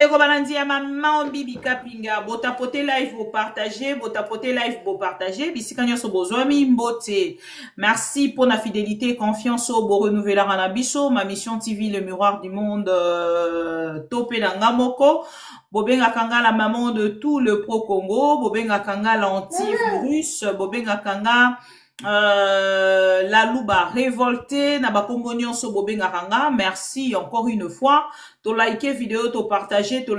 Eko balandi ya maman bibi kapinga botapote live bo partager bisika nyonso bozwami mbote. Merci pour la fidélité et confiance au bo renouveler na biso ma mission TV le miroir du monde topé na ngamoko bobenga kanga la maman de tout le pro Congo bobenga kanga l'antivirus bobenga kanga la louba révolté na bakombo nyonso bobenga kanga. Merci encore une fois. To like vidéo, to partager, to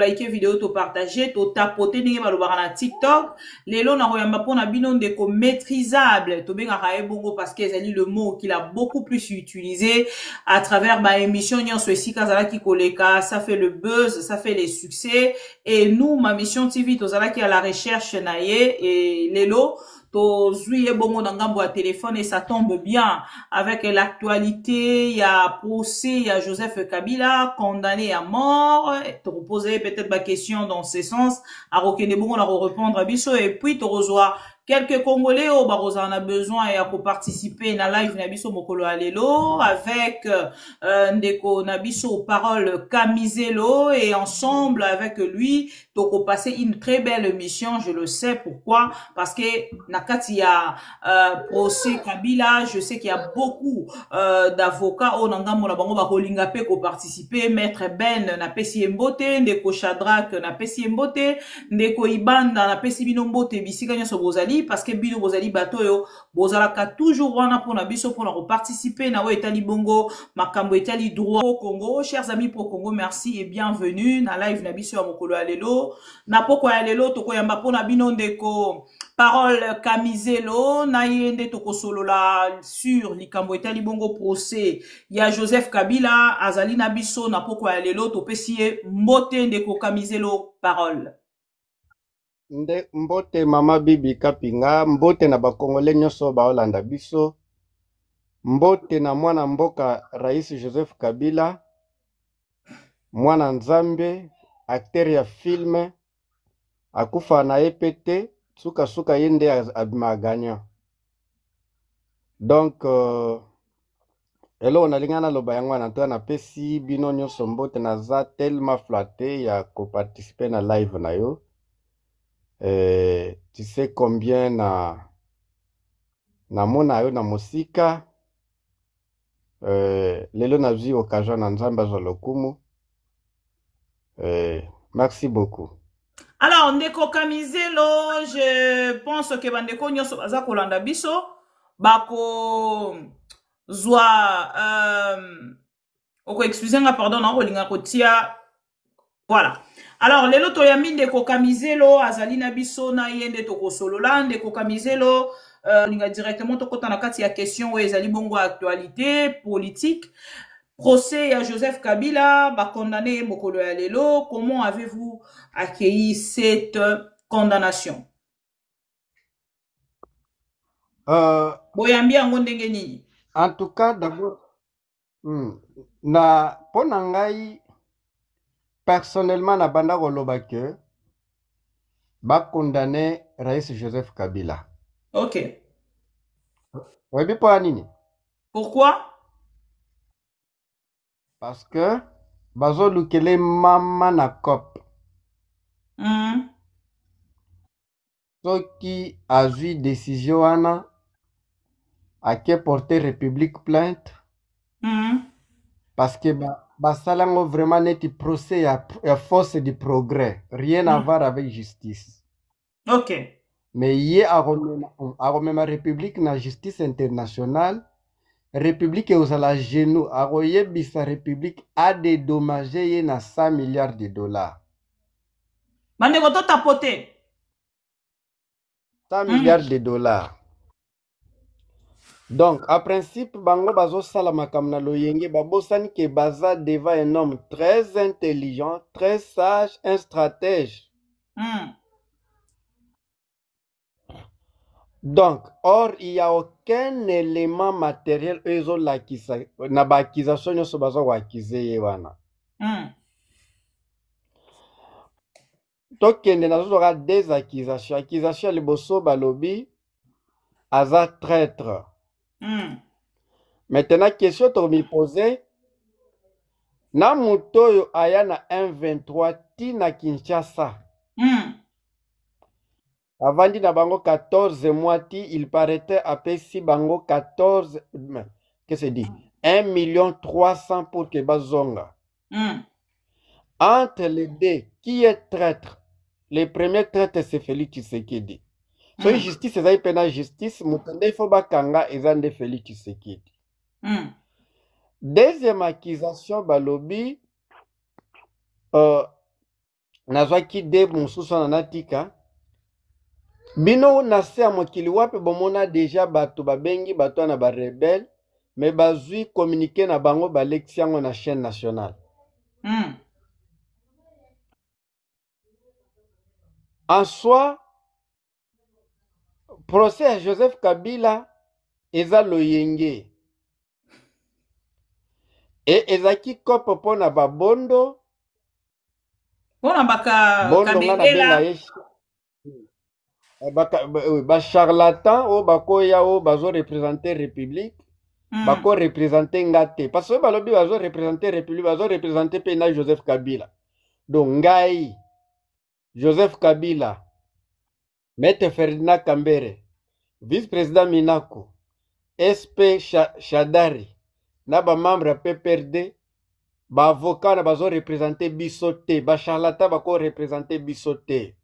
tapoter ndenge balobaka na TikTok. Lelo na royamba pona bino ndeko maîtrisable. To benga ka ebongo parce que ezali le mot qu'il a beaucoup plus utilisé à travers ma émission nyonso esika zalaki koleka, ça fait le buzz, ça fait les succès et nous ma mission TV to zalaki à la recherche na ye et lelo Zouye bongo na ngambo ya téléphone et ça tombe bien avec l'actualité. Il y a procès, il y a Joseph Kabila condamné à mort. Te reposer peut-être ma question dans ce sens. À Rokene bongo la répondre à biso et puis te rejoindre quelques Congolais au Barosa en a besoin et pour participer na live Nabiso Mokolo Alelo avec Ndeko Nabiso parole Camizelo et ensemble avec lui donc on passait une très belle mission. Je le sais pourquoi parce que nakati ya procès Kabila je sais qu'il y a beaucoup d'avocats au Nangamo la bango ba kolinga pe ko participer. Maître Ben na pesi mbote Ndeko Shadrack na pesi mbote Ndeko Ibanda na pesi binombote bisika nyoso bozali parce que bino bozali bato yo bozalaka toujours wana pona biso pona participer na we etali bongo makambo etali droit au Congo. Chers amis pro Congo, merci et bienvenue na live na biso ya mokolo alelo na poko ya lelo toko yamba pona bino ndeko parole Camizelo na yende toko solola sur likambo etali bongo procès ya Joseph Kabila azali na biso na poko ya lelo topesi mbote ndeko Camizelo parole. Nde mbote mama bibi kapinga mbote na bakongole nyonso baolanda biso mbote na mwana mboka rais Joseph Kabila mwana nzambe acteur ya film akufa na EPT suka yende abima gagnant donc elo nalingana loba yango na to na pesi bino nyonso mbote naza tellement flatté ya ko participer na live na yo. Tu sais combien na mona yo na musika lelo na zi occasion na nzamba zo lokumu. Merci beaucoup. Alors ndeko Camizelo, je pense que bandeko nyonso baza kolanda biso bako zwa oko excusez-moi pardon na kolinga kotia voilà. Alors lelo to yambi ndeko Camizelo azali na biso na yende toko solola ndeko Camizelo linga directement tokota na kati ya question où ezali bongo actualité politique. Procès à Joseph Kabila, condamné mokolo ya lelo. Comment avez-vous accueilli cette condamnation? Boyambi yango ndenge nini? En tout cas, d'abord, na ponangai personnellement na banda koloba ke ba condamné Rais Joseph Kabila. Ok. Webi po nini? Pourquoi? Parce que bazo lukele mama na cop. Ce qui a eu décision wana a que porter République plainte. Parce que basalango vraiment neti procès ya force du progrès, rien à voir avec justice. Ok. Mais yé a ma République na justice internationale. République et aux la genou a bisa République a dédommagé ye na 100 milliards de dollars. Bande koto tapote. 100 milliards de dollars. Donc, à principe, bango bazo salamakam na loyenge babosani ke baza devant un homme très intelligent, très sage, un stratège. Donc, or, il n'y a aucun élément matériel na ba accusation nyoso bazo wa accuser ye wana. Tokende na zora des accusations. Accusation liboso balobi aza traître. Maintenant, question to mi poser na mutoyo aya na 1,23 na Kinshasa. Mm. Avandi na bango 14 mois ti, il paraîtait apesi bango 14, qu'est-ce que dit? 1,3 million pour que bazonga. Mm. Entre les deux, qui est traître? Le premier traître, c'est Félix Tshisekedi. So Mm. justice ezali pena justice, mutonde ifo bakanga ezande Félix Tshisekedi. Mm. Deuxième accusation balobi, nazwaki de mosusu na natika. Bino na se ya mokili wapi bomona deja bato babengi bato na ba rebelle, mais bazui communiquer na bango balexi yango na chaîne nationale. Mm. En soi, procès à Joseph Kabila eza loyenge. Et ezaki kopo pona babondo. Pona baka Bondo nga na benga kabengela. ba charlatan o bakoya o bazo représenter République. Bako représenter ngate. Parce que balobi bazo représenter République, bazo représenter pena Joseph Kabila. Donc ngai, Joseph Kabila, Maître Ferdinand Kambere, vice-président Minako, SP Shadari, na ba membre PPRD, ba avocat na bazo représenter bisote, ba charlatan bako représenter bisote.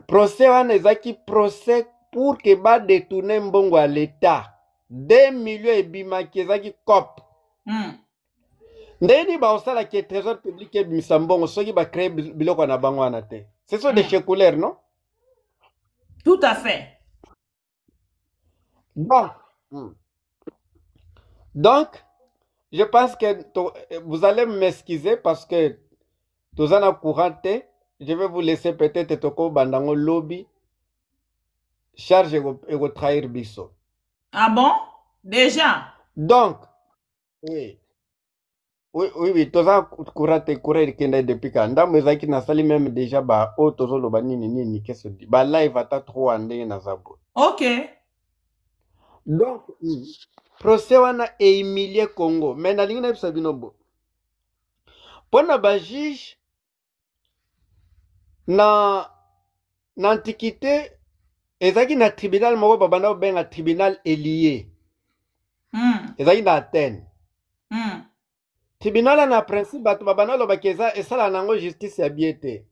Procès wana ezaki procès pour que ba détourner mbongo à l'État. 2 millions ebimaki ezaki cop. Ndeni ba osala ke trésor public ebimisa mbongo soki ba créer biloko na bango wana te. Ce sont des chèques-couleurs, non? Tout à fait. Donc, je pense que vous allez m'excuser parce que tous en courante, je vais vous laisser peut-être toko bandango lobby charge et trahir biso. Ah bon? Déjà? Donc, oui, tous en courante courir kenda depuis quand ndambo ezaki na sali même déjà ba o tozo loba nini qu'est-ce que dit ba live ata trop ande na zabo. OK. Donc, procès wana e humilié Congo. Mais na lingi na bisa binobo. Pona ba juge na antiquité ezaki na tribunal moko babanda benga tribunal Elie. Ezaki na Athènes. Tribunal na principe bato babanda lo bakeza esala nango justice ya biete.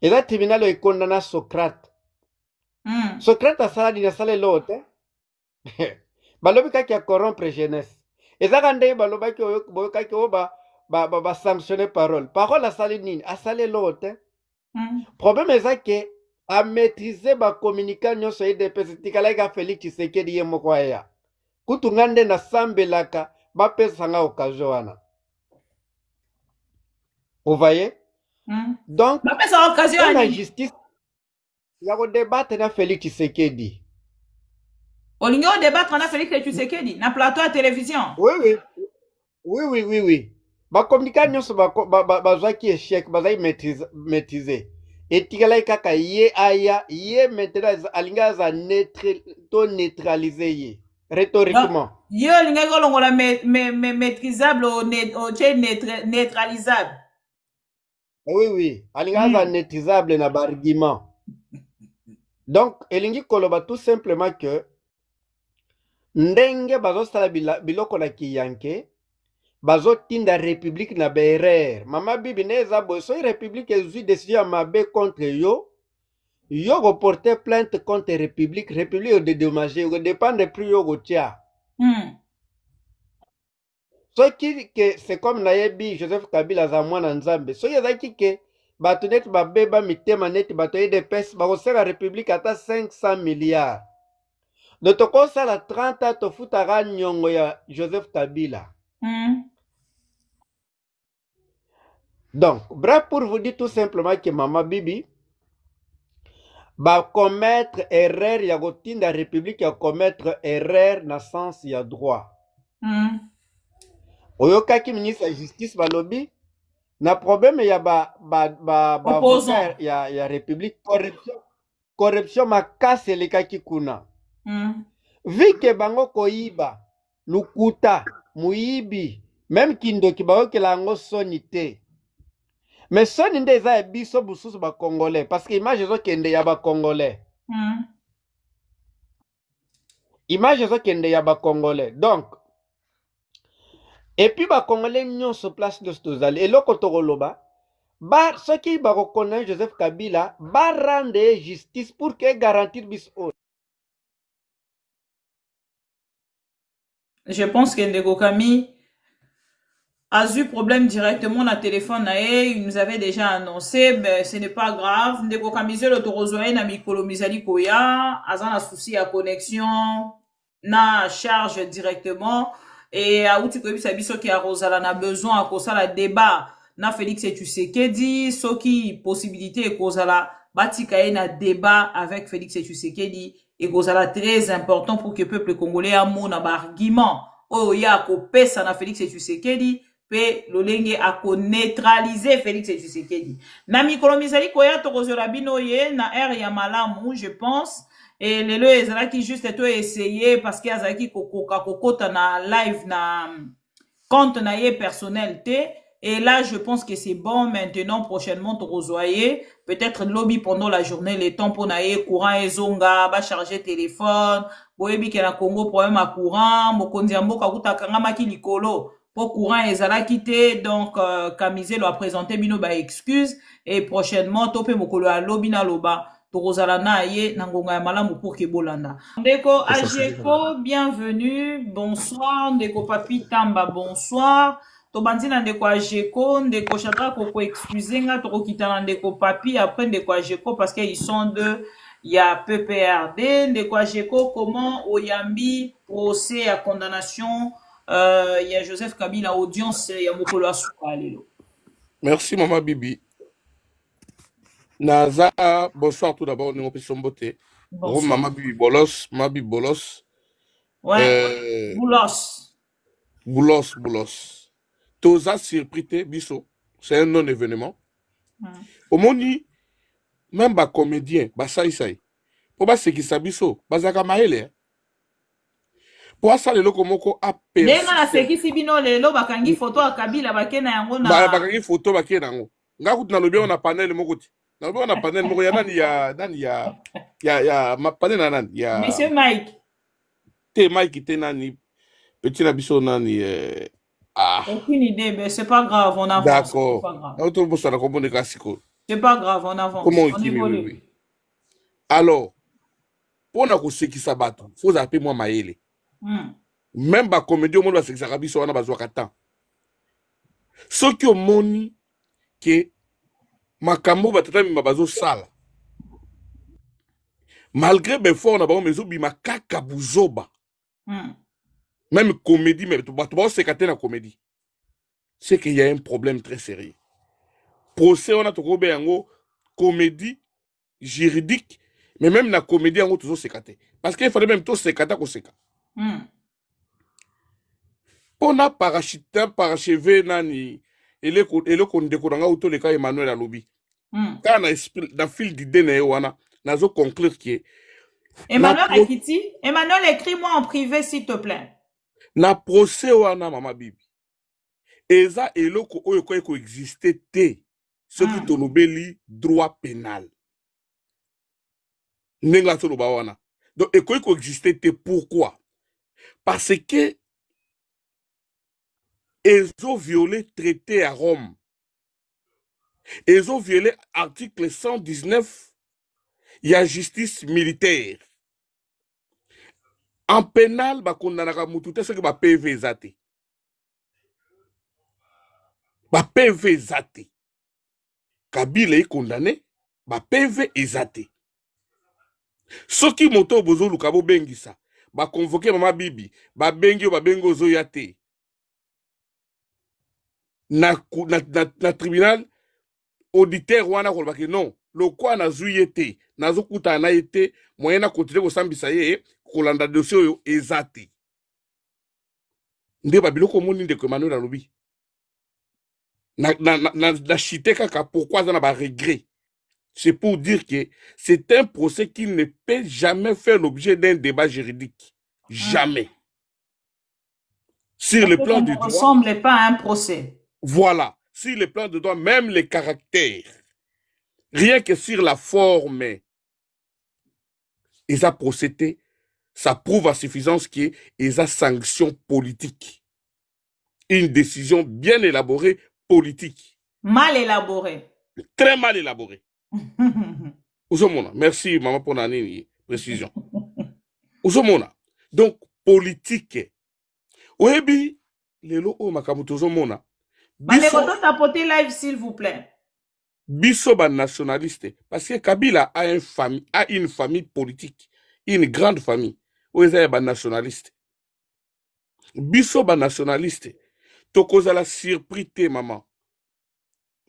Eza tribunal e condamna Socrate. Socrate asala dina sala lote. Balobi kaki a corrompre jeunesse. Ezaka ndenge balobaki oyo kaki o ba sanctionner parole. Parole asali nini? Asali lote. Problème eza ke a maîtriser ba communicant nyonso EDPS tikalaka Félix Tshisekedi ye moko aya. Kutu ngande na sambelaka ba pesa nga occasion wana. Vous voyez? Donc, ba pesa occasion la justice ya ko débattre na Félix Tshisekedi. Olingo débattre na Félix Tshisekedi na plateau à télévision. Oui. Ba communicant nyonso ba zwaki échec, ba zai maîtriser. Et tikalai kaka ye aya, ye maintenant alinga za neutraliser ye rhétoriquement. Ye alinga kolongola maîtrisable au neutralisable. Oui, alinga za maîtrisable na argument. Donc elingi koloba tout simplement que ndenge bazo sala biloko na kiyanke bazo tinda république na berere. Mama bibi neza boy so république ezui décision mabe contre yo. Yo go porter plainte contre république de dédommager, yo dépendre plus yo go tia. So ki que c'est comme nayebi Joseph Kabila za mwana nzambe. So yazaki ke bato net babeba mitema net bato EDPS ba ko sala république ata 500 milliards. De toko sala 30 to futara nyongo ya Joseph Kabila. Donc, bref, pour vous dire tout simplement que Mama Bibi va commettre erreur, il y a la République va commettre erreur dans le sens il y a droit. Oyoka qui ministre de la justice va lobby, na problème il y a il y a République corruption ma casse les kaki kuna. Vu que bango koiba, lukuta, muibi, même kindoki bayokela yango soni te. Mais soni nde eza ya biso bususu bakongolais, parce que image ezokende ya bakongolais. Image ezokende ya bakongolais. Donc, et puis bakongolais nyonso place de tozali eloko tokoloba ba soki bakokona Joseph Kabila ba rendre justice pour que garantir biso. Je pense que Ndeko Kami a eu problème directement na téléphone il nous avait déjà annoncé, mais ce n'est pas grave. Ndeko Kami le torozoye na mikolo mizali koya, azan a souci à connexion, na charge directement, et a outi koyebi sabiso ki a Rosala na besoin à cause la débat na Félix Tshisekedi, soki possibilité e kozala batika na débat avec Félix Tshisekedi et kozala très important pour que le peuple congolais a mon argument oh ya ko pesa na Félix Tshisekedi pe lolenge a ko neutraliser Félix Tshisekedi na mikolo mizali koya tokozela bino ye na air ya malamu je pense et lelo ezalaki juste to essayer parce que azalaki kokota na live na compte na ye personnel te. Et là, je pense que c'est bon. Maintenant, prochainement, tokozoye. Peut-être lobby pendant la journée, les temps pour naie, courant et zonga, ba charger téléphone. Boyebi ke na Congo, problème à courant. Mokonzi ambo kakuta kangama ki likolo. Pour courant et zala kite. Donc, Kamizé l'a présenté bino ba excuse. Et prochainement, topé mokolo a lobby na loba. Tokozala na ye, nangonga ya malamu pour ke bolanda. Ndeko Ajeko, bienvenue. Bonsoir. Ndeko Papi Tamba, bonsoir. Tobandi na ndeko Ajeko, ndeko Chadra koko excusez nga tokokita na ndeko Papi après ndeko Ajeko parce qu'ils sont deux, il y a PPRD, ndeko Ajeko comment oyambi procès à condamnation il y a Joseph Kabila audience ya mokolo asuka lelo. Merci maman Bibi. Naza bonsoir tout d'abord ningo pesombote. Bonsoir maman Bibi Bolos, maman Bibi Bolos. Ouais. Boulos. Toza surpris biso, c'est un non-événement. Au moni, même ba comédien, ba saï. Pour ba sekisa biso, bazaka maele. Pour ça le loko moko a perdu. Nenga na sekisi bino lelo bakangi photo ya Kabila bakena yango na. Bakangi photo bakena yango. Nga kutu na lobi on a panel moko ti. Na lobi on a panel moko ya nani ya ma panel na nani ya. Monsieur Mike. Te Mike te nani petit na biso nani Aucune idée, mais c'est pas grave, on avance. D'accord. C'est pas grave, on avance. On évolue. Alors, pour na koseki sabato, faut appeler moi maele. Même ba comédie au monde va sekisa kabiso wana bazwa katan. Ce qui au moni que makambo batata mi bazo sala. Malgré befort na ba mezo bi makaka buzoba. Même comédie, mais tu vas se la comédie. C'est qu'il y a un problème très sérieux. Procès, on a trouvé une comédie juridique, mais même la comédie, on a toujours se parce qu'il fallait même tout se cater. On a parachevé nani, et le condécoranga auto le cas Emmanuel Alobi. Quand on a fil d'idée, on a conclure que Emmanuel, écris-moi en privé, s'il te plaît. Na procès wana mama Bibi eza eloko oyo ko exister te ce qui tolobeli droit pénal nenga to loba wana donc ko exister te pourquoi parce que ils ont violé traité à Rome, ils ont violé article 119 il y a justice militaire. En pénal, ba kondanaka mutu te ce que ba PV zate. Ba PV zate. Kabila est condamné, ba PV zate. Ce qui moto bozo lukabo bengisa, ba convoquer mama Bibi, ba bengi ba bengo zo yate. Na tribunal auditeur wana ko baki non, le quoi na zuyete, na zokuta na été moyen na continuer ko sambisa ye. Kolanda dossier yo ezate nde babiloko moni ndeko Emmanuel alobi na chité kaka pourquoi ça n'a pas regret. C'est pour dire que c'est un procès qui ne peut jamais faire l'objet d'un débat juridique, jamais. Sur le plan Ça du ne droit, ressemble pas à un procès. voilà. Sur le plan du droit, même les caractères, rien que sur la forme, ils ont procédé, ça prouve à suffisance qu'il y a sanction politique. Une décision bien élaborée, politique. Mal élaborée. Très mal élaborée. Ousomona, merci maman pour la précision. Ousomona. Donc, politique. Oebi, lelo o makamuto Ousomona. Bandeko, tapoter live, s'il vous plaît. Biso nationaliste. Parce que Kabila a une famille politique. Une grande famille. Oeza ba nationaliste. Biso nationaliste. Tokozala surpris te maman.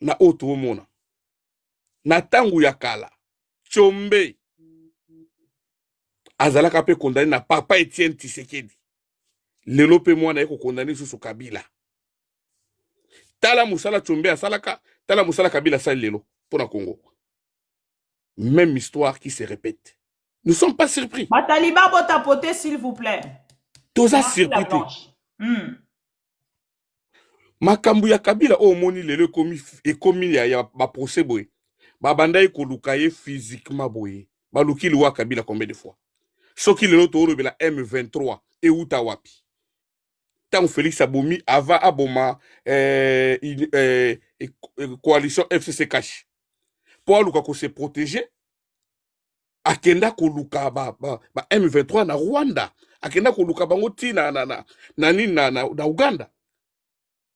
Na oto mona. Na tangu ya kala. Chombe. Azalaka pe condamné na papa Etienne Tshisekedi. Lelo pe mwana eko condamné sous Kabila. Tala musala Chombe asalaka, tala musala Kabila sali lelo pour na Congo. Même histoire qui se répète. Nous ne sommes pas surpris. Bataliba botapote s'il vous plaît. Toza surpris. Makambu ya Kabila o moni lelo ekomi ya ba procès boy. Ba banda ekoluka ye physiquement boy. Ba luki liwa Kabila combien de fois? Soki lelo to la M23 et uta wapi. Tant Félix Abomi avant aboma coalition FCC cash. Pour luka ko se protéger. Akenda koluka ba M23 na Rwanda. Akenda koluka bango ti na Uganda.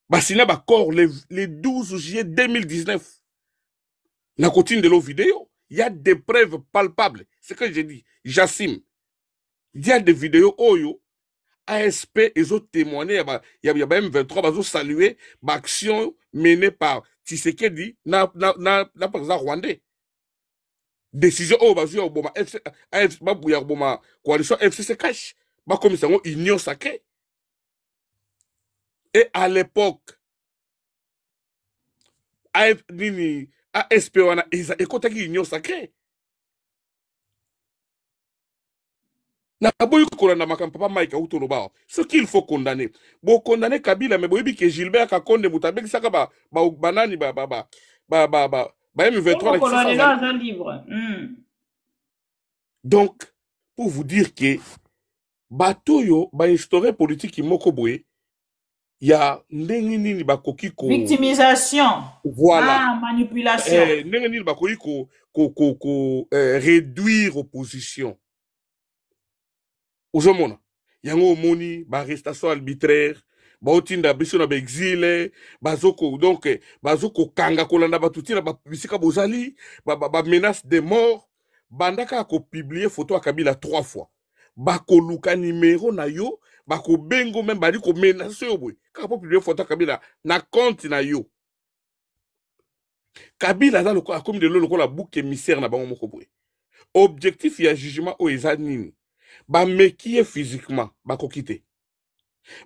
Basina ba corps le 12 juillet 2019. Na continue de l'eau vidéo. Il y a des preuves palpables. C'est ce que j'ai dit. J'assume. Il y a des vidéos oyo. ASP, ils ont témoigné. Il y a M23, ils ont salué l'action menée par Tshisekedi na président rwandais. Décision oh bazu oboma coalition FCC cash. Ba comme ça union sacrée. Et à l'époque, ASP wana ekotaki union sacrée. Na boyo kolanda makampa papa Mike Autono ba. Ce qu'il faut condamner. Bon condamner Kabila mais boyebi que Gilbert Kakonde mutabeki saka banani ba M23 libre. Donc pour vous dire que batoyo ba historien politique moko boye ya ndenge nini bakoki ko victimisation. Voilà. Manipulation. Ndenge nini bakoki ko réduire opposition. Ozomona yango moni ba arrestation arbitraire ba otinda biso na exilé bazoko donc bazoko kanga kolanda batuti na ba bisika bozali ba menace de mort bandaka ko publier photo ya Kabila 3 fois ba koluka numéro na yo ba ko bengo même bali ko menace yo boy ka po publier photo ya Kabila na compte na yo Kabila za loko akomi de loko la bouc émissaire na bango moko boy objectif ya jugement o ezanini ba mekie physiquement ba kokite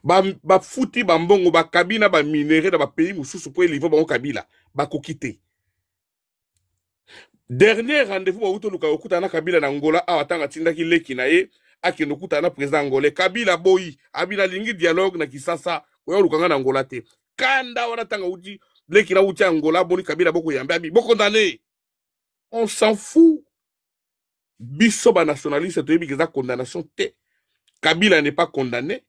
ba futi ba mbongo ba kabina ba minéré da ba pays mususu po livrer ba Kabila ba kokite dernier rendez-vous ba uto luka okuta na Kabila na Angola awatanga tindaki leki na ye akino kuta na président angolais Kabila boyi abila lingi dialogue na Kisasa oyo lukanga na Angola te kanda wana tanga uti leki na uti Angola boni Kabila boko yambe abi boko condamné on s'en fout. Biso ba nationaliste toyebi que condamnation te. Kabila n'est pas condamné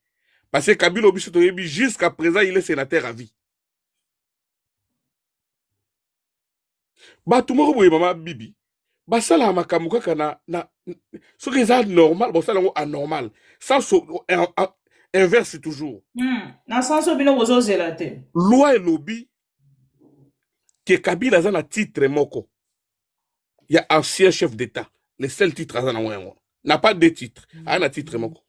parce que Kabila biso toyebi jusqu'à présent il est sénateur à vie. Ba tumoko boye mama bibi. Ba sala makamu kaka na ce qui est normal, ba sala ngo anormal. Sans inverse toujours. Na sens obino bozo zelate. Loi et lobby que Kabila za na titre moko. Il y a ancien chef d'État. Le seul titre n'a pas de titre. Il y a un titre moko.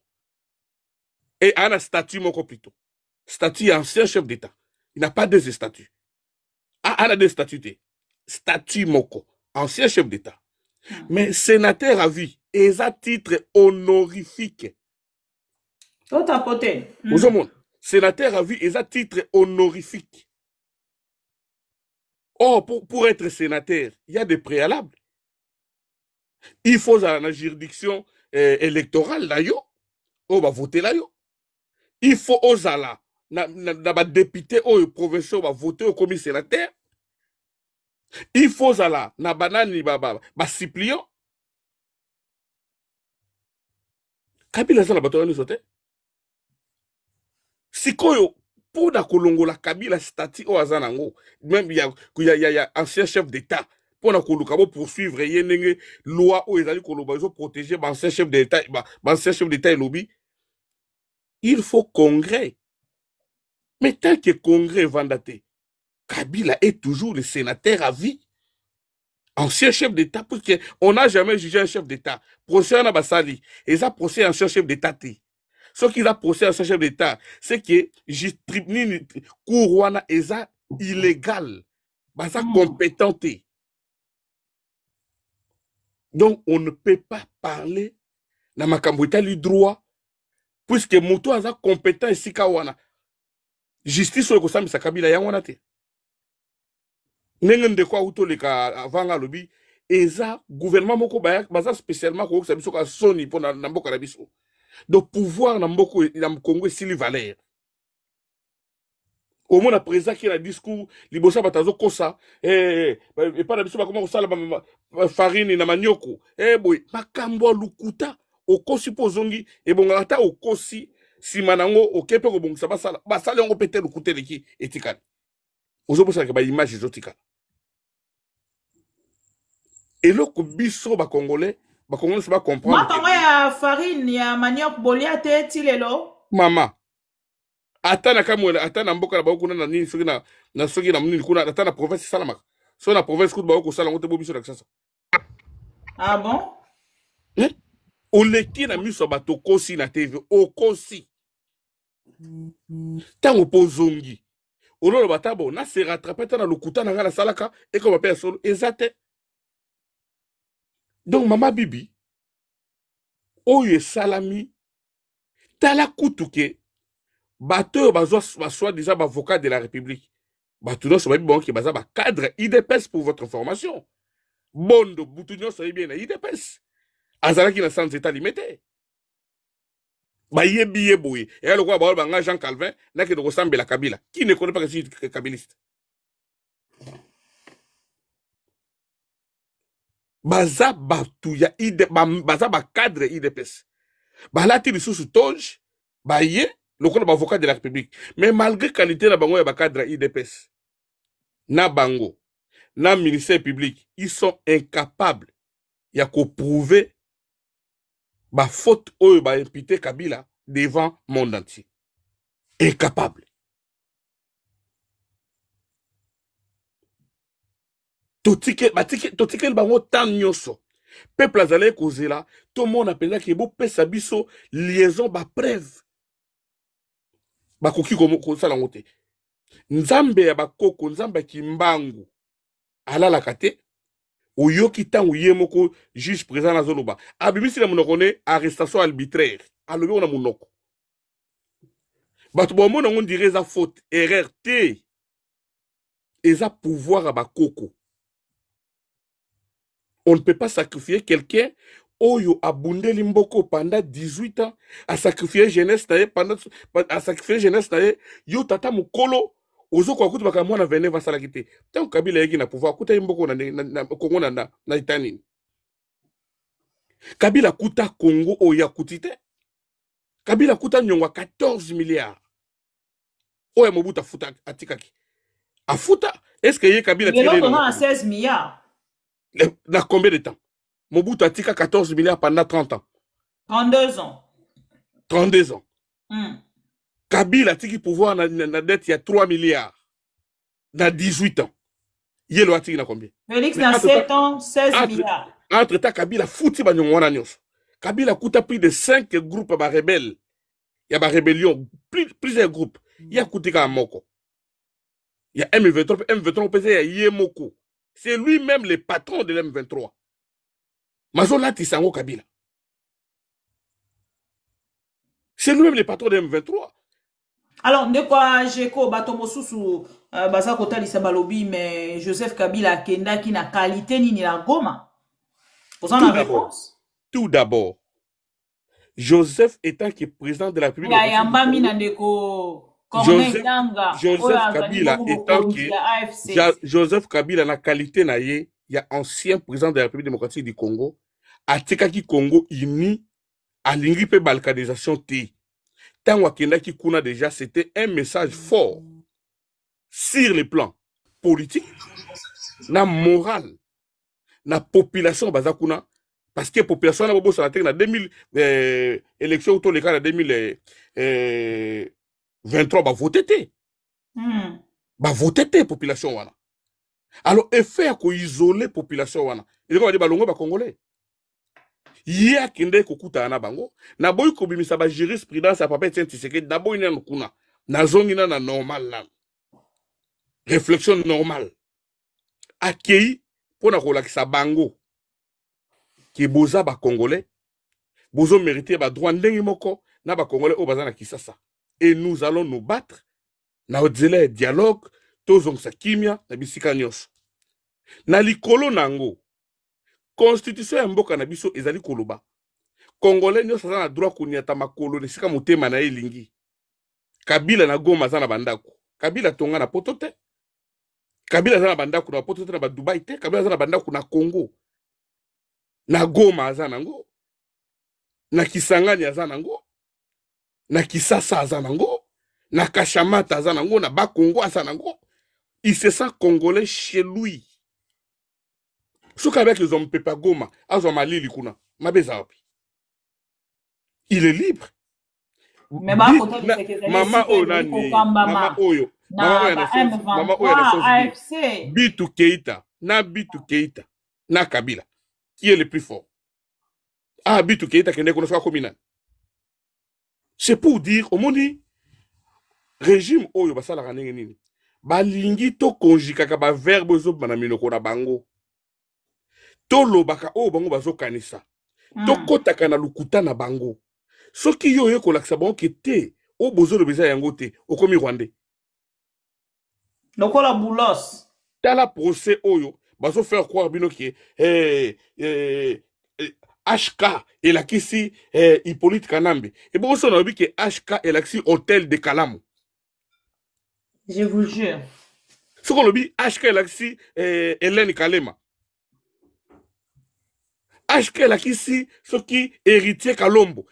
Et il y a un statut moko plutôt. Statut ancien chef d'État. Il n'a pas deux statuts. Il y a deux statuts. Statut moko. Ancien chef d'État. Mais sénateur à vie. Et un titre honorifique. Tout à côté. Sénateur à vie. Et un titre honorifique. Or, pour être sénateur, il y a des préalables. Il faut la juridiction électorale là yo, on va voter là yo. Il faut osala na député au provincial va voter au commis sénateur. Il faut ça na banani ba suppliant. Kabila ça na bato ni sote. Sikoyo pour da kolongola Kabila stati o azanango. Même il y a ancien chef d'état pour na koluka bo poursuivre yenenge loi o ezali koloba zo protéger ancien chef d'état ancien chef d'état et lobby. Il faut congrès. Mais tant que congrès vendaté, Kabila est toujours le sénateur à vie. Ancien chef d'État, parce qu'on n'a jamais jugé un chef d'État. Procès à Basali, et ça procès à ancien chef d'État. Ce qu'il a procès à ancien chef d'État, c'est que tribunal Kourouana est illégal, ça compétenté. Donc on ne peut pas parler dans ma cambouita du droit, puisque Moto a compétent ici Kawana. Justice sur le Kosam Sakabila Yawanate. Nengen de quoi autoleka avant lobby eza gouvernement moko baza spécialement ko sa biso ka soni pour na mboka na biso. Donc pouvoir na mboko na Congo sili valeur. Au moins na président qui a discours libosa batazo kosa et pas na biso ba comment sala farine na manioko boy makambo lukuta okosi pozongi et bon ata okosi simanango okepe ko bongisa basala ngo péter lukuta leki etikana. Ozobosa ka ba image zotika. Et là, biso ba Congolais se va comprendre. Moi, quand il y a farine, il y a manioc boliate, tilelo. Maman, atana kamwela, atana mboka na baoko na nini soki na soki na munini kuna atana province salama. So na province ku baoko sala ngote bobiso na kisasa. Ah bon? Oleki na miso bato kosi na TV, okosi. Tango pozongi. Ololo batabo na se rattraper tana lokuta na ngala salaka et comme appelle solo ezate. Donc, Mama Bibi, oye salami, tala kutuke, bateur soit déjà avocat de la République. Batuno soit bon qui baza cadre IDPS pour votre formation. Bondo, Boutunio soit bien IDPS. Azala qui n'a sans état limité. Ba yebi yeboye. Et alors quoi, ba Jean Calvin, n'a que de ressembler la Kabila. Qui ne connaît pas que c'est kabiliste? Baza batuya baza ba cadre IDPS. Balati lisusu toj baye lokola ba avocat de la République. Mais malgré qualité na bango ya ba cadre IDPS na bango na ministère public, ils sont incapables ya ko prouver ba faute oyo ba imputer Kabila devant monde entier. Incapable. Totike bango tan nyoso. Peuple azale kozela, tout le monde appelle ki bo pesa biso liaison ba preuve. Ba koki ko sala ngote. Nzambe ya bakoko, nzambe kimbangu. Alala kate, oyoki tangu yemoko juge présent na zoloba. Abimisi na monokone arrestation arbitraire. Alobi on a monoko. Bato bo mona on dirait za faute, erreur te. Eza pouvoir à bakoko. On ne peut pas sacrifier quelqu'un Oyo abunde limboko pendant 18 ans à sacrifier jeunesse à sacrifier jeunesse yo tata mukolo ozo kwa kutu baka mwana vene va sala kite tant Kabila yeki na pouvoir kuta limboko na Congo na itanini Kabila kuta Congo oya kutite Kabila kuta nyongwa 14 milliards oya Mobutu afuta atikaki afuta est-ce que ye Kabila tiré à 16 milliards dans combien de temps? Mobutu a tika 14 milliards pendant 30 ans. 32 ans. 32 ans. Kabila a tiki pouvoir na dette il y a 3 milliards. Dans 18 ans. Yelo a tiki na combien? Félix dans 7 ans, 16 milliards. Entre-temps, Kabila fouti ba nyongwana nyos. Kabila coûte plus de 5 groupes ba rebelles. Il y a ba rébellion, plusieurs groupes. Il y a Koutika Moko. Il y a M23, M23 il y a Yemoko. C'est lui-même le patron de l'M23. Mazola Tisango Kabila. C'est lui-même le patron de M23. Alors, ne quoi, Jeko, Batomosusu, Baza Kota Lissabalobi, mais Joseph Kabila, Kenda, qui n'a qualité ni la goma. Vous en avez réponse? Tout d'abord, Joseph étant qui est président de la République. Yamba Minandeko. Joseph Kabila étant que Joseph Kabila na qualité na ye, il y a ancien président de la République démocratique du Congo, atikaki Congo uni, alingi pe balkanisation te. Tant wakendaki kuna déjà, c'était un message fort sur le plan politique, na moral, na population bazakuna, parce que la population na bobo sa na 2000 élection autour les cas de 2023 ba voté te. Ba voté te population wana. Alors effet à ko isoler population wana. Il va dire balongo ba congolais. Yé kende kokuta na bango, na boy ko bimisa ba jurisprudence a papa tient tiseke na boy na kuna. Na zongi na normal là. Réflexion normale. Akei pour na kolakisa bango. Ki boza ba congolais. Bozo mérité ba droit ndenge moko na ba congolais o bazana kisasa. Et nous allons nous battre na odzele dialogue tozong sa kimia na bisika nyos. Na likolo nango constitution ya mboka na biso ezali koloba. Congolais nyos za na droit koniata makolo nesika motema na elingi. Kabila na Goma za na bandako. Kabila tonga na potote. Kabila za na bandako na potote na ba Dubai te. Kabila za na bandako na Congo. Na Goma za nango. Na Kisangani za nango. Na Kisasa za nango. Na Kashamata za nango. Na Bakongo za nango. Il se sent congolais chez lui. Souka avec les hommes pepa Goma. Azo malili kuna. Mabeza wapi. Il est libre. Mais maman Onani. Mama Oyo. Mama Oyo AFC. Bitu Keita. Na Bitu Keita. Na Kabila. Qui est le plus fort? Ah, Bitu Keita qui n'est qu'on soit communal. C'est pour dire, au monde, régime Oyo, bah ça la ranenge nini. Ba lingi to konjikaka ba verbe zo banamino kona bango. To lobaka o bango bazo kanisa. To kotaka na lukuta na bango. Soki yo yo kolakisa bango kete o bozo lo beza yango te okomi Rwandais. Lokola boulos. Tala procès Oyo bazo faire croire bino ki HK et la kisi Hippolyte Kanambe. Et bon on a vu que HK et la kisi hôtel de Kalamu. Je vous jure. Ce qu'on a dit, HK et la kisi Hélène Kalema. HK et la kisi ce qui héritier Kalombo.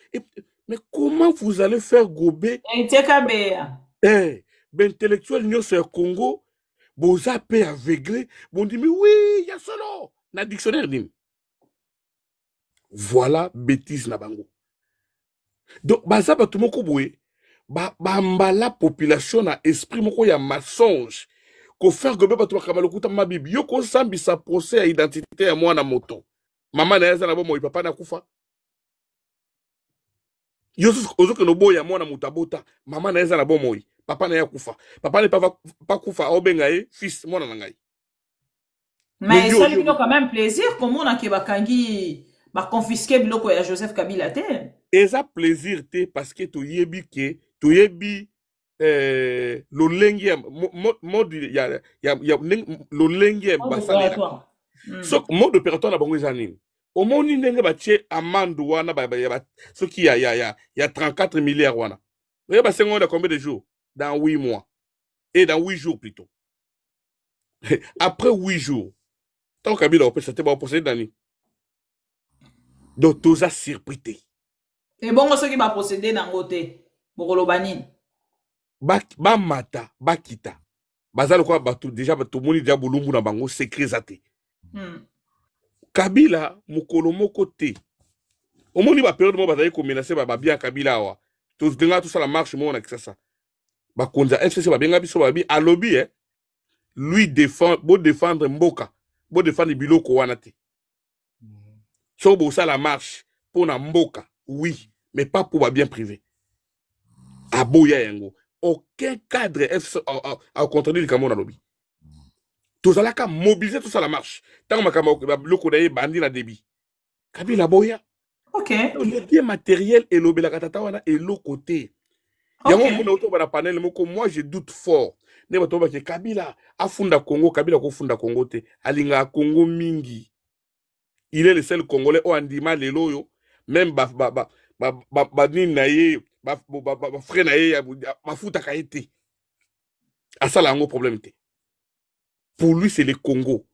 Mais comment vous allez faire gober héritier Kabea? Ben intellectuel nyo sur Congo, boza pe aveuglé, bon dit mais oui, il y a solo na dictionnaire nim. Voilà bêtise na bango. Donc baza batu moko boye ba mbala population na esprit moko ya mensonge ko faire gober batu bakama lokuta mabibi yo ko sambisa procès à identité ya mwana moto. Maman na yaza na bomo papa na kufa. Yo ozoke no boya mwana mutabota, maman na yaza na bomo papa na ya kufa. Papa ne pas kufa obenga fils mwana na ngai. Mais ça lui quand même plaisir comment on a ke bakangi ba confisquer biloko ya Joseph Kabila te. Eza plaisir te parce que to yebi lolengi mode ya lolengi basala. So mode opératoire na bango ezanini. Omoni ndenge batie amande wana soki ya 34 milliards wana. Vous ba sengo de combien de jours? Dans 8 mois. Et dans 8 jours plutôt. Après 8 jours. Tant Kabila on peut c'était pas procéder d'année. Donc tout ça surpris. Et bon ceux qui va procéder dans côté Bokolobanine. Ba mata, ba kita. Bazalo quoi batu déjà batu moni dia bulumbu na bango secret zate. Kabila mukolo moko te. Omoni ba période mo bazali ko menacer ba bien Kabila wa. Tous denga tout ça la marche mo na kisasa. Ba konza FCC ba benga biso ba bi alobi lui défendre mboka, bo défendre biloko wana te. So bo ça la marche pour na mboka, oui, mais pas pour ba bien privé. Aboya yango. Aucun cadre FCC a contredit le Cameroun alobi. Tout ça là ka mobiliser tout ça la marche. Tant ma biloko na bandi na débit. Kabila boya. OK. Le bien matériel et l'obéla katata wana et l'autre côté. Moi je doute fort. Kabila afunda Congo, Kabila ko funda Congo te. Alinga Congo mingi. Il est le seul Congolais au andima leloyo. Même frère na ye mafuta ka été. À ça là un problème té. Pour lui c'est le Congo.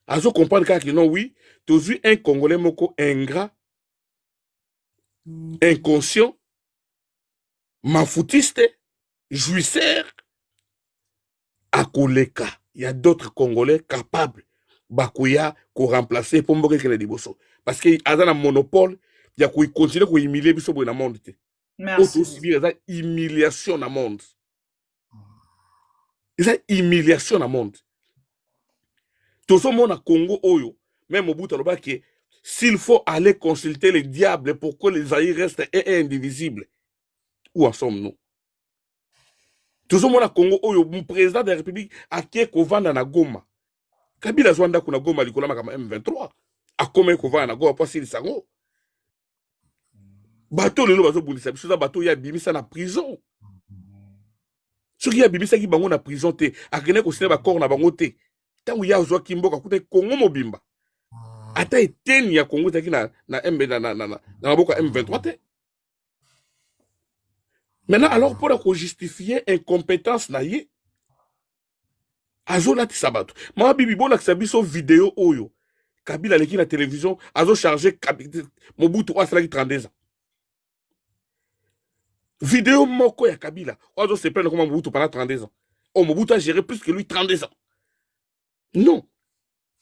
Azo comprendre que non oui, tu vu un Congolais moko ingrat, inconscient, mafutiste, jouisseur à Koleka. Il y a d'autres Congolais capables bakuya ko remplacer pour mboke kele diboso parce que azana monopole ya ko continuer ko humilier biso bo na monde te. Merci. Aussi bien ça humiliation na monde. Ça humiliation na monde. Tout ce monde à Congo oyo même au bout de que s'il faut aller consulter les diables pour que les Zaïre restent indivisibles. Où en sommes-nous? Tout ce monde à Congo oyo mon président de la République a qui ko vanda na Goma. Kabila zwanda kuna Goma likola makama M23. A combien ko vanda na Goma pas si sango. Bateau lelo bazo bundisa biso za bateau ya bimisa na prison. Ce qui a bimisa ki bango na prison te akene ko sine ba corps na bango te. Tangu ya zwa kimboka kute Congo mobimba. Ata eteni ya Congo taki na MB na maboko M23 te. Maintenant, alors, pour justifier incompétence, naïe, azo lati sabato. Ma bibi bon ak sabiso vidéo oyo. Kabila leki na télévision, azo chargé Mobutu a 32 ans. Vidéo moko ya Kabila, azo se plaindre comme Mobutu pendant 32 ans. Oh, Mobutu a géré plus que lui 32 ans. Non.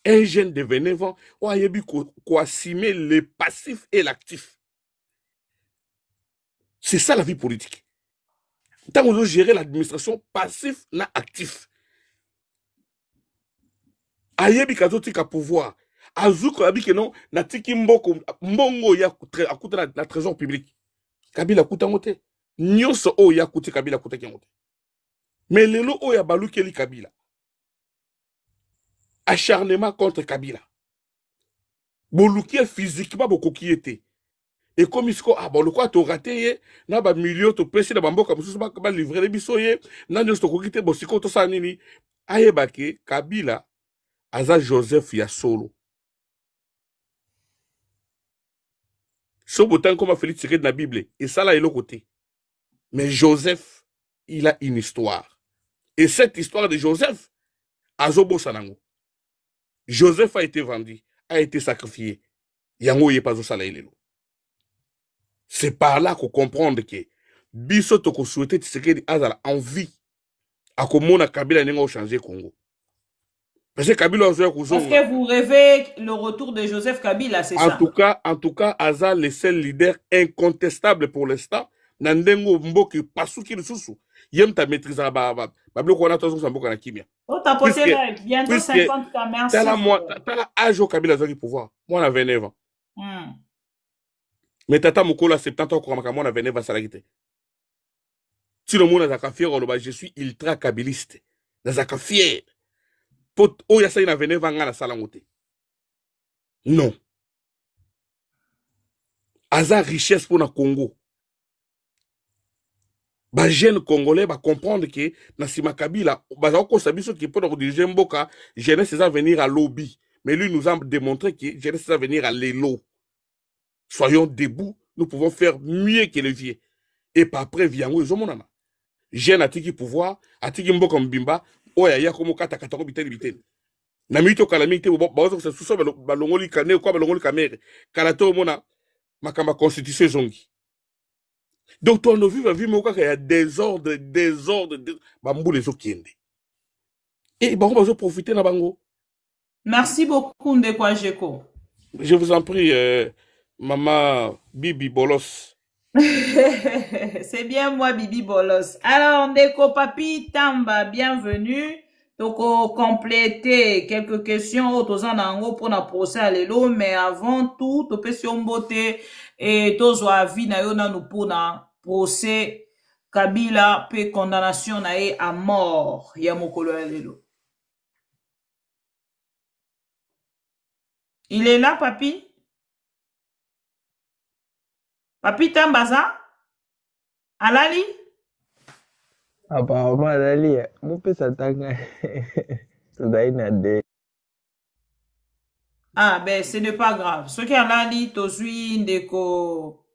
Un jeune de 29 ans, on a yebi ko assumer le passif et l'actif. C'est ça la vie politique. Tant qu'on doit gérer l'administration passif na actif. Ayebi kazo tika pouvoir. Azuko abi que non na tiki mbongo ya akuta na trésor public. Kabila kuta ngote. Nyonso o ya kuti Kabila kuta ngote. Mais lelo o ya balu keli Kabila. Acharnement contre Kabila. Boluki physiquement bokoki était. Et comme il a bon le quoi tu raté na ba million to pressé na bamboka mususu ba livrer les bisoye na nyo to kokite bosiko to sa nini ayebake Kabila aza Joseph ya solo so botan comme Félix tiré de la Bible et ça là est le côté mais Joseph il a une histoire et cette histoire de Joseph azobo sanango Joseph a été vendu a été sacrifié yango ye pas au salaire. C'est par là qu'on comprend que biso to ko souhaiter Tshisekedi azala envie à komona Kabila nengo changer Congo. Parce que Kabila Parce que vous rêvez le retour de Joseph Kabila, c'est ça. En tout cas, Aza le seul leader incontestable pour l'instant. Nandengo mboki pasuki lususu. Yem ta maîtrise ba bloko na tozo mboka na kimia. Oh ta posé là bientôt 50 cas merci. Tala âge au Kabila zaki pouvoir. Moi na 29 ans. Mais tata Mukola 70 ans kwa moi na 29 ans salagite. Si le monde a fier je suis ultra kabiliste. Nazaka fier. Pot oya sa ina 29 ans na salangote. Non. Aza richesse pour na Congo. Ba jeune congolais va comprendre que na sima Kabila ba ko sabiso qui peut diriger mboka jeunesse ça venir à lobby mais lui nous a démontré que jeunesse ça venir à l'élo. Soyons debout, nous pouvons faire mieux que les vieux. Et pas après viango ezomonana. Jeune atiki pouvoir, atiki mboka mbimba, oya ya komo kata kata ko biteni biteni. Na mito calamité ba zo se suso ba longoli kané ko ba longoli kamere. Kala to mona makamba constitution zongi. Donc, toi, on a vu qu'il y a désordre. Bambou les okiende. Et bon, on va profiter de bango. Merci beaucoup, Ndekwajeko. Je vous en prie, maman Bibi Bolos. C'est bien moi, Bibi Bolos. Alors, Ndeko Papi Tamba, bienvenue. Donc, compléter quelques questions aux anango pour na procès à l'élo, mais avant tout, to question beauté et tozo avis na yo na nous pour na procès Kabila pe condamnation na e à mort ya mokolo à l'élo. Il est là, papi? Papi Tambaza? Alali? Apparemment, Alali, mon père s'attend. Ah, ben, ce n'est pas grave. Ce qui est là, dit, Tozui, Ndeko.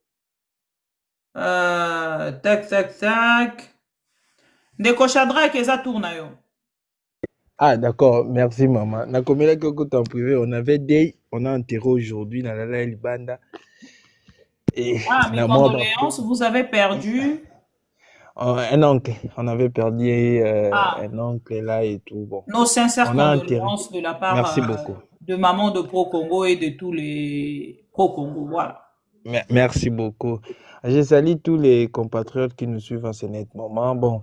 Tac, tac, tac. Ndeko Shadrach, eza tourne yo. Ah, d'accord. Merci, maman. Na combien que en privé, on avait day, on a enterré aujourd'hui dans la Libanda. Et Ah, mes na moi, condoléances, vous avez perdu. un oncle. On avait perdu Ah, un oncle là et tout. Bon, nos sincères on a enterré. condoléances de la part Merci beaucoup. de maman de Pro Congo et de tous les Pro Congo. Voilà. Merci beaucoup. Je salue tous les compatriotes qui nous suivent en ce net moment. Bon,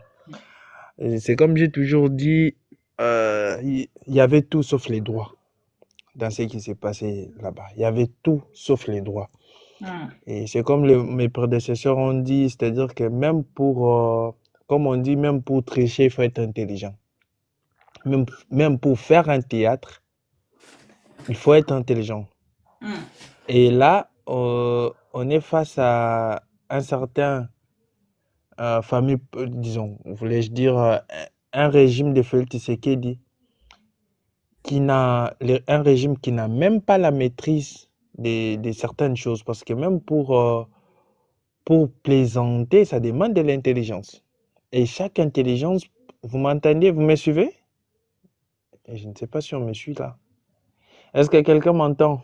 c'est comme j'ai toujours dit, il y avait tout sauf les droits dans ce qui s'est passé là-bas. Il y avait tout sauf les droits. Et c'est comme mes prédécesseurs ont dit, c'est-à-dire que même pour, comme on dit, même pour tricher, il faut être intelligent. Même pour faire un théâtre, il faut être intelligent. Et là, on est face à un certain famille, disons, voulais-je dire, un régime de Félix Tshisekedi un régime qui n'a même pas la maîtrise de certaines choses, parce que même pour plaisanter, ça demande de l'intelligence. Et chaque intelligence, vous m'entendez, vous me suivez? Et je ne sais pas si on me suit là. Est-ce que quelqu'un m'entend?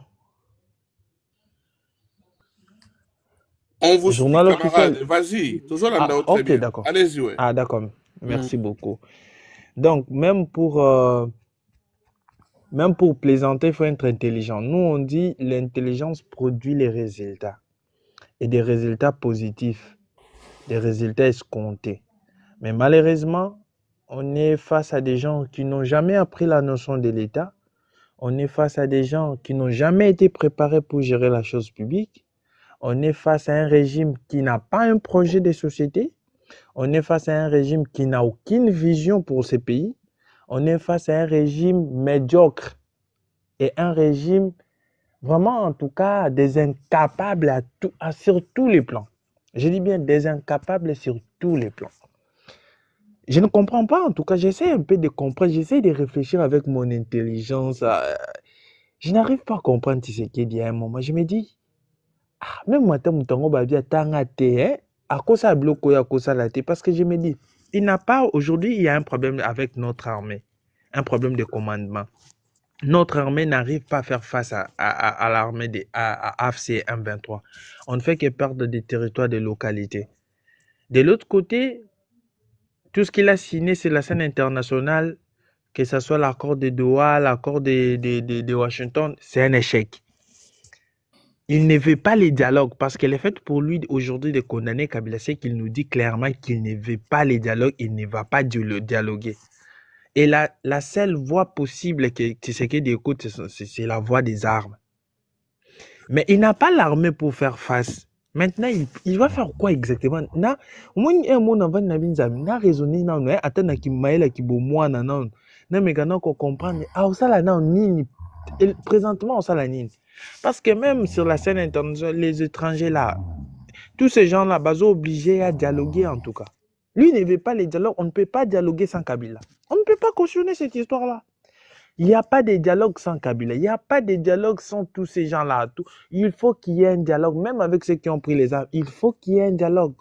On vous suit, Journal camarade. officiel. Vas-y, toujours là, très Ok, bien. d'accord. Allez-y, ouais. Ah, d'accord. Merci beaucoup. Donc, même pour plaisanter, il faut être intelligent. Nous, on dit l'intelligence produit les résultats. Et des résultats positifs, des résultats escomptés. Mais malheureusement, on est face à des gens qui n'ont jamais appris la notion de l'État. On est face à des gens qui n'ont jamais été préparés pour gérer la chose publique. On est face à un régime qui n'a pas un projet de société. On est face à un régime qui n'a aucune vision pour ce pays. On est face à un régime médiocre et un régime vraiment, en tout cas, des incapables sur tous les plans. Je dis bien des incapables sur tous les plans. Je ne comprends pas, en tout cas, j'essaie un peu de comprendre, j'essaie de réfléchir avec mon intelligence. Je n'arrive pas à comprendre ce qu'il dit à un moment. Je me dis, même moi, à cause ça bloqué, à cause ça la parce que je me dis, il n'a pas, aujourd'hui, il y a un problème avec notre armée, un problème de commandement. Notre armée n'arrive pas à faire face à l'armée de AFC M23. On ne fait que perdre des territoires, des localités. De l'autre côté, tout ce qu'il a signé sur la scène internationale, que ce soit l'accord de Doha, l'accord de Washington, c'est un échec. Il ne veut pas les dialogues parce que le fait pour lui aujourd'hui de condamner Kabila, c'est qu'il nous dit clairement qu'il ne veut pas les dialogues, il ne va pas dialoguer. Et la seule voie possible que Tshisekedi écoute, c'est la voie des armes. Mais il n'a pas l'armée pour faire face. Maintenant, il va faire quoi exactement? Présentement, on sait la nine. Parce que même sur la scène internationale, les étrangers là, tous ces gens-là, ils sont obligés à dialoguer en tout cas. Lui ne veut pas les dialogues, on ne peut pas dialoguer sans Kabila. On ne peut pas cautionner cette histoire-là. Il n'y a pas de dialogue sans Kabila, il n'y a pas de dialogue sans tous ces gens-là. Il faut qu'il y ait un dialogue, même avec ceux qui ont pris les armes, il faut qu'il y ait un dialogue.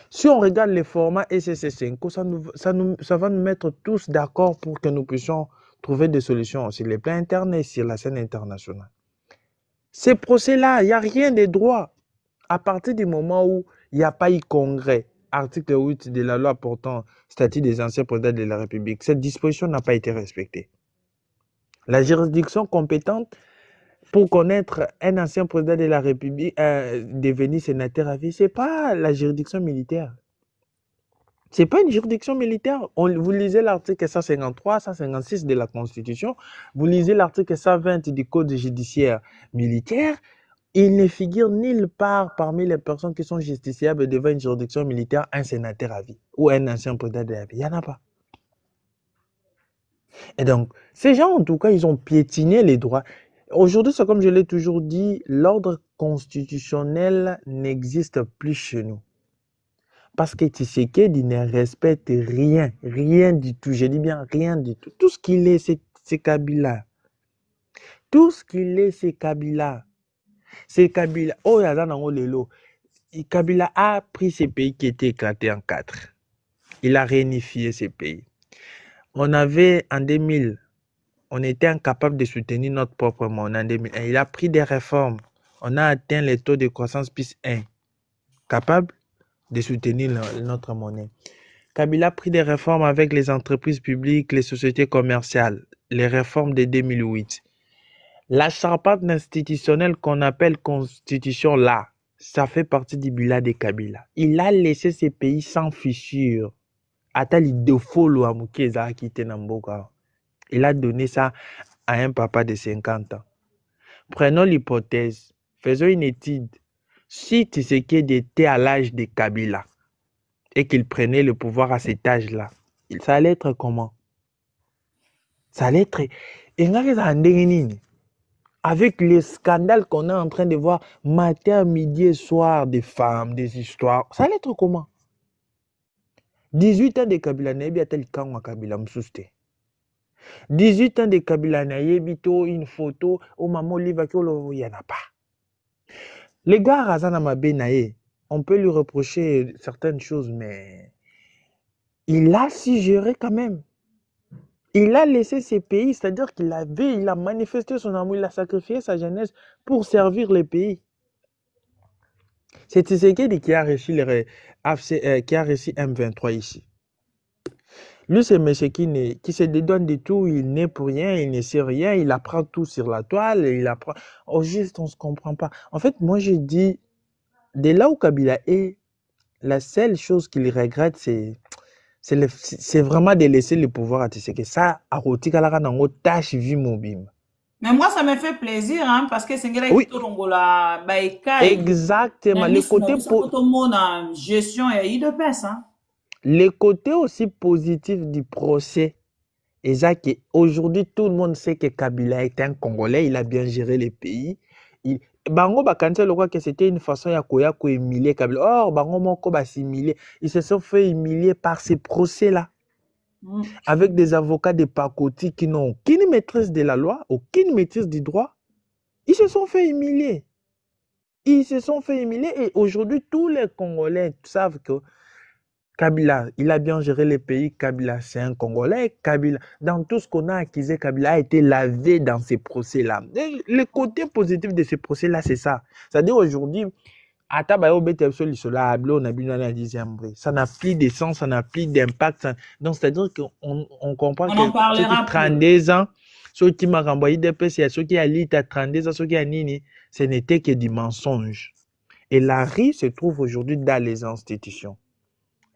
Si on regarde les formats SSC5, ça va nous mettre tous d'accord pour que nous puissions trouver des solutions sur les plans internes et sur la scène internationale. Ces procès-là, il n'y a rien de droit. À partir du moment où il n'y a pas eu congrès, article 8 de la loi portant statut des anciens présidents de la République, cette disposition n'a pas été respectée. La juridiction compétente pour connaître un ancien président de la République devenu sénateur à vie, ce n'est pas la juridiction militaire. Ce n'est pas une juridiction militaire. Vous lisez l'article 153, 156 de la Constitution, vous lisez l'article 120 du Code judiciaire militaire, il ne figure nulle part parmi les personnes qui sont justiciables devant une juridiction militaire un sénateur à vie ou un ancien président de la vie. Il n'y en a pas. Et donc, ces gens, en tout cas, ils ont piétiné les droits. Aujourd'hui, c'est comme je l'ai toujours dit, l'ordre constitutionnel n'existe plus chez nous. Parce que Tshisekedi ne respecte rien, rien du tout. Je dis bien rien du tout. Tout ce qu'il est, c'est Kabila. Tout ce qu'il est, c'est Kabila. C'est Kabila. Oh, il y a lelo. Kabila a pris ces pays qui étaient éclatés en 4. Il a réunifié ces pays. On avait en 2000, on était incapable de soutenir notre propre monnaie en 2001. Il a pris des réformes. On a atteint les taux de croissance plus 1. Capable de soutenir notre monnaie. Kabila a pris des réformes avec les entreprises publiques, les sociétés commerciales, les réformes de 2008. La charpente institutionnelle qu'on appelle constitution là, ça fait partie du bilan de Kabila. Il a laissé ces pays sans fissure. Il a donné ça à un papa de 50 ans. Prenons l'hypothèse, faisons une étude. Si Tshisekedi était à l'âge de Kabila et qu'il prenait le pouvoir à cet âge-là, ça allait être comment? Ça allait être... Avec les scandales qu'on est en train de voir matin, midi et soir, des femmes, des histoires, ça allait être comment? 18 ans de Kabila, il y a tel camp à Kabila, 18 ans de Kabila, il une photo, au maman, il n'y en a pas. Les gars, Razana Mabenaye, on peut lui reprocher certaines choses, mais il a su gérer quand même. Il a laissé ses pays, c'est-à-dire qu'il a manifesté son amour, il a sacrifié sa jeunesse pour servir les pays. C'est Tshisekedi qui a réussi M23 ici. Lui, c'est monsieur qui se dédouane de tout, il n'est pour rien, il ne sait rien, il apprend tout sur la toile, il apprend... Au juste, on ne se comprend pas. En fait, moi, je dis, de là où Kabila est, la seule chose qu'il regrette, c'est vraiment de laisser le pouvoir à Tshisekedi. Ça, à Rotika, tâche vie mobile. Mais moi, ça me fait plaisir, hein, parce que c'est oui. Exactement. Le côté gestion et de paix, hein. Le côté aussi positif du procès, et ça aujourd'hui tout le monde sait que Kabila est un Congolais, il a bien géré les pays. Bango Bakanté le croit que c'était une façon de humilier Kabila. Or, Bango Moko s'humilier. Ils se sont fait humilier par ces procès-là. Avec des avocats de pacotille qui n'ont aucune maîtrise de la loi, aucune maîtrise du droit. Ils se sont fait humilier. Ils se sont fait humilier et aujourd'hui tous les Congolais savent que Kabila, il a bien géré les pays. Kabila, c'est un Congolais. Kabila, dans tout ce qu'on a accusé, Kabila a été lavé dans ces procès-là. Le côté positif de ces procès-là, c'est ça. C'est-à-dire aujourd'hui, ça n'a plus de sens, ça n'a plus d'impact. Donc, c'est-à-dire qu'on comprend que 32 ans, ceux qui m'ont renvoyé des PC, ceux qui ont lu 32 ans, ceux qui ont nini, ce n'était que du mensonge. Et la rue se trouve aujourd'hui dans les institutions.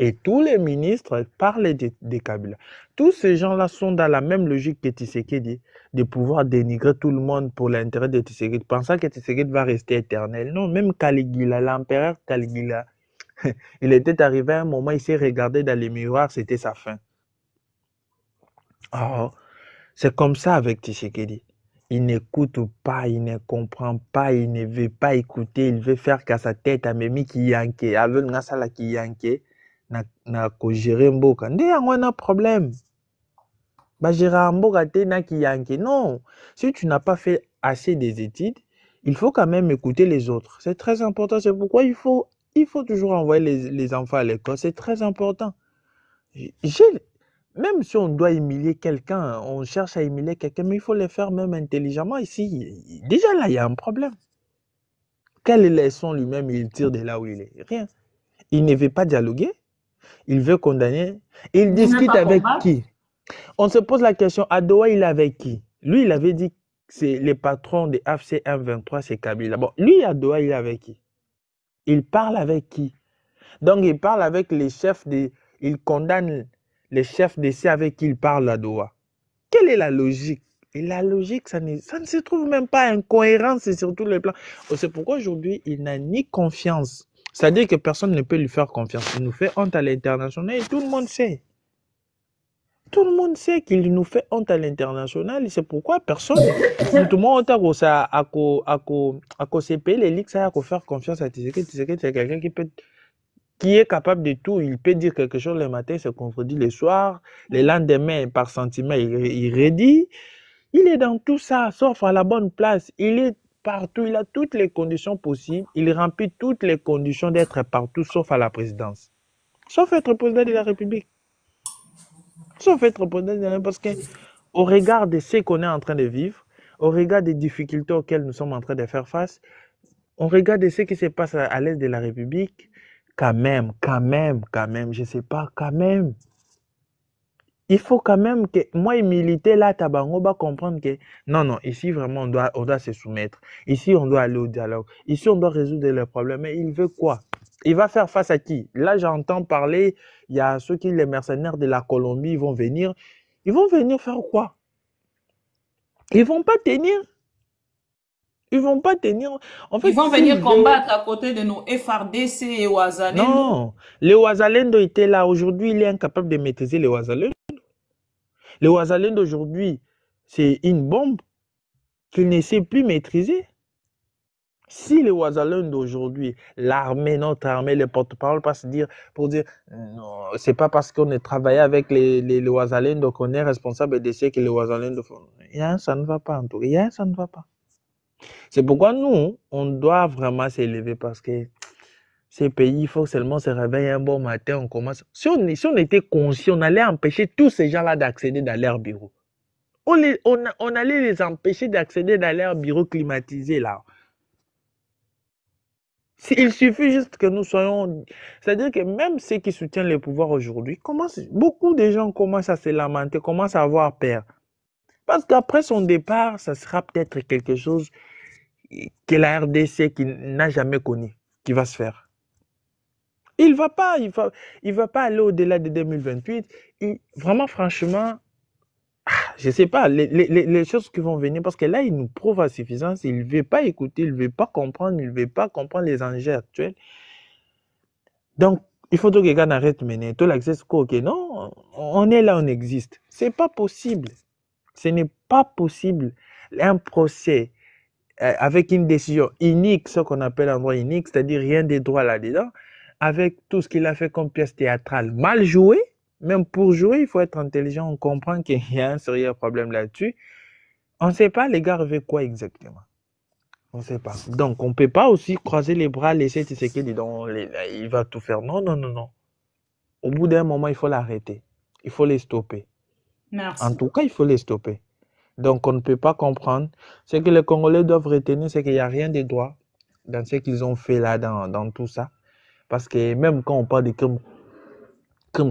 Et tous les ministres parlent de Kabila. Tous ces gens-là sont dans la même logique que Tshisekedi, de pouvoir dénigrer tout le monde pour l'intérêt de Tshisekedi, pensant que Tshisekedi va rester éternel. Non, même Caligula, l'empereur Caligula, il était arrivé à un moment, il s'est regardé dans les miroirs, c'était sa fin. Alors, c'est comme ça avec Tshisekedi. Il n'écoute pas, il ne comprend pas, il ne veut pas écouter, il veut faire qu'à sa tête, à Memi qui yanke, avec Nasala qui yanke. Na ko gérer mboka ndé yango na problème ba gérer mboka té na ki yanke. Non, si tu n'as pas fait assez des études, il faut quand même écouter les autres. C'est très important, c'est pourquoi il faut toujours envoyer les enfants à l'école, c'est très important. Même si on doit humilier quelqu'un, on cherche à humilier quelqu'un, mais il faut le faire même intelligemment. Ici, déjà là, il y a un problème. Quelle leçon lui-même il tire de là où il est? Rien. Il ne veut pas dialoguer. Il veut condamner. Il discute avec qui? On se pose la question, à Doha, il est avec qui? Lui, il avait dit que c'est le patron de AFC M23, c'est Kabila. Bon, lui, à Doha, il est avec qui? Il parle avec qui? Donc, il parle avec les chefs il condamne les chefs d'essai avec qui il parle à Doha. Quelle est la logique? Et la logique, ça ne se trouve même pas. Incohérence sur tous les plans. C'est pourquoi aujourd'hui, il n'a ni confiance. C'est-à-dire que personne ne peut lui faire confiance. Il nous fait honte à l'international et tout le monde sait. Tout le monde sait qu'il nous fait honte à l'international et c'est pourquoi personne. Tout le monde a les ligues, ça a faire confiance à Tshisekedi. Tshisekedi, c'est quelqu'un qui est capable de tout. Il peut dire quelque chose le matin, il se contredit le soir. Le lendemain, par sentiment, il redit. Il est dans tout ça, sauf à la bonne place. Il est partout, il a toutes les conditions possibles, il remplit toutes les conditions d'être partout, sauf à la présidence. Sauf être président de la République. Sauf être président de la République, parce qu'au regard de ce qu'on est en train de vivre, au regard des difficultés auxquelles nous sommes en train de faire face, au regard de ce qui se passe à l'est de la République, quand même, je sais pas, quand même. Il faut quand même que moi, militer là, Tabango, va comprendre que non, ici vraiment, on doit se soumettre. Ici, on doit aller au dialogue. Ici, on doit résoudre les problèmes. Mais il veut quoi? Il va faire face à qui? Là, j'entends parler, il y a ceux qui, les mercenaires de la Colombie, ils vont venir. Ils vont venir faire quoi? Ils vont pas tenir. Ils vont pas tenir. En fait, ils vont venir combattre à côté de nos FRDC et Ouazalendo. Non, les Ouazalendo étaient là. Aujourd'hui, il est incapable de maîtriser les Ouazalendo. Les Ouazalendo d'aujourd'hui, c'est une bombe qu'il ne sait plus maîtriser. Si les Ouazalendo d'aujourd'hui, l'armée, notre armée, les porte-parole passent pour dire non, c'est pas parce qu'on est travaillé avec les Ouazalendo qu'on est responsable de ce que les Ouazalendo font. Ça ne va pas en tout cas. Ça ne va pas. C'est pourquoi nous, on doit vraiment s'élever parce que ces pays, il faut seulement se réveiller un bon matin, on commence. Si on était conscient, on allait empêcher tous ces gens-là d'accéder dans leur bureau. On allait les empêcher d'accéder dans leur bureau climatisé là. Il suffit juste que nous soyons... C'est-à-dire que même ceux qui soutiennent le pouvoir aujourd'hui, beaucoup de gens commencent à se lamenter, commencent à avoir peur. Parce qu'après son départ, ça sera peut-être quelque chose que la RDC qui n'a jamais connu, qui va se faire. Il va pas aller au-delà de 2028. Vraiment, franchement, je sais pas, les choses qui vont venir, parce que là, il nous prouve à suffisance, il ne veut pas écouter, il ne veut pas comprendre, il ne veut pas comprendre les enjeux actuels. Donc, il faut que les gars arrêtent de mener. Tout l'accès, ok, non, on est là, on existe. C'est pas possible. Ce n'est pas possible. Un procès avec une décision unique, ce qu'on appelle un droit unique, c'est-à-dire rien de droit là-dedans, avec tout ce qu'il a fait comme pièce théâtrale mal jouée. Même pour jouer, il faut être intelligent, on comprend qu'il y a un sérieux problème là-dessus. On ne sait pas, les gars rêvaient quoi exactement. On ne sait pas. Donc, on ne peut pas aussi croiser les bras, laisser Tshisekedi il va tout faire. Non. Au bout d'un moment, il faut l'arrêter. Il faut les stopper. Merci. En tout cas, il faut les stopper. Donc, on ne peut pas comprendre. Ce que les Congolais doivent retenir, c'est qu'il n'y a rien de droit dans ce qu'ils ont fait là, dans tout ça. Parce que même quand on parle de crimes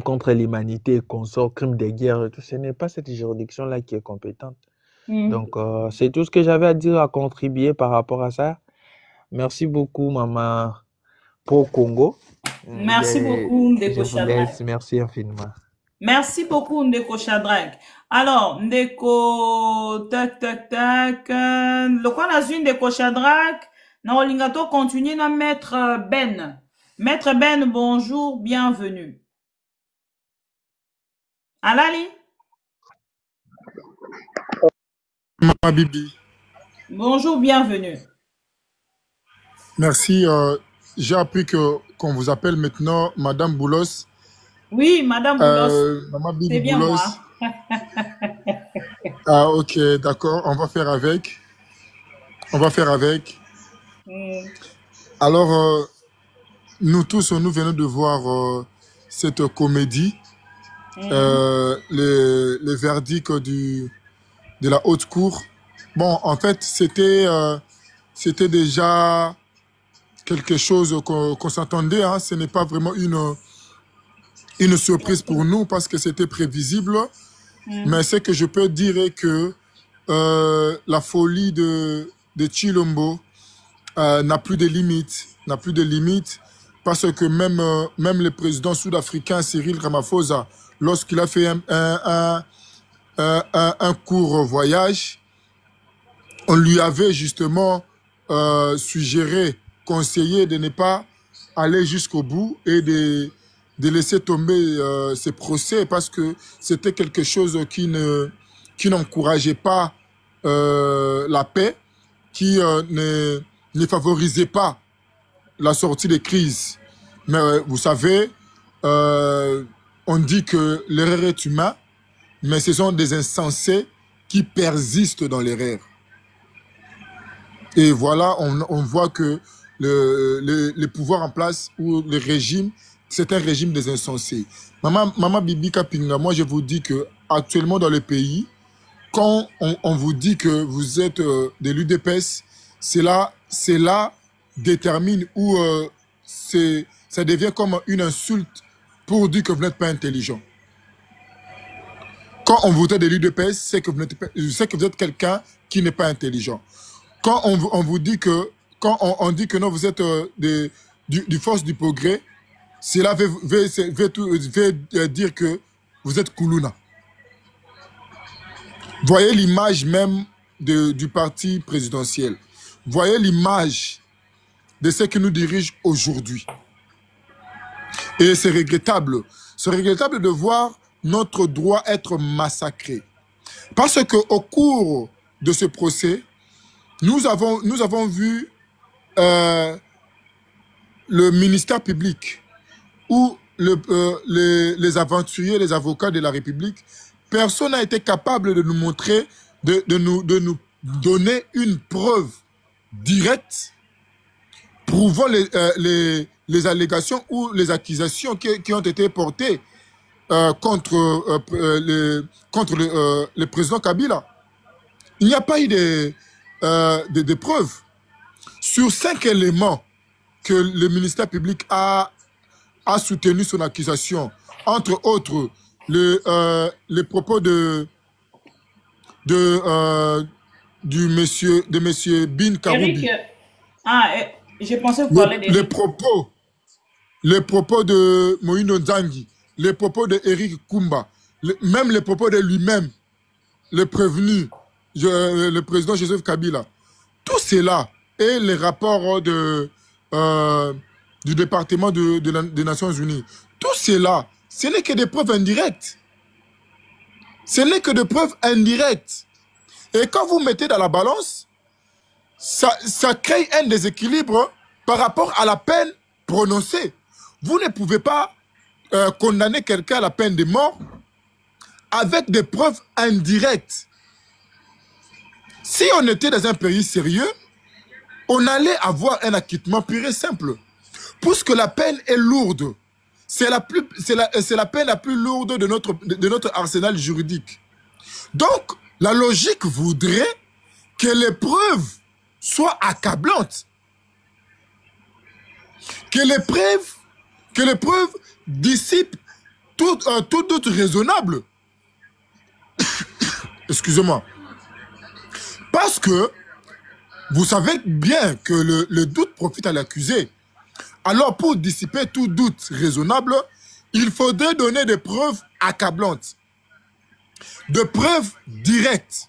contre l'humanité, crimes de guerre, ce n'est pas cette juridiction-là qui est compétente. Donc, c'est tout ce que j'avais à dire, à contribuer par rapport à ça. Merci beaucoup, Maman Pro Congo. Merci beaucoup, Ndeko Shadrach. Merci infiniment. Merci beaucoup, Ndeko Shadrach. Alors, Ndeko, tac. Le quoi n'a vu Ndeko Shadrach? Non, Lingato continue na Maître Ben. Maître Ben, bonjour, bienvenue. Alali? Mama Bibi. Bonjour, bienvenue. Merci. J'ai appris qu'on vous appelle maintenant Madame Boulos. Oui, Madame Boulos. Mama Bibi c'est bien Boulos. Moi. Ah, ok, d'accord. On va faire avec. Alors, nous tous, nous venons de voir cette comédie. Le verdict de la haute cour. Bon, en fait, c'était déjà quelque chose qu'on s'attendait. Hein. Ce n'est pas vraiment une surprise pour nous parce que c'était prévisible. Mais ce que je peux dire est que la folie de Chilombo n'a plus de limites. Parce que même le président sud-africain Cyril Ramaphosa, lorsqu'il a fait un court voyage, on lui avait justement suggéré, conseillé de ne pas aller jusqu'au bout et de laisser tomber ces procès parce que c'était quelque chose qui n'encourageait pas la paix, qui ne favorisait pas la sortie des crises. Mais vous savez, on dit que l'erreur est humaine, mais ce sont des insensés qui persistent dans l'erreur. Et voilà, on voit que le pouvoir en place ou le régime, c'est un régime des insensés. Maman Bibi Kapinga, moi je vous dis que actuellement dans le pays, quand on vous dit que vous êtes de l'UDPS, cela détermine ou ça devient comme une insulte pour dire que vous n'êtes pas intelligent. Quand on vous dit de l'UDPS, c'est que vous êtes quelqu'un qui n'est pas intelligent. Quand on vous dit que, quand on dit que non, vous êtes du force du progrès, cela veut dire que vous êtes Koulouna. Voyez l'image même du parti présidentiel. Voyez l'image de ce qui nous dirige aujourd'hui. Et c'est regrettable. C'est regrettable de voir notre droit être massacré. Parce qu'au cours de ce procès, nous avons vu le ministère public ou les aventuriers, les avocats de la République. Personne n'a été capable de nous montrer, de nous donner une preuve directe prouvant les allégations ou les accusations qui ont été portées contre le président Kabila. Il n'y a pas eu de preuves. Sur 5 éléments que le ministère public a soutenu son accusation, entre autres les propos de monsieur Bin Karoubi. Eric, je pensais que vous parlez d'Eric. Les propos de Moïno Nzangi, les propos de Eric Kumba, même les propos de lui-même, le prévenu, le président Joseph Kabila. Tout cela et les rapports du département des Nations Unies. Tout cela, ce n'est que des preuves indirectes. Ce n'est que des preuves indirectes. Et quand vous mettez dans la balance, ça crée un déséquilibre par rapport à la peine prononcée. Vous ne pouvez pas condamner quelqu'un à la peine de mort avec des preuves indirectes. Si on était dans un pays sérieux, on allait avoir un acquittement pur et simple. Puisque la peine est lourde. C'est la peine la plus lourde de notre arsenal juridique. Donc, la logique voudrait que les preuves soient accablantes. Que les preuves dissipent tout doute raisonnable. Excusez-moi. Parce que vous savez bien que le doute profite à l'accusé. Alors, pour dissiper tout doute raisonnable, il faudrait donner des preuves accablantes. Des preuves directes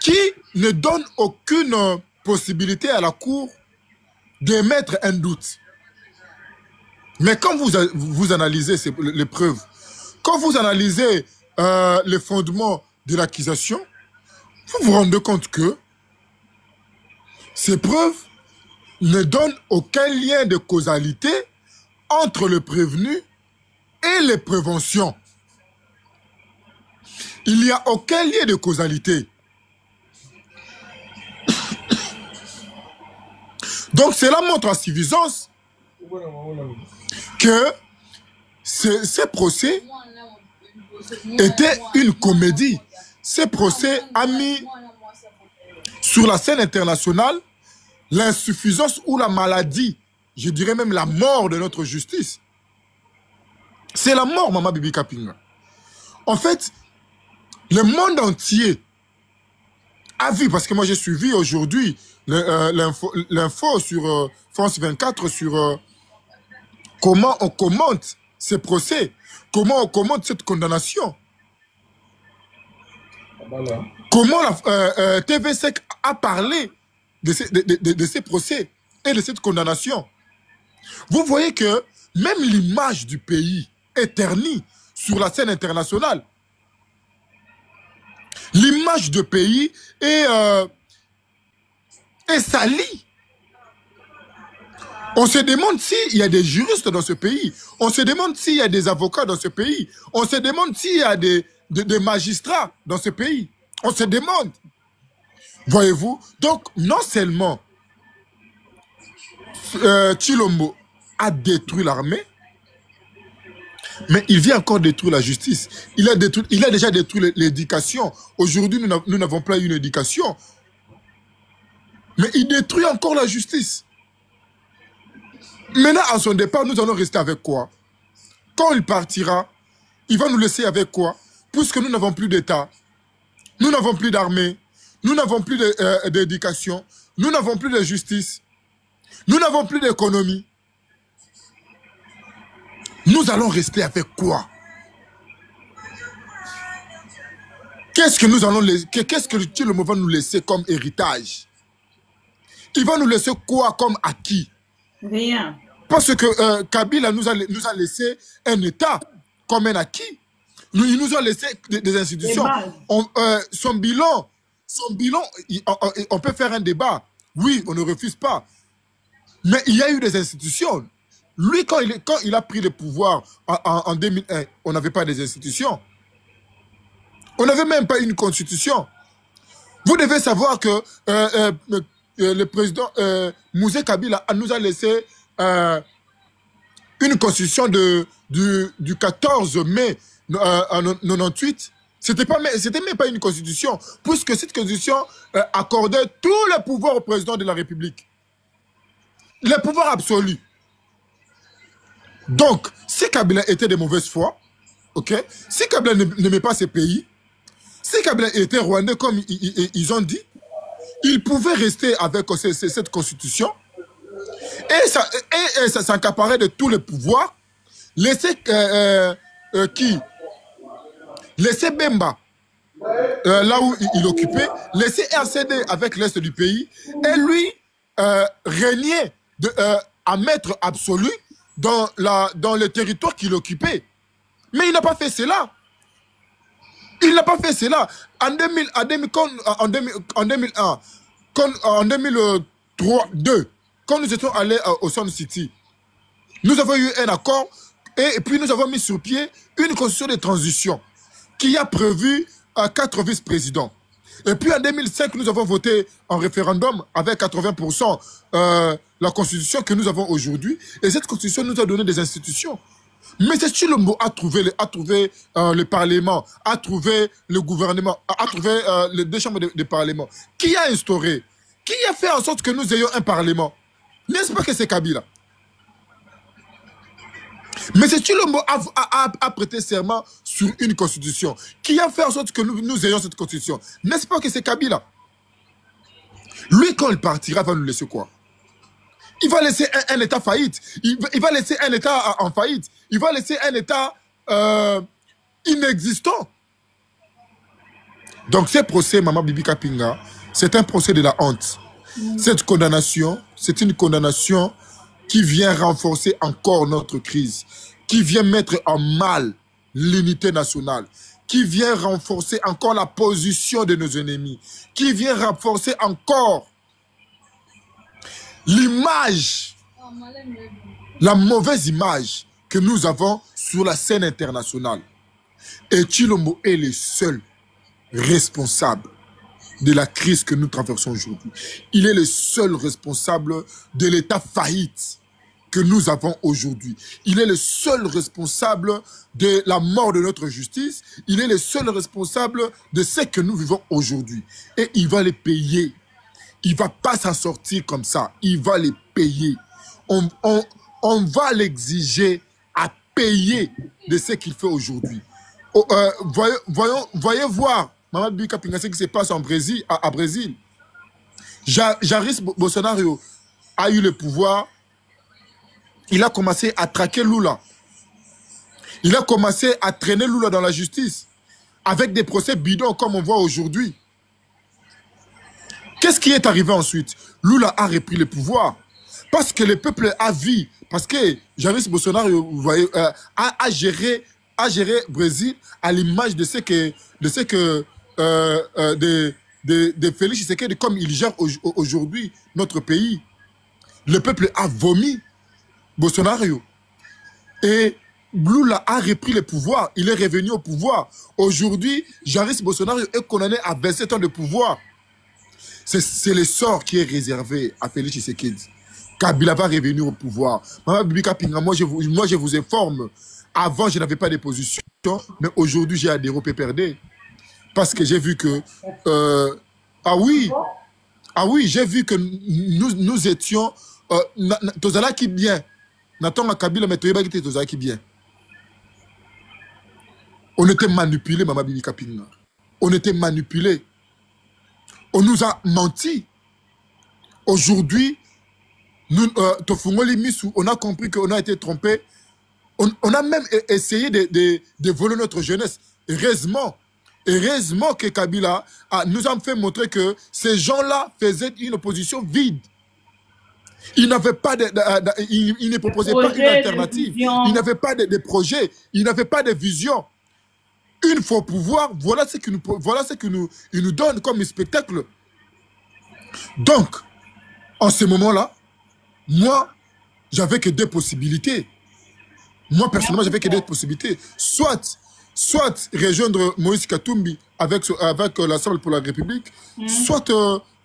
qui ne donnent aucune possibilité à la Cour d'émettre un doute. Mais quand vous analysez les preuves, quand vous analysez les fondements de l'accusation, vous vous rendez compte que ces preuves ne donnent aucun lien de causalité entre le prévenu et les préventions. Il n'y a aucun lien de causalité. Donc cela montre à suffisance que ce procès était une comédie. Ce procès a mis sur la scène internationale l'insuffisance ou la maladie, je dirais même la mort de notre justice. C'est la mort, Maman Bibi Kapinga. En fait, le monde entier a vu, parce que moi j'ai suivi aujourd'hui l'info sur France 24 sur comment on commente ces procès, comment on commente cette condamnation. Comment la TV5 a parlé de ces procès et de cette condamnation. Vous voyez que même l'image du pays est ternie sur la scène internationale. L'image du pays est salie. On se demande s'il y a des juristes dans ce pays. On se demande s'il y a des avocats dans ce pays. On se demande s'il y a des magistrats dans ce pays. On se demande. Voyez-vous? Donc, non seulement Tshilombo a détruit l'armée, mais il vient encore détruire la justice. Il a déjà détruit l'éducation. Aujourd'hui, nous n'avons pas une éducation. Mais il détruit encore la justice. Maintenant, à son départ, nous allons rester avec quoi? Quand il partira, il va nous laisser avec quoi? Puisque nous n'avons plus d'État, nous n'avons plus d'armée, nous n'avons plus d'éducation, nous n'avons plus de justice, nous n'avons plus d'économie. Nous allons rester avec quoi? Qu'est-ce que Tshilombo va nous laisser comme héritage? Il va nous laisser quoi comme acquis? Rien. Parce que Kabila nous a laissé un État comme un acquis. Il nous a laissé des institutions. Son bilan, on peut faire un débat. Oui, on ne refuse pas. Mais il y a eu des institutions. Lui, quand il a pris le pouvoir en 2001, on n'avait pas des institutions. On n'avait même pas une constitution. Vous devez savoir que le président Mouzé Kabila nous a laissé une constitution du 14 mai 98. C'était même pas une constitution, puisque cette constitution accordait tous les pouvoirs au président de la République. Les pouvoirs absolus. Donc, si Kabila était de mauvaise foi, ok, si Kabila n'aimait pas ces pays, si Kabila était rwandais comme ils ont dit, il pouvait rester avec cette constitution et ça s'accaparait de tous les pouvoirs, laisser laisser Bemba là où il occupait, laisser RCD avec l'Est du pays et lui régner à maître absolu dans le territoire qu'il occupait. Mais il n'a pas fait cela. Il n'a pas fait cela. En 2001, en 2002, quand nous étions allés au Sun City, nous avons eu un accord et puis nous avons mis sur pied une constitution de transition qui a prévu 4 vice-présidents. Et puis en 2005, nous avons voté en référendum avec 80% la constitution que nous avons aujourd'hui. Et cette constitution nous a donné des institutions. Mais c'est Tshilombo a trouvé le Parlement, a trouvé le gouvernement, a trouvé les 2 chambres de Parlement. Qui a instauré? Qui a fait en sorte que nous ayons un Parlement? N'est-ce pas que c'est Kabila? Mais c'est Tshilombo a prêté serment sur une constitution. Qui a fait en sorte que nous ayons cette constitution? N'est-ce pas que c'est Kabila? Lui, quand il partira, va nous laisser quoi? Il va laisser un État faillite. Il va laisser un État en faillite. Il va laisser un État inexistant. Donc, ce procès, Maman Bibi Kapinga, c'est un procès de la honte. Cette condamnation, c'est une condamnation qui vient renforcer encore notre crise, qui vient mettre en mal l'unité nationale, qui vient renforcer encore la position de nos ennemis, qui vient renforcer encore l'image, la mauvaise image que nous avons sur la scène internationale. Et Tshilombo est le seul responsable de la crise que nous traversons aujourd'hui. Il est le seul responsable de l'état faillite que nous avons aujourd'hui. Il est le seul responsable de la mort de notre justice. Il est le seul responsable de ce que nous vivons aujourd'hui. Et il va les payer. Il ne va pas s'en sortir comme ça. Il va les payer. On va l'exiger à payer de ce qu'il fait aujourd'hui. Voyez voir, Maman Bibi Kapinga, ce qui se passe en Brésil, à Brésil. Jair Bolsonaro a eu le pouvoir. Il a commencé à traquer Lula. Il a commencé à traîner Lula dans la justice. Avec des procès bidons comme on voit aujourd'hui. Qu'est-ce qui est arrivé ensuite? Lula a repris le pouvoir. Parce que le peuple a vu. Parce que Jair Bolsonaro vous voyez, a géré Brésil à l'image de ce que Félix Tshisekedi, comme il gère aujourd'hui notre pays. Le peuple a vomi Bolsonaro. Et Lula a repris le pouvoir. Il est revenu au pouvoir. Aujourd'hui, Jair Bolsonaro est condamné à 27 ans de pouvoir. c'est le sort qui est réservé à Félix Tshisekedi. Kabila va revenir au pouvoir. Maman Bibi Kapinga, moi je vous informe. Avant, je n'avais pas de position, mais aujourd'hui, j'ai adhéré au PPRD. Parce que j'ai vu que... ah oui, j'ai vu que nous étions... Tozala qui bien. Nathan Kabila, mais Tozala qui bien. On était manipulés, Maman Bibi Kapinga. On était manipulés. On nous a menti. Aujourd'hui, on a compris qu'on a été trompé. On a même essayé de voler notre jeunesse. Heureusement que Kabila nous a fait montrer que ces gens-là faisaient une opposition vide. Ils n'avaient pas ils ne proposaient pas une alternative. Ils n'avaient pas de projet. Ils n'avaient pas de vision. Une fois au pouvoir, voilà ce qu'ils nous donnent comme spectacle. Donc, en ce moment-là, moi, j'avais que deux possibilités. Moi, personnellement, j'avais que deux possibilités. Soit rejoindre Moïse Katumbi avec l'Assemblée pour la République, soit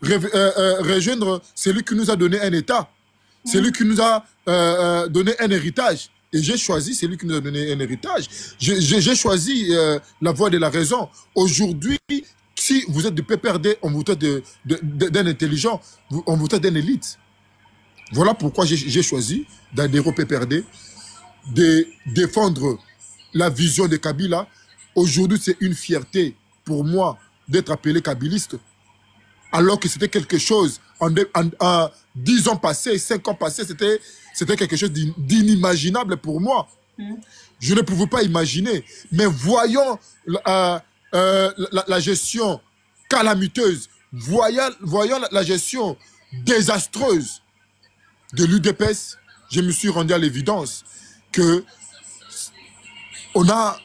rejoindre celui qui nous a donné un État, celui qui nous a donné un héritage. Et j'ai choisi celui qui nous a donné un héritage. J'ai choisi la voie de la raison. Aujourd'hui, si vous êtes du PPRD, on vous traite d'un intelligent, on vous traite d'un élite. Voilà pourquoi j'ai choisi d'adhérer au PPRD, de défendre la vision de Kabila. Aujourd'hui, c'est une fierté pour moi d'être appelé kabiliste, alors que c'était quelque chose, en 10 ans passés, 5 ans passés, c'était quelque chose d'inimaginable pour moi. Je ne pouvais pas imaginer. Mais voyons la gestion calamiteuse, voyons la gestion désastreuse de l'UDPS, je me suis rendu à l'évidence que on a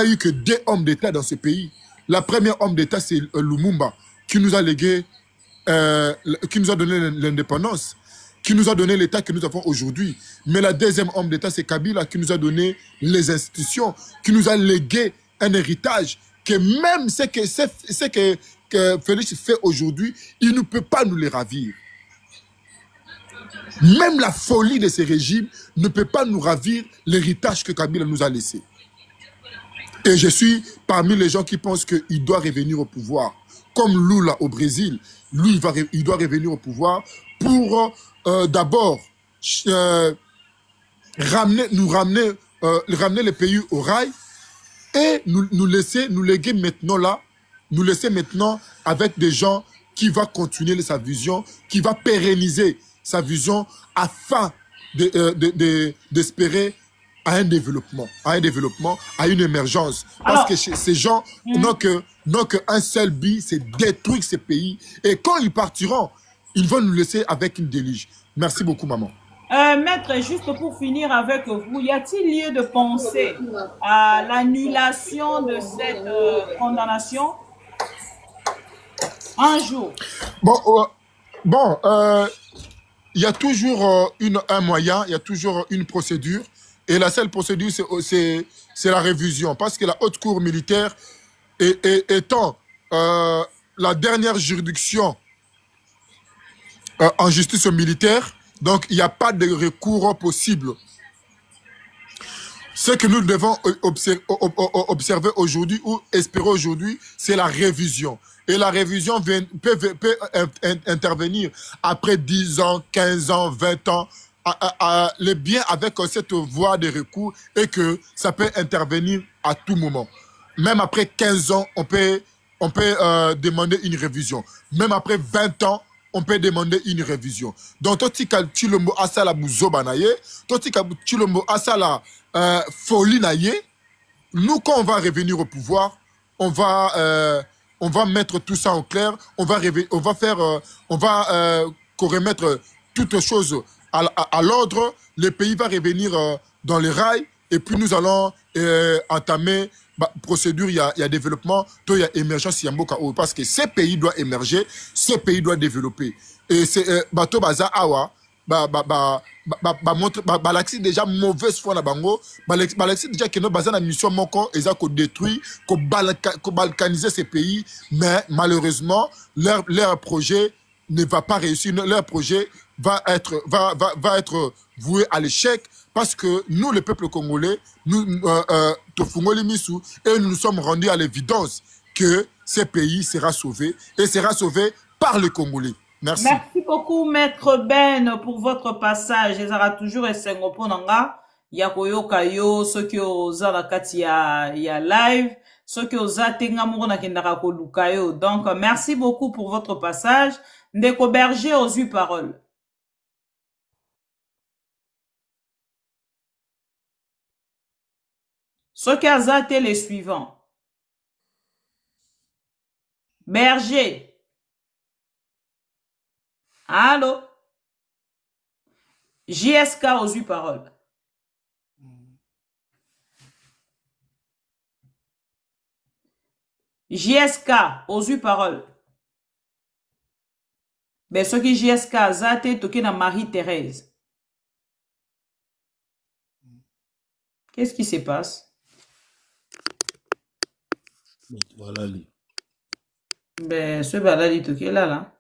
eu que 2 hommes d'État dans ce pays. La première homme d'État, c'est Lumumba, qui nous a légué, qui nous a donné l'indépendance, qui nous a donné l'État que nous avons aujourd'hui. Mais la deuxième homme d'État, c'est Kabila, qui nous a donné les institutions, qui nous a légué un héritage, que même ce que Félix fait aujourd'hui, il ne peut pas nous les ravir. Même la folie de ces régimes ne peut pas nous ravir l'héritage que Kabila nous a laissé. Et je suis parmi les gens qui pensent qu'il doit revenir au pouvoir. Comme Lula au Brésil, lui, il doit revenir au pouvoir pour d'abord ramener le pays au rail et nous léguer maintenant là, nous laisser maintenant avec des gens qui vont continuer sa vision, qui va pérenniser sa vision afin d'espérer à un développement, à une émergence. Parce que ces gens n'ont qu'un seul but, c'est détruire ces pays. Et quand ils partiront, ils vont nous laisser avec une déluge. Merci beaucoup, maman. Maître, juste pour finir avec vous, y a-t-il lieu de penser à l'annulation de cette condamnation un jour? Il y a toujours un moyen, il y a toujours une procédure. Et la seule procédure, c'est la révision. Parce que la haute cour militaire étant la dernière juridiction en justice militaire, donc il n'y a pas de recours possible. Ce que nous devons observer aujourd'hui ou espérer aujourd'hui, c'est la révision. Et la révision peut intervenir après 10 ans, 15 ans, 20 ans. Le bien avec cette voie de recours est que ça peut intervenir à tout moment. Même après 15 ans, on peut demander une révision. Même après 20 ans, on peut demander une révision. Donc, tu le mot asala muzoba naye, tu le mot asala folie naye. Nous, quand on va revenir au pouvoir, on va mettre tout ça en clair. On va remettre toutes choses à l'ordre. Le pays va revenir dans les rails. Et puis, nous allons entamer procédure, il y a développement, il y a émergence, il y a Mboka. Parce que ce pays doit émerger, ce pays doit développer. Et c'est Bato Baza Awa, l'accès déjà mauvaise foi na bango, l'accès déjà que nous basons la mission moko, ils ont détruit, balkaniser ces pays, mais malheureusement, leur projet ne va pas réussir, leur projet va être voué à l'échec parce que nous, le peuple congolais, nous, et nous nous sommes rendus à l'évidence que ce pays sera sauvé et sera sauvé par les Congolais. Merci. Merci beaucoup, Maître Ben, pour votre passage. Il sera toujours Essengoponanga. Yakoyoka yo, ceux qui osa la kati ya live, ceux qui osa tenga murona kendaka koluka yo. Donc, merci beaucoup pour votre passage. Ndeko Berger aux huit paroles. Ceux qui osa les suivants. Berger. Allô? JSK aux huit paroles. JSK aux huit paroles. Ben, ce qui JSK zate toqué na Marie-Thérèse. Qu'est-ce qui se passe? Voilà lui. Ben, ce baladi toqué là.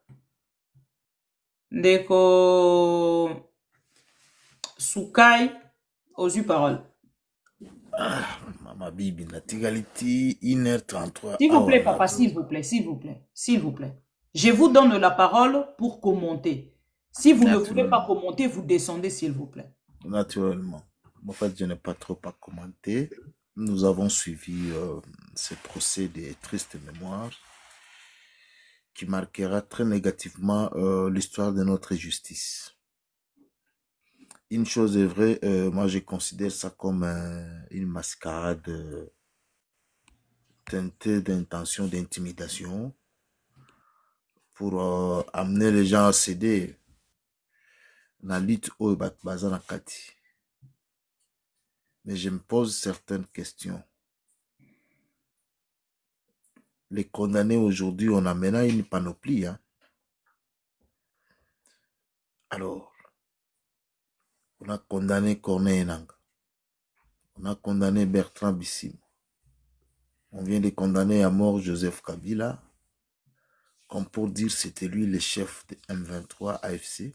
Ndeko Sukai aux huit paroles. Maman Bibi, la tigaliti 1h33. S'il vous plaît, papa, s'il vous plaît, s'il vous plaît, s'il vous plaît. Je vous donne la parole pour commenter. Si vous ne voulez pas commenter, vous descendez, s'il vous plaît. Naturellement. En fait, je n'ai pas trop à commenter. Nous avons suivi ce procès de triste mémoire qui marquera très négativement l'histoire de notre justice. Une chose est vraie, moi je considère ça comme une mascarade teintée d'intention d'intimidation pour amener les gens à céder dans la lutte au Bazanakati. Mais je me pose certaines questions. Les condamnés aujourd'hui, on a maintenant une panoplie. Hein? Alors, on a condamné Corneille Nanga. On a condamné Bertrand Bissimo. On vient de condamner à mort Joseph Kabila, comme pour dire c'était lui le chef de M23 AFC.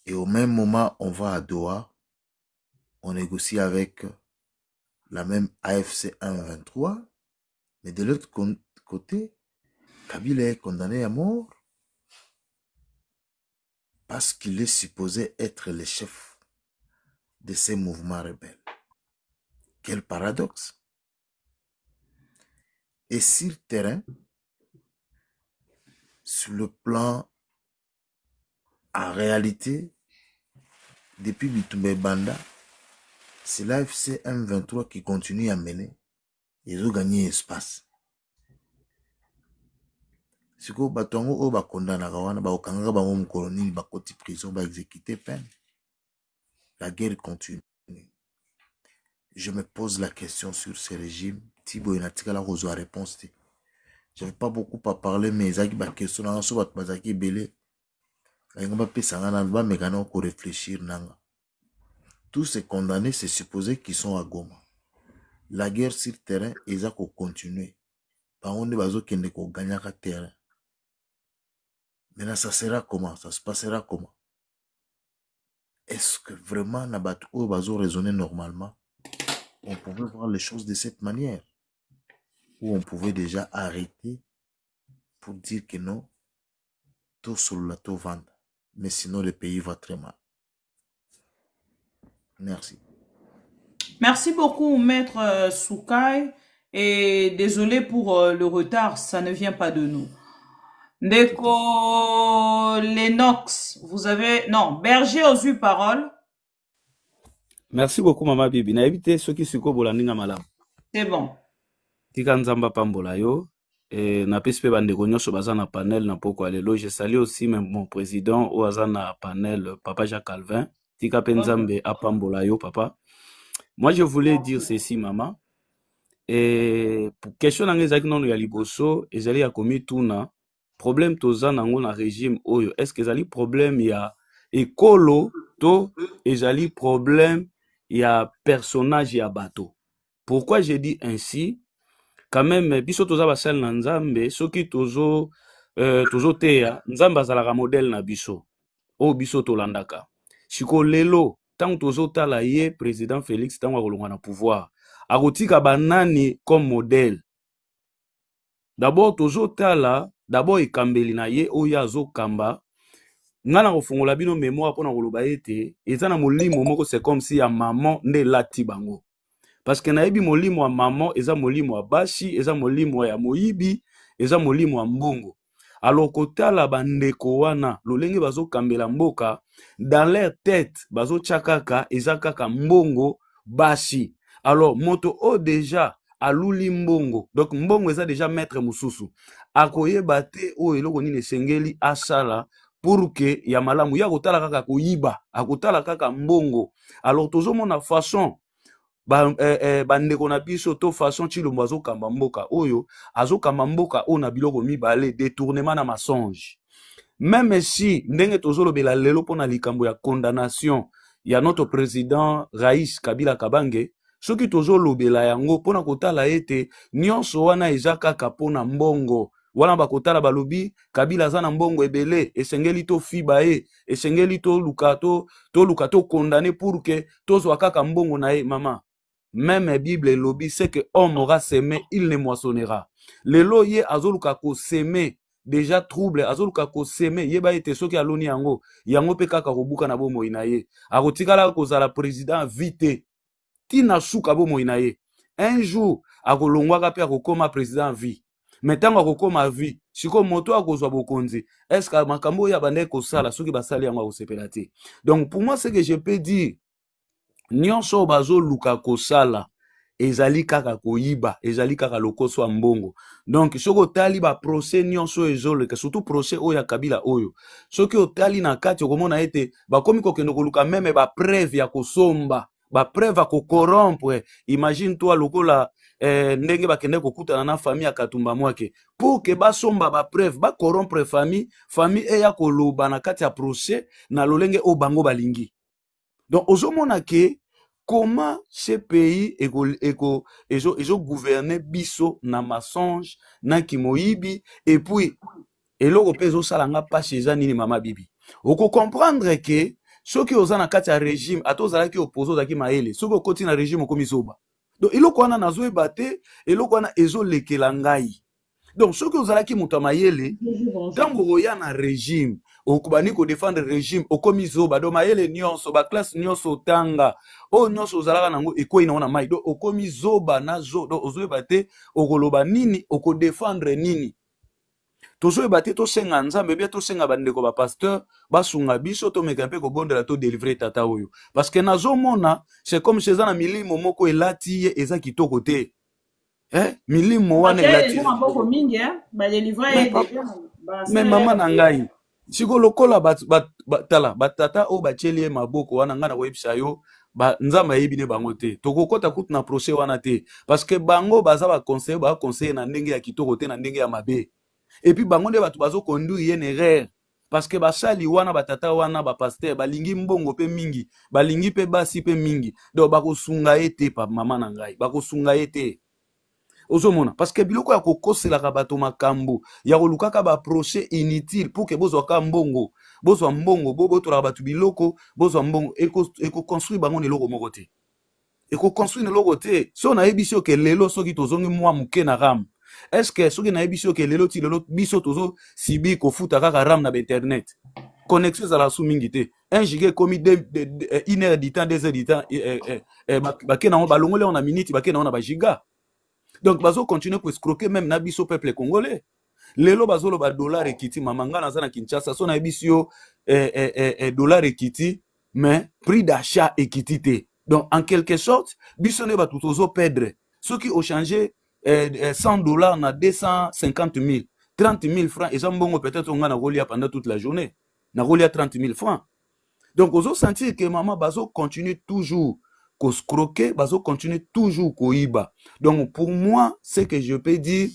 Et au même moment, on va à Doha, on négocie avec la même AFC M23, mais de l'autre côté, Kabila est condamné à mort parce qu'il est supposé être le chef de ces mouvements rebelles. Quel paradoxe! Et sur le terrain, sur le plan, en réalité, depuis Bitumbe Banda, c'est l'AFC M23 qui continue à mener. Ils ont gagné espace. Si vous avez un condamné, vous avez un colonie, vous avez prison, vous exécuter peine. La guerre continue. Je me pose la question sur ce régime. Thibaut Inatika la reçoit réponse. Je n'avais pas beaucoup à parler, mais il y a des questions qui sont belé. Il y a des questions qui réfléchir. Tous ces condamnés, c'est supposé qu'ils sont à Goma. La guerre sur le terrain, ils ont continué. Par contre, ils ont gagné le terrain. Maintenant, ça sera comment? Ça se passera comment? Est-ce que vraiment, on va raisonner normalement? On pouvait voir les choses de cette manière. Ou on pouvait déjà arrêter pour dire que non, tout sur la tout vendre. Mais sinon, le pays va très mal. Merci. Merci beaucoup, Maître Sukai. Et désolé pour le retard, ça ne vient pas de nous. Ndeko Lennox, vous avez... Non, Berger aux huit paroles. Merci beaucoup, Maman Bibi. Na évité ceux qui se bolandinga malamu. C'est bon. Tika nzamba pambola yo. Et na pespe bandeko nyonso baza na panel na poko alelo. Je salue aussi mon président ou aza na panel Papa Jacques Calvin. Tika penzambe a pambola yo, papa. Moi, je voulais dire ceci, maman. Et pour question na ngezaki nono ya liboso, ezali ya komi tuna problème toza nango na régime oyo. Est-ce que ezali problème ya ekolo to ezali problème ya personnage ya bato? Pourquoi j'ai dit ainsi? Quand même, biso toza basal na nzambe, soki tozo tozoteya nzambe azalaka modele na biso oyo biso tolandaka siko lelo ntango tozotala ye président Félix ntango akolonga na pouvoir akotika banani comme modèle. D'abord tozotala d'abord ekambeli na ye oyo azokamba nga na kofungola bino mémoire mpona koloba ete eza na molimo moko c'est comme si ya maman nde lati bango parce que nayebi molimo ya maman eza molimo ya basi eza molimo ya moyibi eza molimo ya mbongo. Alors kotala bandeko wana lolenge bazokambela mboka dans leur tête bazotia kaka eza kaka mbongo basi. Alors moto o déjà aluli mbongo donc mbongo eza déjà maître mususu akoyeba te o eloko nini esengeli asala pour que ya malamu ya kotala kaka koyiba akotala kaka mbongo. Alors tozomona façon bandeko na biso to façon Tshilombo azokamba mboka oyo azokamba mboka o na biloko mibale détournement na mensonge. Même si ndenge tozolobela lelo pona likambo ya condamnation ya notre président Raïs Kabila Kabange soki tozolobela yango pona kotala ete nyonso wana eza kaka pona mbongo wana bakotala balobi Kabila aza na mbongo ebele esengeli to fiba ye esengeli to luka to condamner pour que tozwa kaka mbongo na ye. Mama même Bible lobby c'est que homme aura semé il ne moissonnera. Lelo ye azoluka ko semé déjà trouble azoluka ko semé yeba ete soki aloni yango pe kaka kobuka na bomo inaye akotikala kozala président vite tina suka bomo inaye un jour akolongwaka pe akokoma président vie mais tango akokoma vie siko moto akozwa bokonzi est-ce que makambo ya bande kosala soki basali yango akosepela te. Donc pour moi c'est que je peux dire nyonso bazo luka kosala ezali kaka koyiba ezali kaka lokoso mbongo. Donc soko tali ba procès nyonso ezoleka surtout procès oya Kabila oyo soki otali na kati okomona ete bakomi kokendo koluka meme ba preuve ya kosomba ba preuve ko corrompre. Imagine toi lokola ndenge bakende kokutana na famille ya Katumba Mwake pour que basomba ba preuve ba corrompre famille eya koloba na kati ya procès na lolenge o bango balingi. Donc ozomona ke comment ce pays ezo gouverner biso na mensonge na kimoyibi et puis eloko pezo salanga pas chez nini mama bibi oko comprendre que soki ozana kati ya régime atozala ki opposo zaki maele soki okoti na régime okomi zoba. Donc eloko wana nazo ebate eloko wana ezo lekela ngai. Donc soki ozala ki muta mayele tango oya na régime okubani ko défendre régime okomi zoba do mayele nyonso ba classe nyonso tanga o nyonso ozalaka nango ekoi na mai do okomi zoba na zo do ozoyeba te okoloba nini oko défendre nini tozoyeba te tosenga nzambe bia tosenga bandeko ba pasteur basunga biso to meka mpe kobondela to délivrer tata oyo parce que nazomona c'est comme chez na milimo moko elati ye eza kitoko te milimo wana elati mais mama na ngai siko lokola tala batata o bacheli maboko wana ngana koyebisa yo nzamba yebi ne bango te tokokota kutu na procès wana te parce que bango baza ba conseiller na ndenge ya kitoko te na ndenge ya mabe et puis bango nde batu bazo conduire une erreur parce que basali wana batata wana ba pasteur balingi mbongo pe mingi balingi pe basi pe mingi donc bakosunga ete pa mama na ngai bakosunga ete ozomona parce que biloko ya kokoselaka bato makambo ya kolukaka ba procès inutile pour que bozwa ka mbongo bozwa mbongo botolaka bato biloko bozwa mbongo eko construire bango neloko moko te eko construire neloko te so na yebi sio ke lelo soki tozongi mwa muke na ram est-ce que soki na yebi sio ke lelo ti lelo biso tozo sibi kofuta kaka ram na internet connexion ezala su mingi te 1 giga komi 1 heure du temps 2 heures du temps bakena ngo balongole on a minute bakena on a ba giga. Donc bazo continuer pour escroquer même na biso peuple congolais. Lelo bazolo ba dollar ekiti mamanga na zana Kinshasa so na bisio dollar ekiti mais prix d'achat ekiti te. Donc en quelque sorte biso ne ba tutozo perdre. Ceux qui ont changé $100 na 250 000 30 000 francs et ça mbongo peut-être on a rolia pendant toute la journée. Na rolia 30 000 francs. Donc ozo sentir que maman bazo continue toujours qu'on scroquer, bazo continue toujours koiba. Donc pour moi, c'est que je peux dire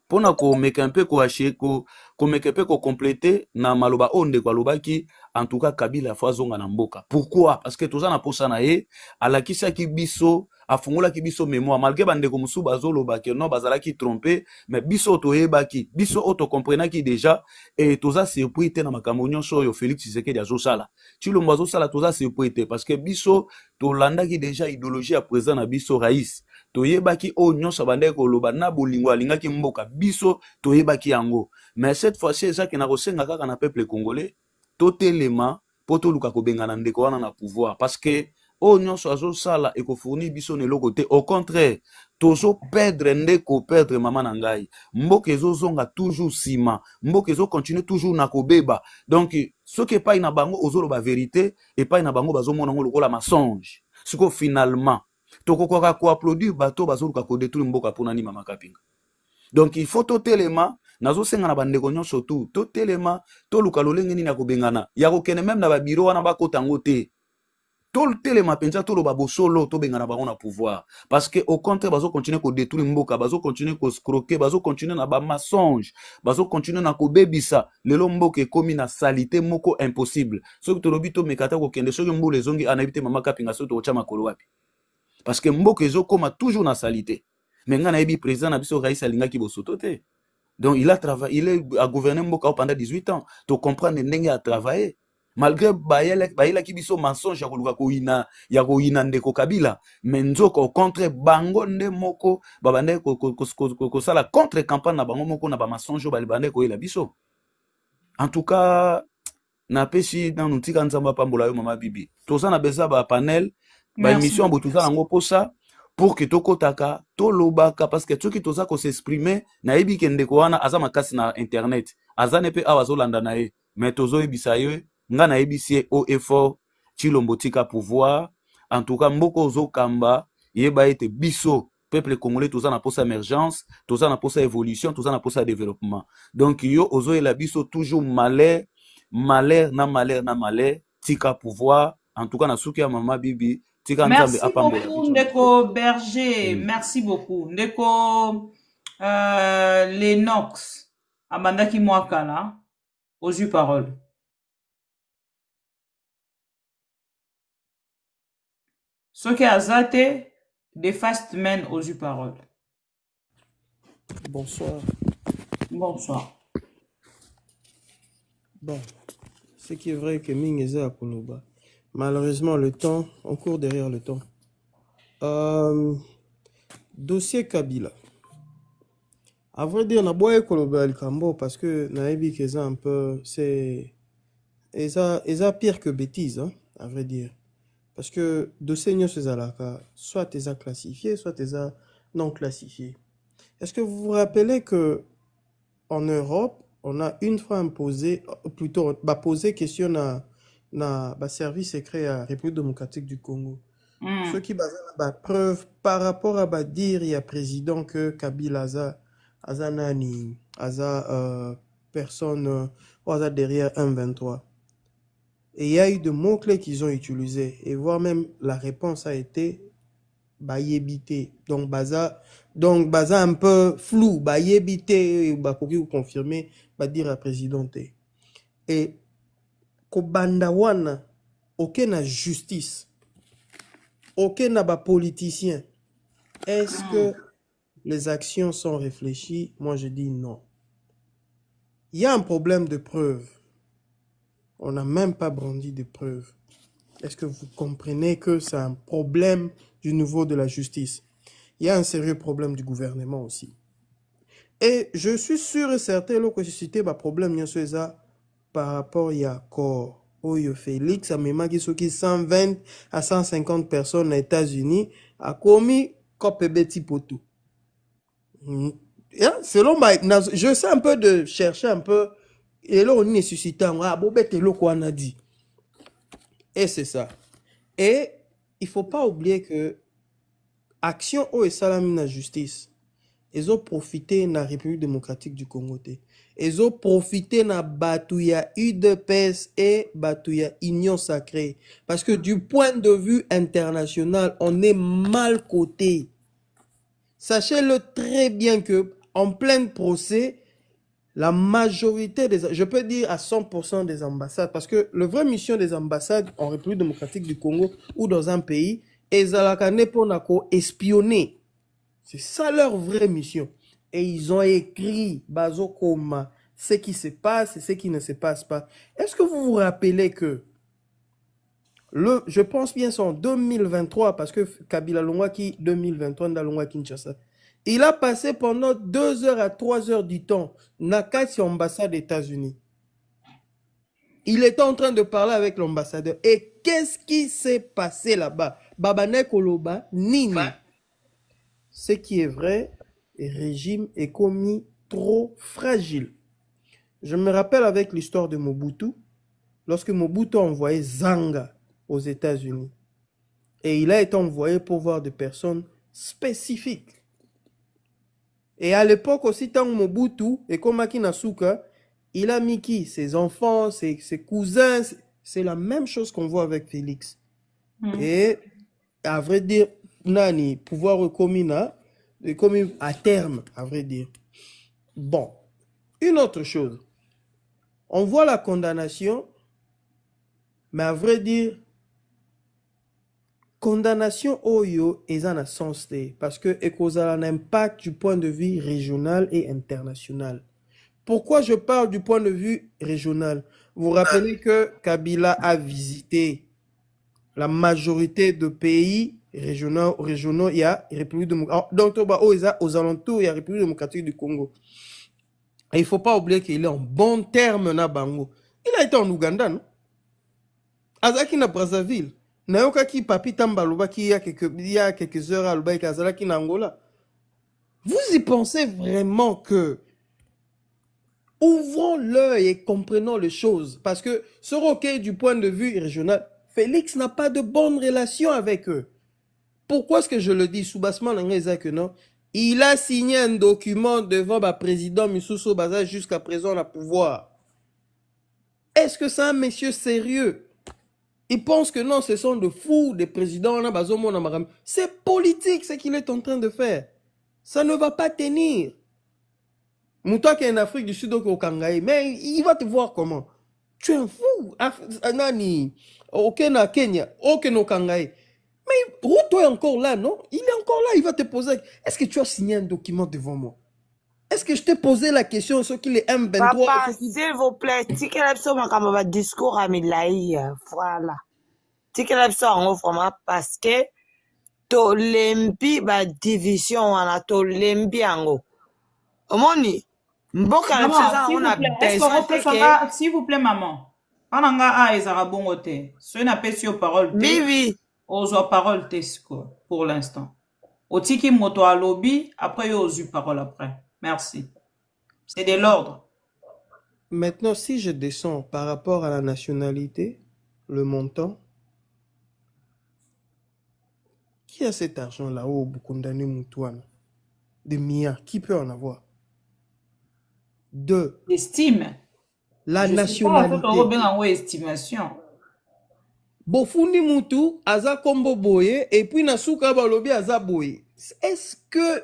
pour na ko meka un peu ko hacher ko meka un peu ko compléter na maloba onde ko loba ki en tout cas Kabila fazonga na mboka. Pourquoi? Parce que toza na posa na ye alakisa ki biso afungolaki biso mémoire malgré bandeko mosusu bazolobaki non bazalaki trompé mais biso toyebaki biso oyo tocomprenaki déjà et toza surpris te na makambo nyonso oyo Félix Tshisekedi azosala Tshilombo azosala toza surpris te parce que biso tolandaki déjà idéologie ya président na biso Raïs toyebaki oyo nyonso bandeki koloba na bolingo alingaki mboka biso toyebaki yango mais cette fois-ci ezaki na kosenga kaka na peuple congolais totelema po toluka kobengana ndeko wana na pouvoir parce que oyo nyonso azosala ekofournir biso na eloko te au contraire tozoperdre ndeko perdre mama na ngai mboka ezozonga toujours nsima mboka ezocontinue toujours na kobeba donc soki epai na bango ozoloba vérité epai na bango bazomona ngo lokola mensonge siko finalement tokokoka koapplaudir bato bazoluka kodétruire mboka mpona nima makapinga donc il faut totelema nazosenga na bandeko nyonso tu totelema toluka lolenge nini ya kobengana ya kokende même na babiro wana bakota yango te totelema mpenza toloba bosolo tobengana bango na pouvoir parce que au contraire bazokontinue kodétruire mboka bazokontinue koscroquer bazokontinue na bamensonge bazokontinue na kobebisa lelo mboka ekomi na salite moko impossible soki tolobi tomeka ata kokende soki mbula ezongi anayebi te mama kapinga soki tokotya makolo wapi parce que mboka ezokoma toujours na salite mais nga nayebi président na biso Raïs alingaki bosoto te donc il a travaillé il a gouverné mboka pendant 18 ans to comprendre ndenge a travaillé malgré bayelaki biso mensonge ya koyina ndeko Kabila mais nzoko au contre bango nde moko babande kosala contre campagne na bango moko na bamensonge oyo balibande koyela biso en tout cas napesi na nutika nzamba pambola yo mama bibi toza na beza bapanel baémission bo toza nango posa pour que tokotaka tolobaka parce que soki toza s'exprimer nayebi ke ndeko wana aza makasi na internet aza ne pe awa azolanda na ye mais tozoyebisa ye nga nayebisi ye au effort Tshilombo tika pouvoir en tout cas mboko ozokamba yeba ete biso peuple congolais toza na posa émergence toza na posa évolution toza na posa développement donc yo ozoyela biso toujours malheur na malheur tika pouvoir en tout cas na suki ya mama bibi tika nzambe apambola merci beaucoup ndeko Berger merci beaucoup ndeko Lennox abandaki mwakala ozwi parole. Soki azate de fast men ozwi parole. Bonsoir. Bonsoir. Bon, ce qui est vrai que Mingeza à Koloba. Malheureusement, le temps, on court derrière le temps. Dossier Kabila. À vrai dire, on a beau Koloba el Kambo parce que Naïbi Keza un peu, c'est. Et ça pire que bêtise, hein, à vrai dire. Parce que dossier Nyo Sezalaka, soit ils ont classifié, soit ils ont non classifié. Est-ce que vous vous rappelez que en Europe, on a une fois imposé, plutôt, posé question na service secret à République démocratique du Congo. Ceux qui basent la preuve par rapport à dire il y a président que Kabila Azanani, personne, derrière 1-23. Et il y a eu de mots-clés qu'ils ont utilisés. Et voire même la réponse a été Bayébité. Donc, baza un peu flou. Bayébité, pour confirmer, dire à présidente. Et Kobandawana, aucune justice, aucun politicien. Est-ce que les actions sont réfléchies? Moi, je dis non. Il y a un problème de preuve. On n'a même pas brandi de preuves. Est-ce que vous comprenez que c'est un problème du niveau de la justice? Il y a un sérieux problème du gouvernement aussi. Et je suis sûr et certain que je citais un problème par rapport à corps. Oyo Félix a même dit que 120 à 150 personnes aux États-Unis a commis Kopebeti Poto. Selon je sais un peu de chercher un peu. Et là, on est suscité en dit. Et c'est ça. Et il ne faut pas oublier que action au et salam na justice, ils ont profité de la République démocratique du Congo. Ils ont profité de la Batouya UDPS et Batouya Union Sacrée. Parce que du point de vue international, on est mal coté. Sachez-le très bien que en plein procès, la majorité des, je peux dire à 100% des ambassades, parce que la vraie mission des ambassades en République démocratique du Congo ou dans un pays, ezalaka ne pona ko espionner. C'est ça leur vraie mission. Et ils ont écrit bazo koma ce qui se passe et ce qui ne se passe pas. Est-ce que vous vous rappelez que je pense bien c'est en 2023 parce que Kabila Longwaki 2023 dans Longwa Kinshasa. Il a passé pendant 2 heures à 3 heures du temps Nakati ambassade des États-Unis. Il était en train de parler avec l'ambassadeur. Et qu'est-ce qui s'est passé là-bas? Babane Koloba, Nini. Ce qui est vrai, le régime est commis trop fragile. Je me rappelle avec l'histoire de Mobutu, lorsque Mobutu a envoyé Zanga aux États-Unis. Et il a été envoyé pour voir des personnes spécifiques. Et à l'époque aussi, tant Mobutu et Komaki Nasuka, il a mis qui? Ses enfants, ses cousins. C'est la même chose qu'on voit avec Félix. Et à vrai dire, Nani, pouvoir commun à terme, à vrai dire. Bon, une autre chose. On voit la condamnation, mais à vrai dire, condamnation Oyo est en sens parce que elle cause un impact du point de vue régional et international. Pourquoi je parle du point de vue régional? Vous vous rappelez que Kabila a visité la majorité de pays régionaux, il y a République démocratique. Donc, aux alentours, il y a République démocratique du Congo. Et il ne faut pas oublier qu'il est en bon terme na Bango. Il a été en Ouganda, non? Azaki na Brazzaville. Nayoka ki papi Tambaloba qui il y a quelques heures à Luba et Azalaki na Angola. Vous y pensez vraiment que ouvrons l'œil et comprenons les choses. Parce que ce recueil du point de vue régional, Félix n'a pas de bonne relation avec eux. Pourquoi est-ce que je le dis? Soubassement, non? Il a signé un document devant le président Missousso Baza jusqu'à présent à pouvoir. Est-ce que c'est un monsieur sérieux? Il pense que non, ce sont des fous, des présidents. C'est politique ce qu'il est en train de faire. Ça ne va pas tenir. Mouta qui est en Afrique du Sud au Kangaï, mais il va te voir comment. Tu es un fou. Nani, ok na Kenya, ok no Kangaï. Mais Ruto est encore là, non? Il est encore là, il va te poser. Est-ce que tu as signé un document devant moi? Est-ce que je t'ai posé la question sur qui les M23? Papa, s'il vous plaît, si quel est le discours à Milaï, voilà. Si quel est vraiment parce que to lempi ba division wana to lempi ango. Omoni, mboka na on a besoin de s'il vous plaît maman. Ananga a ezara bongo te. So na pesi yo parole te. Oui. Ozo parole te pour l'instant. Otiki moto à lobby, après yo ozu parole après. Merci. C'est de l'ordre. Maintenant, si je descends par rapport à la nationalité, le montant, qui a cet argent là-haut pour condamner Moutouane? Des milliards, qui peut en avoir? 2. Estime. La nationalité. Estimation. Bofundi Moutou, Aza Kombo Boye, et puis Nasuka Balobi Aza Boye. Est-ce que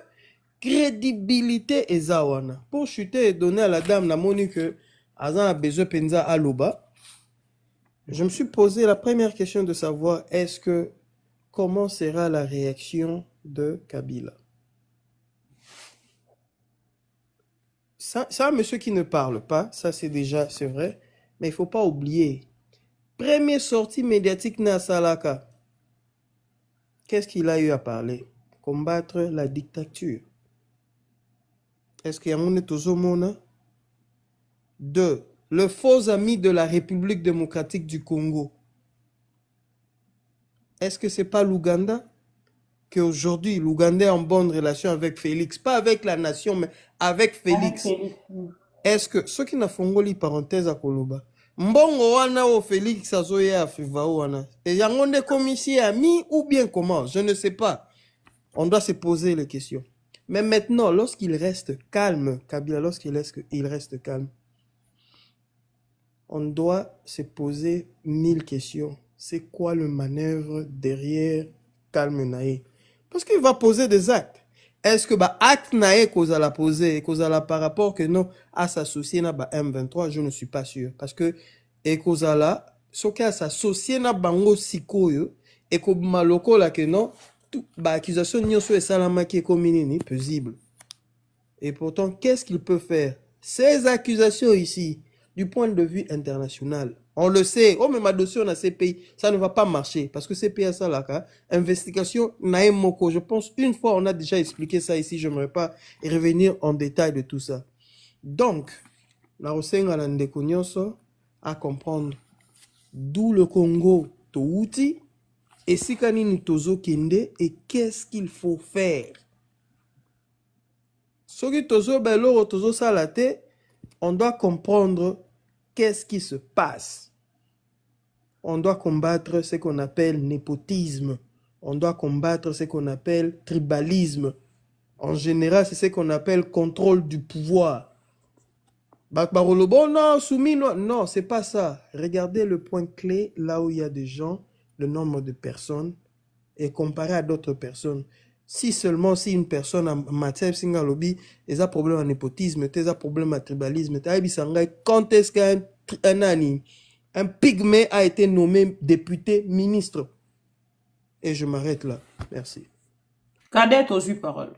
crédibilité est zawana? Pour chuter et donner à la dame la monnaie que Aza a besoin penza aloba. Je me suis posé la première question de savoir comment sera la réaction de Kabila? C'est un monsieur qui ne parle pas, ça c'est vrai, mais il ne faut pas oublier. Première sortie médiatique na Salaka. Qu'est-ce qu'il a eu à parler? Combattre la dictature. Est-ce qu'il y a un monde? 2. Le faux ami de la République démocratique du Congo. Est-ce que c'est pas l'Ouganda? Qu'aujourd'hui, l'Ouganda est en bonne relation avec Félix. Pas avec la nation, mais avec Félix. Est-ce que... Ce qui n'a fongoli parenthèse à Koloba. Mbongo wana o Félix azoye a Fivao wana. Et yangonde commissaire ami ou bien comment? Je ne sais pas. On doit se poser les questions. Mais maintenant, lorsqu'il reste calme, Kabila, lorsqu'il reste calme, on doit se poser 1000 questions. C'est quoi le manœuvre derrière Calme Naé? Parce qu'il va poser des actes. Est-ce que acte Naé qu'on a posé, par rapport que non à s'associer à M23, je ne suis pas sûr. Parce que Ekozala, ce qui a s'associé à Bango Sikoyo, Et comme maloko là que non, bah accusation nyonso et salama qui est communini paisible. Et pourtant, qu'est-ce qu'il peut faire? Ces accusations ici, du point de vue international, on le sait, oh mais ma dossier on a ces pays, ça ne va pas marcher parce que ces pays ça là, investigation naïmoko. Je pense une fois on a déjà expliqué ça ici, je n'aimerais pas revenir en détail de tout ça. Donc, la Rosenga Nandeko nyonso à comprendre d'où le Congo touti et si kanini tozo kende et qu'est-ce qu'il faut faire. Soki tozo belo tozo salate, on doit comprendre qu'est-ce qui se passe. On doit combattre ce qu'on appelle népotisme. On doit combattre ce qu'on appelle tribalisme. En général, c'est ce qu'on appelle contrôle du pouvoir. Non, soumis, non, c'est pas ça. Regardez le point clé, là où il y a des gens, le nombre de personnes, et comparé à d'autres personnes. Si seulement si une personne en matière de lobby, il a un problème à népotisme, il a un problème à tribalisme, quand est-ce qu'un pygmée a été nommé député ministre? Et je m'arrête là. Merci. Cadet aux yeux paroles.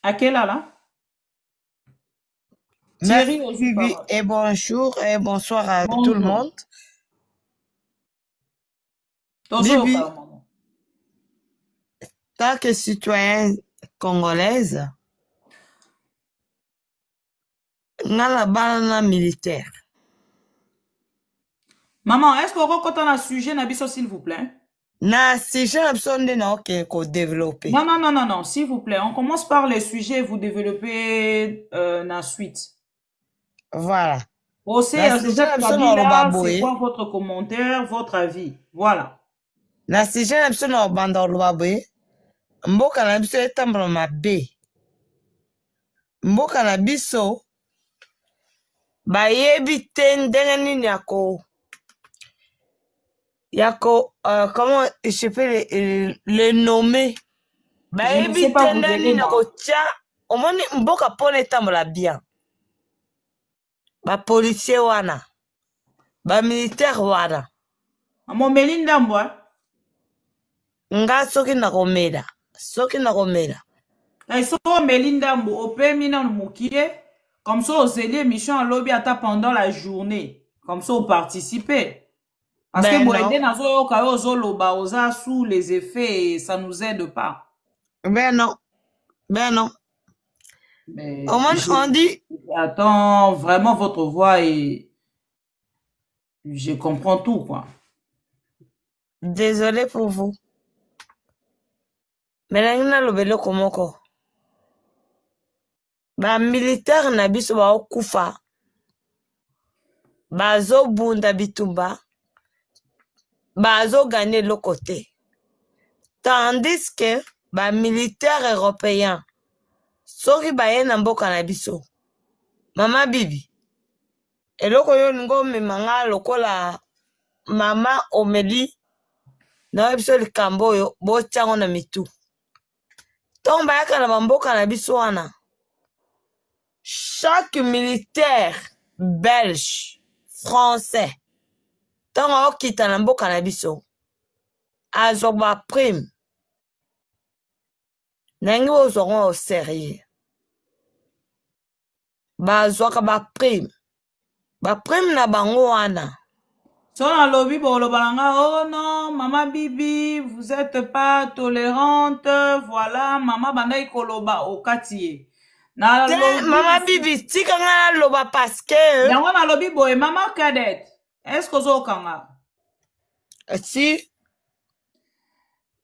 À quelle heure là? Thierry aux yeux paroles. Et bonjour et bonsoir à tout le monde. Bibi, tant que citoyenne congolaise, ngala bana militaire. Maman, est-ce qu'on rencontre un sujet Nabiso s'il vous plaît? Na sujet qu'on développe. Non, s'il vous plaît. On commence par les sujets, vous développez la suite. Voilà. C'est quoi votre commentaire, votre avis? Voilà. Na sujet na biso na banda lobaboye mboka na biso etambula mabe mboka na biso bayebi te ndenge nini comment je peux le nommer bayebi te ndenge nini tia omoni mboka pona etambula bien bapolisier wana bamilitaire wana amomeli ndambwa nga soki nakomela so melindambo opemi na mukie comme ça ozeli émission à lobby ata pendant la journée comme ça on participer parce que boyende nazo yoka yo zoloba oza sous les effets et ça nous aide pas. Ben non mais on dit attends vraiment votre voix et je comprends tout quoi. Désolé pour vous. Mais là, lobelo komoko. Ba militaire na biso ba okufa. Bazo bunda bitumba. Bazo gagner le côté. Tandis que ba militaire européen soki ba yena mboka na biso. Mama Bibi. Eloko yo ngo memanga lokola mama Omeli na biso likambo yo bo tsango na mitu. Tomba yaka na bamboka na biso wana. Chaque militaire belge, français, tonga okita na mboka na biso, azwa prime. Nengi ozwa au sérieux. Bazwa ka prime. Prime na bango wana. Son à lobby bolobalanga oh non maman Bibi vous êtes pas tolérante voilà maman banda ikoloba okatiye na lobby maman Bibi tika nga loba parce que yango na lobby boy maman Cadet est-ce que zo kanga si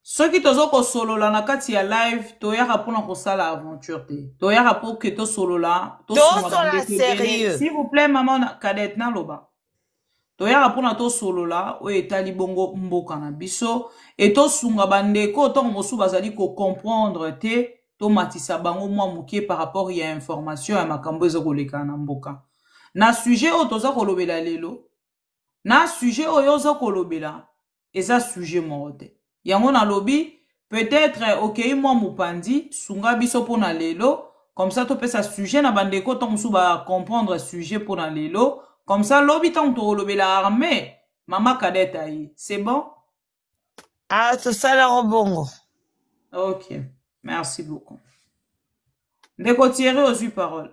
soki tozo ko solola na kati ya live toyaka pona ko sala aventure te toyaka po ke to solola to sola sérieux s'il vous plaît maman Cadet na loba toyaka pona to solola o etali bongo mboka na biso et to sunga bandeko to mosu bazali ko comprendre te to matisa bango mwa mukie par rapport ya information ya makambo ezo koleka na mboka na sujet o toza kolobela lelo na sujet o yozo kolobela eza sujet morote yango na lobi peut-être okay mwa mupandi sunga biso pona lelo comme ça to pesa sujet na bandeko to mosu ba comprendre sujet pona lelo Comme ça, lobby tant que la armée, maman cadette aïe. C'est bon? Ah, c'est ça la robongo. Ok, merci beaucoup. Ndeko Thierry aux 8 paroles.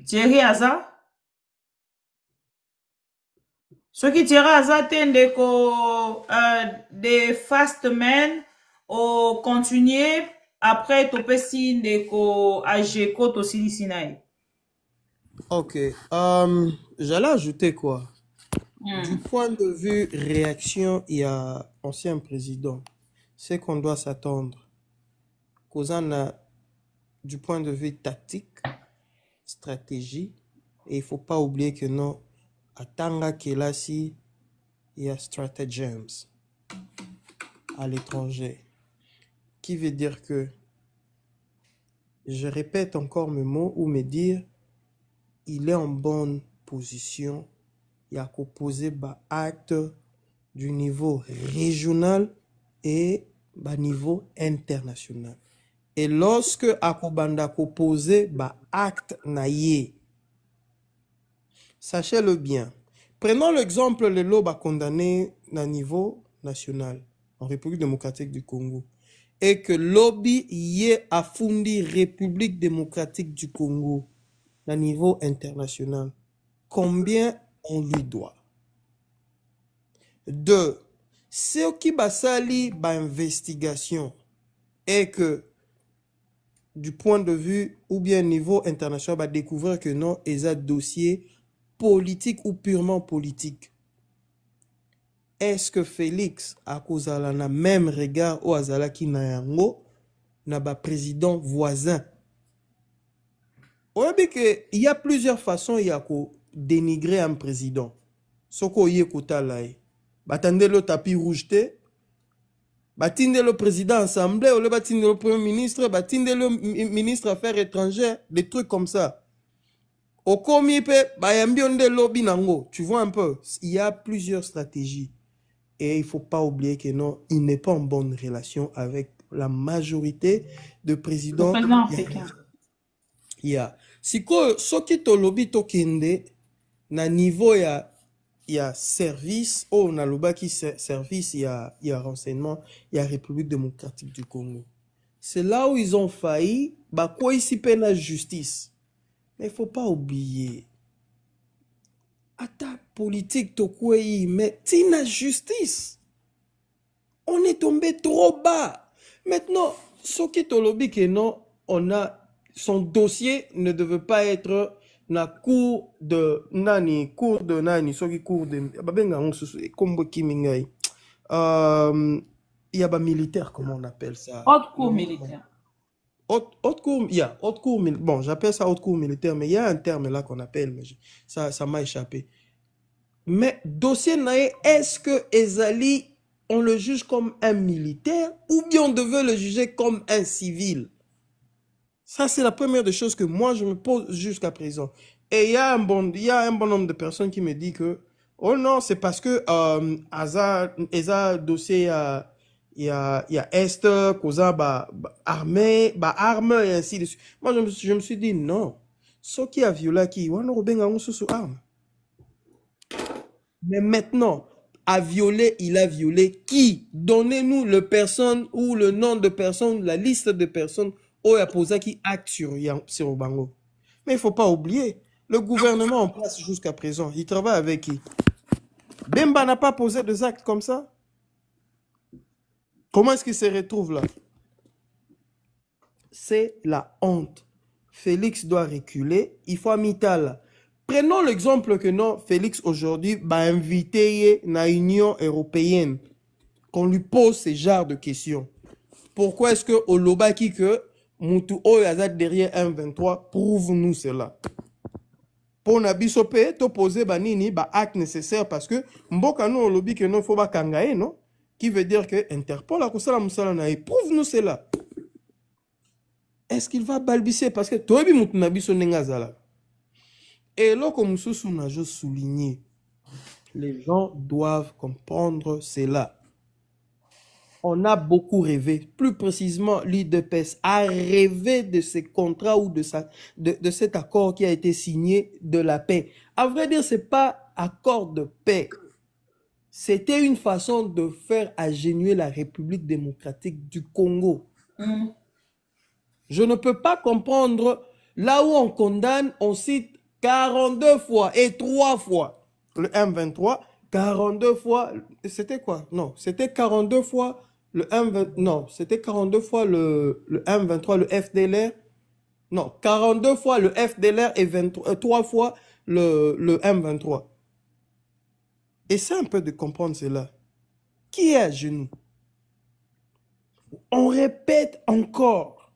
Thierry Aza? Ce qui Thierry Aza ndeko des fast men au continuer après topesi ndeko ajeko tosili sinai. Ok. J'allais ajouter quoi? Du point de vue réaction, il y a ancien président. C'est qu'on doit s'attendre. Du point de vue tactique, stratégie, et il ne faut pas oublier que non, à Tanga Kelasi, il y a stratagems à l'étranger. Qui veut dire que, je répète encore mes mots ou me dire, il est en bonne position. Il y a composé acte du niveau régional et niveau international. Et lorsque Akobanda composé acte naïe, sachez-le bien. Prenons l'exemple de l'eau condamné à niveau national en République démocratique du Congo et que lobby y est à fonder République démocratique du Congo à niveau international. Combien on lui doit? 2. Ce qui basali investigation et que du point de vue ou bien niveau international va découvrir que non, il y a un dossier politique ou purement politique. Est-ce que Félix a cause à la même regard au Azalaki na yango na ba président voisin? On dit que il y a plusieurs façons il y a ko dénigrer un président. Soko yé kota lai. Batande le tapis rouge te. Batinde le président assemblée, ou le batinde le premier ministre, batinde le ministre affaires étrangères, des trucs comme ça. Au komipe, bayambionde lobby nango. Tu vois un peu, il y a plusieurs stratégies. Et il ne faut pas oublier que non, il n'est pas en bonne relation avec la majorité de présidents. Le président africain. Il y a. Si ce qui to lobby to kende, na niveau il y a service, on a le qui service, il y a renseignement, il y a République démocratique du Congo. C'est là où ils ont failli, quoi ici peine la justice. Mais il ne faut pas oublier. Attaque politique, mais tina justice. On est tombé trop bas. Maintenant, ce qui est au lobby que non, on a son dossier ne devait pas être na cour de nani, ce qui cour de combo kimingai. Il y a pas militaire, comment on appelle ça? Haute cour militaire. Haute cour, il y a haute cour militaire. Bon, j'appelle ça haute cour militaire, mais il y a un terme là qu'on appelle, mais ça m'a échappé. Mais dossier naïe, est-ce que Ezali, on le juge comme un militaire ou bien on devait le juger comme un civil? Ça, c'est la première des choses que moi, je me pose jusqu'à présent. Et il y a un bon nombre de personnes qui me disent que, oh non, c'est parce que Eza dossier, il y a Est, Koza, arme et ainsi de suite. Moi, je me suis dit, non. Ce qui a violé qui, on a sous arme. Mais maintenant, a violé, il a violé qui? Donnez-nous le personne ou le nom de personne, la liste de personnes où il a posé qui acte sur Obango. Mais il ne faut pas oublier, le gouvernement en place jusqu'à présent, il travaille avec qui? Bemba n'a pas posé des actes comme ça? Comment est-ce qu'il se retrouve là? C'est la honte. Félix doit reculer, il faut amital. Prenons l'exemple que non, Félix aujourd'hui va inviter la Union européenne, qu'on lui pose ce genre de questions. Pourquoi est-ce que au Lobaki que Moutou Oyazad derrière M23, prouve-nous cela. Pour Nabisope, to poser banini, acte nécessaire parce que Mboka nous au lobby que non, faut pas kangae, non? Qui veut dire que Interpol a kusala musala nae, prouve-nous cela. Est-ce qu'il va balbutier parce que toi, Moutou Nabiso Nengazala. Et là, comme on a juste souligné, les gens doivent comprendre cela. on a beaucoup rêvé. Plus précisément, l'UDPS a rêvé de ce contrat ou de cet accord qui a été signé de la paix. À vrai dire, ce n'est pas accord de paix. C'était une façon de faire agenouiller la République démocratique du Congo. Je ne peux pas comprendre, là où on condamne, on cite 42 fois et 3 fois le M23, 42 fois, c'était quoi? Non, c'était 42 fois le M23, non, c'était 42 fois le M23, le FDLR. Non, 42 fois le FDLR et 3 fois le M23. Essaie un peu de comprendre cela. Qui est à genoux? On répète encore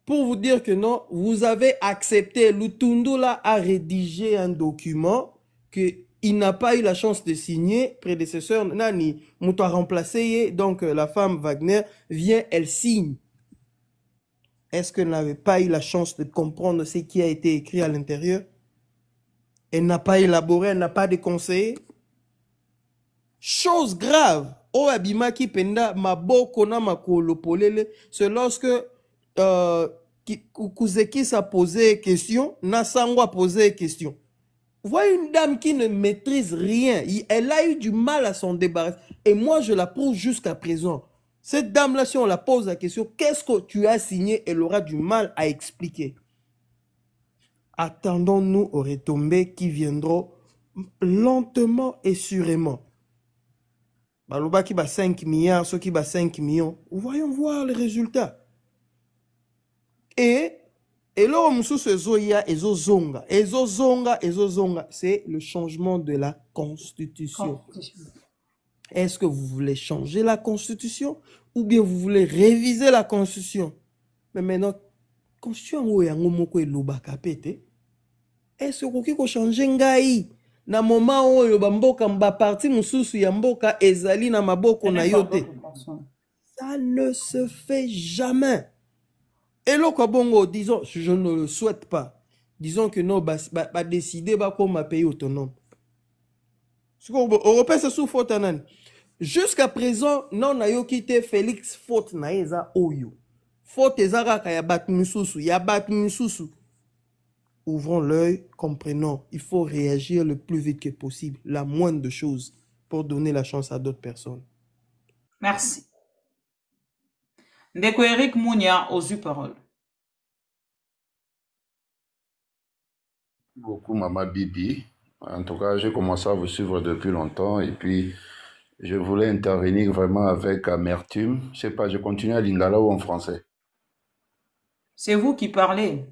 pour vous dire que non, vous avez accepté. Lutundula a rédigé un document qu'il n'a pas eu la chance de signer. Prédécesseur Nani Mouto a remplacé, donc la femme Wagner vient, elle signe. Est-ce qu'elle n'avait pas eu la chance de comprendre ce qui a été écrit à l'intérieur? Elle n'a pas élaboré, elle n'a pas déconseillé. Chose grave, o abimaki penda maboko na makolo polele, c'est lorsque Kouzekis a posé question, Nassango a posé question. Vous voyez une dame qui ne maîtrise rien, elle a eu du mal à s'en débarrasser. Et moi, je la prouve jusqu'à présent. Cette dame-là, si on la pose la question, qu'est-ce que tu as signé, elle aura du mal à expliquer. Attendons-nous aux retombées qui viendront lentement et sûrement. Baloba qui bat 5 milliards, ceux qui bat 5 millions. Voyons voir les résultats. Et là, c'est le changement de la Constitution. Est-ce que vous voulez changer la Constitution ou bien vous voulez réviser la Constitution? Mais maintenant, Constitution, est-ce que vous voulez changer ngai? Na moment oyo bamboka mba parti mususu ya mboka ezali na maboko na yote. Ça ne se fait jamais. Et là, bongo, disons, je ne le souhaite pas. Disons que non, bah décider bah comme un pays autonome. Européen c'est sous faute anan. Jusqu'à présent, non na yo quitté Félix faute na eza oyo. Faute ezara ka ya bat mususu, ya bat mususu. Ouvrons l'œil, comprenons, il faut réagir le plus vite que possible, la moindre de choses, pour donner la chance à d'autres personnes. Merci. Ndeko Eric Mounia, aux paroles. Beaucoup, Maman Bibi. En tout cas, j'ai commencé à vous suivre depuis longtemps et puis je voulais intervenir vraiment avec amertume. Je sais pas, je continue à lingala ou en français? C'est vous qui parlez.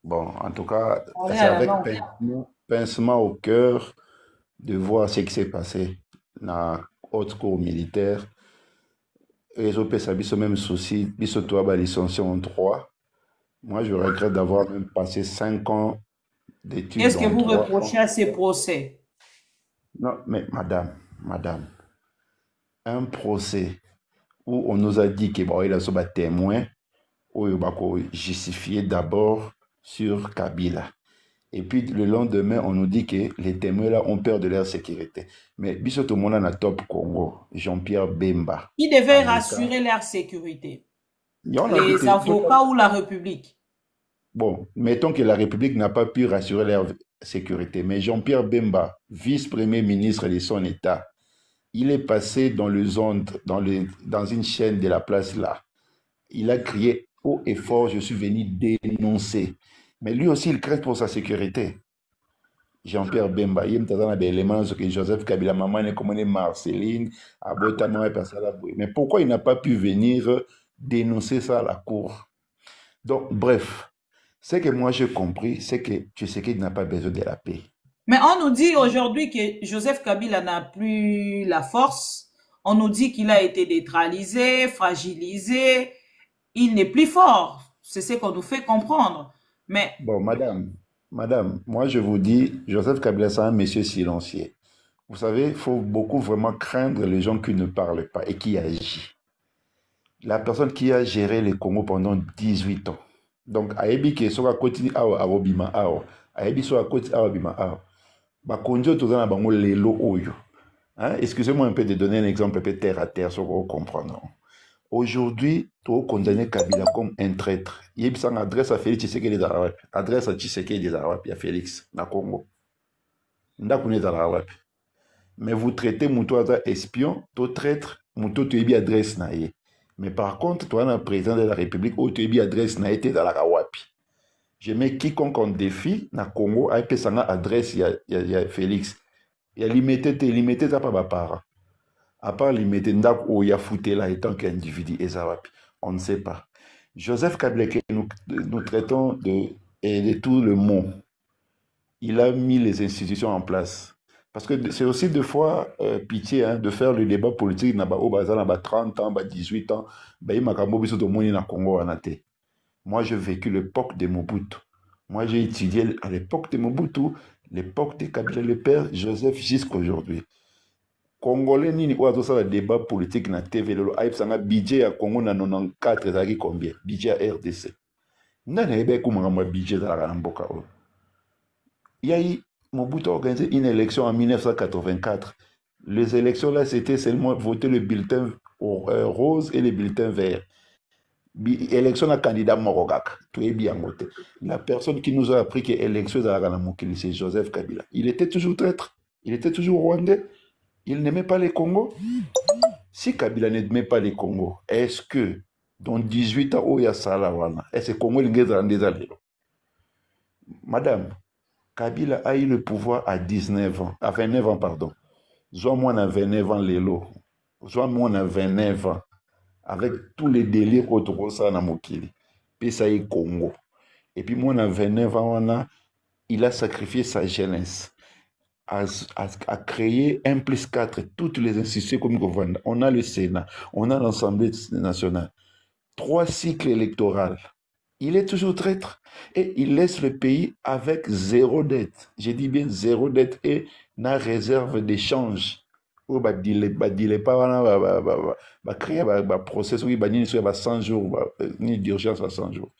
Bon, en tout cas, c'est avec pincement au cœur de voir ce qui s'est passé dans la haute cour militaire. Les OPS ont le même souci, ils sont tous licenciés en droit. Moi, je regrette d'avoir même passé 5 ans d'études. Qu'est-ce que vous reprochez à ces procès? Non, mais madame, un procès où on nous a dit qu'il y a des témoins, où il faut justifier d'abord sur Kabila. Et puis le lendemain, on nous dit que les témoins là ont peur de leur sécurité. Mais biso tout le monde a top Congo, Jean-Pierre Bemba. Qui devait rassurer leur sécurité? Les avocats ou la République? Bon, mettons que la République n'a pas pu rassurer leur sécurité. Mais Jean-Pierre Bemba, vice-premier ministre de son État, il est passé dans les ondes, dans une chaîne de la place là. Il a crié haut et fort, je suis venu dénoncer. Mais lui aussi, il craint pour sa sécurité. Jean-Pierre Bemba, il y a des éléments que Joseph Kabila, maman, comme Marceline, Abotama et personne. Mais pourquoi il n'a pas pu venir dénoncer ça à la cour? Donc, bref, ce que moi j'ai compris, c'est que Tshisekedi n'a pas besoin de la paix. Mais on nous dit aujourd'hui que Joseph Kabila n'a plus la force. On nous dit qu'il a été neutralisé, fragilisé. Il n'est plus fort. C'est ce qu'on nous fait comprendre. Mais... Bon, madame, moi je vous dis, Joseph Kabila, c'est un monsieur silencieux. Vous savez, il faut beaucoup vraiment craindre les gens qui ne parlent pas et qui agissent. La personne qui a géré le Congo pendant 18 ans. Donc, Aebi qui est sur la côte Aobima Ao. Aebi sur la côte Aobima Ao. Bakonjo tozana bango lelo oyo. Hein? Excusez-moi un peu de donner un exemple un peu terre à terre, sur vous comprendre. Aujourd'hui, tu as condamné Kabila comme un traître. Il y a une adresse à Félix Tshisekedi des Arabes. Adresse à Tshisekedi des Arabes, il y a Félix, na Congo. Mais vous traitez Moutou espion, tu traître, Moutou tu es adresse na ye. Mais par contre, toi, le président de la République, où tu es adresse na été dans la Kawapi. Je mets quiconque en défi, na Congo, a été sans adresse, il y a Félix. Il y a limité, ça pas part. À part limiter, où il y a fouté là, étant qu'individu, et ça, on ne sait pas. Joseph Kabila, que nous traitons de tout le monde, il a mis les institutions en place. Parce que c'est aussi deux fois pitié hein, de faire le débat politique dans 30 ans, 18 ans. Moi, j'ai vécu l'époque de Mobutu. Moi, j'ai étudié à l'époque de Mobutu, l'époque de Kabila, le père Joseph, jusqu'à aujourd'hui. Congolais, ni quoi tout ça, le débat politique na TV, le hype, ça a budget à Congo na 94, ça a combien? Budget à RDC. N'a pas comment budget dans la Mboka. Il y a eu Mobutu a organisé une élection en 1984. Les élections là, c'était seulement voter le bulletin rose et le bulletin vert. Élection à candidat Morogak. Tout est bien voté. La personne qui nous a appris que l'élection de la Mokili, c'est Joseph Kabila. Il était toujours traître. Il était toujours rwandais. Il n'aimait pas les Congos. Si Kabila n'aimait pas les Congos, est-ce que dans 18 ans, il y a Salawana, est-ce que Congo est Madame, Kabila a eu le pouvoir à 19 ans, à 29 ans, pardon. Soit moi, on a 29 ans, Lélo. Soit moi, on a 29 ans. Avec tous les délires autour de ça, dans Mokili. Puis ça y est Congo. Et puis moi, on a 29 ans, il a sacrifié sa jeunesse. À créer 1+4, toutes les institutions comme Govanda. On a le Sénat, on a l'Assemblée nationale. 3 cycles électoraux. Il est toujours traître. Et il laisse le pays avec 0 dette. J'ai dit bien 0 dette et une réserve d'échange. Ou créer un processus où il y a 100 jours, ni d'urgence à 100 jours.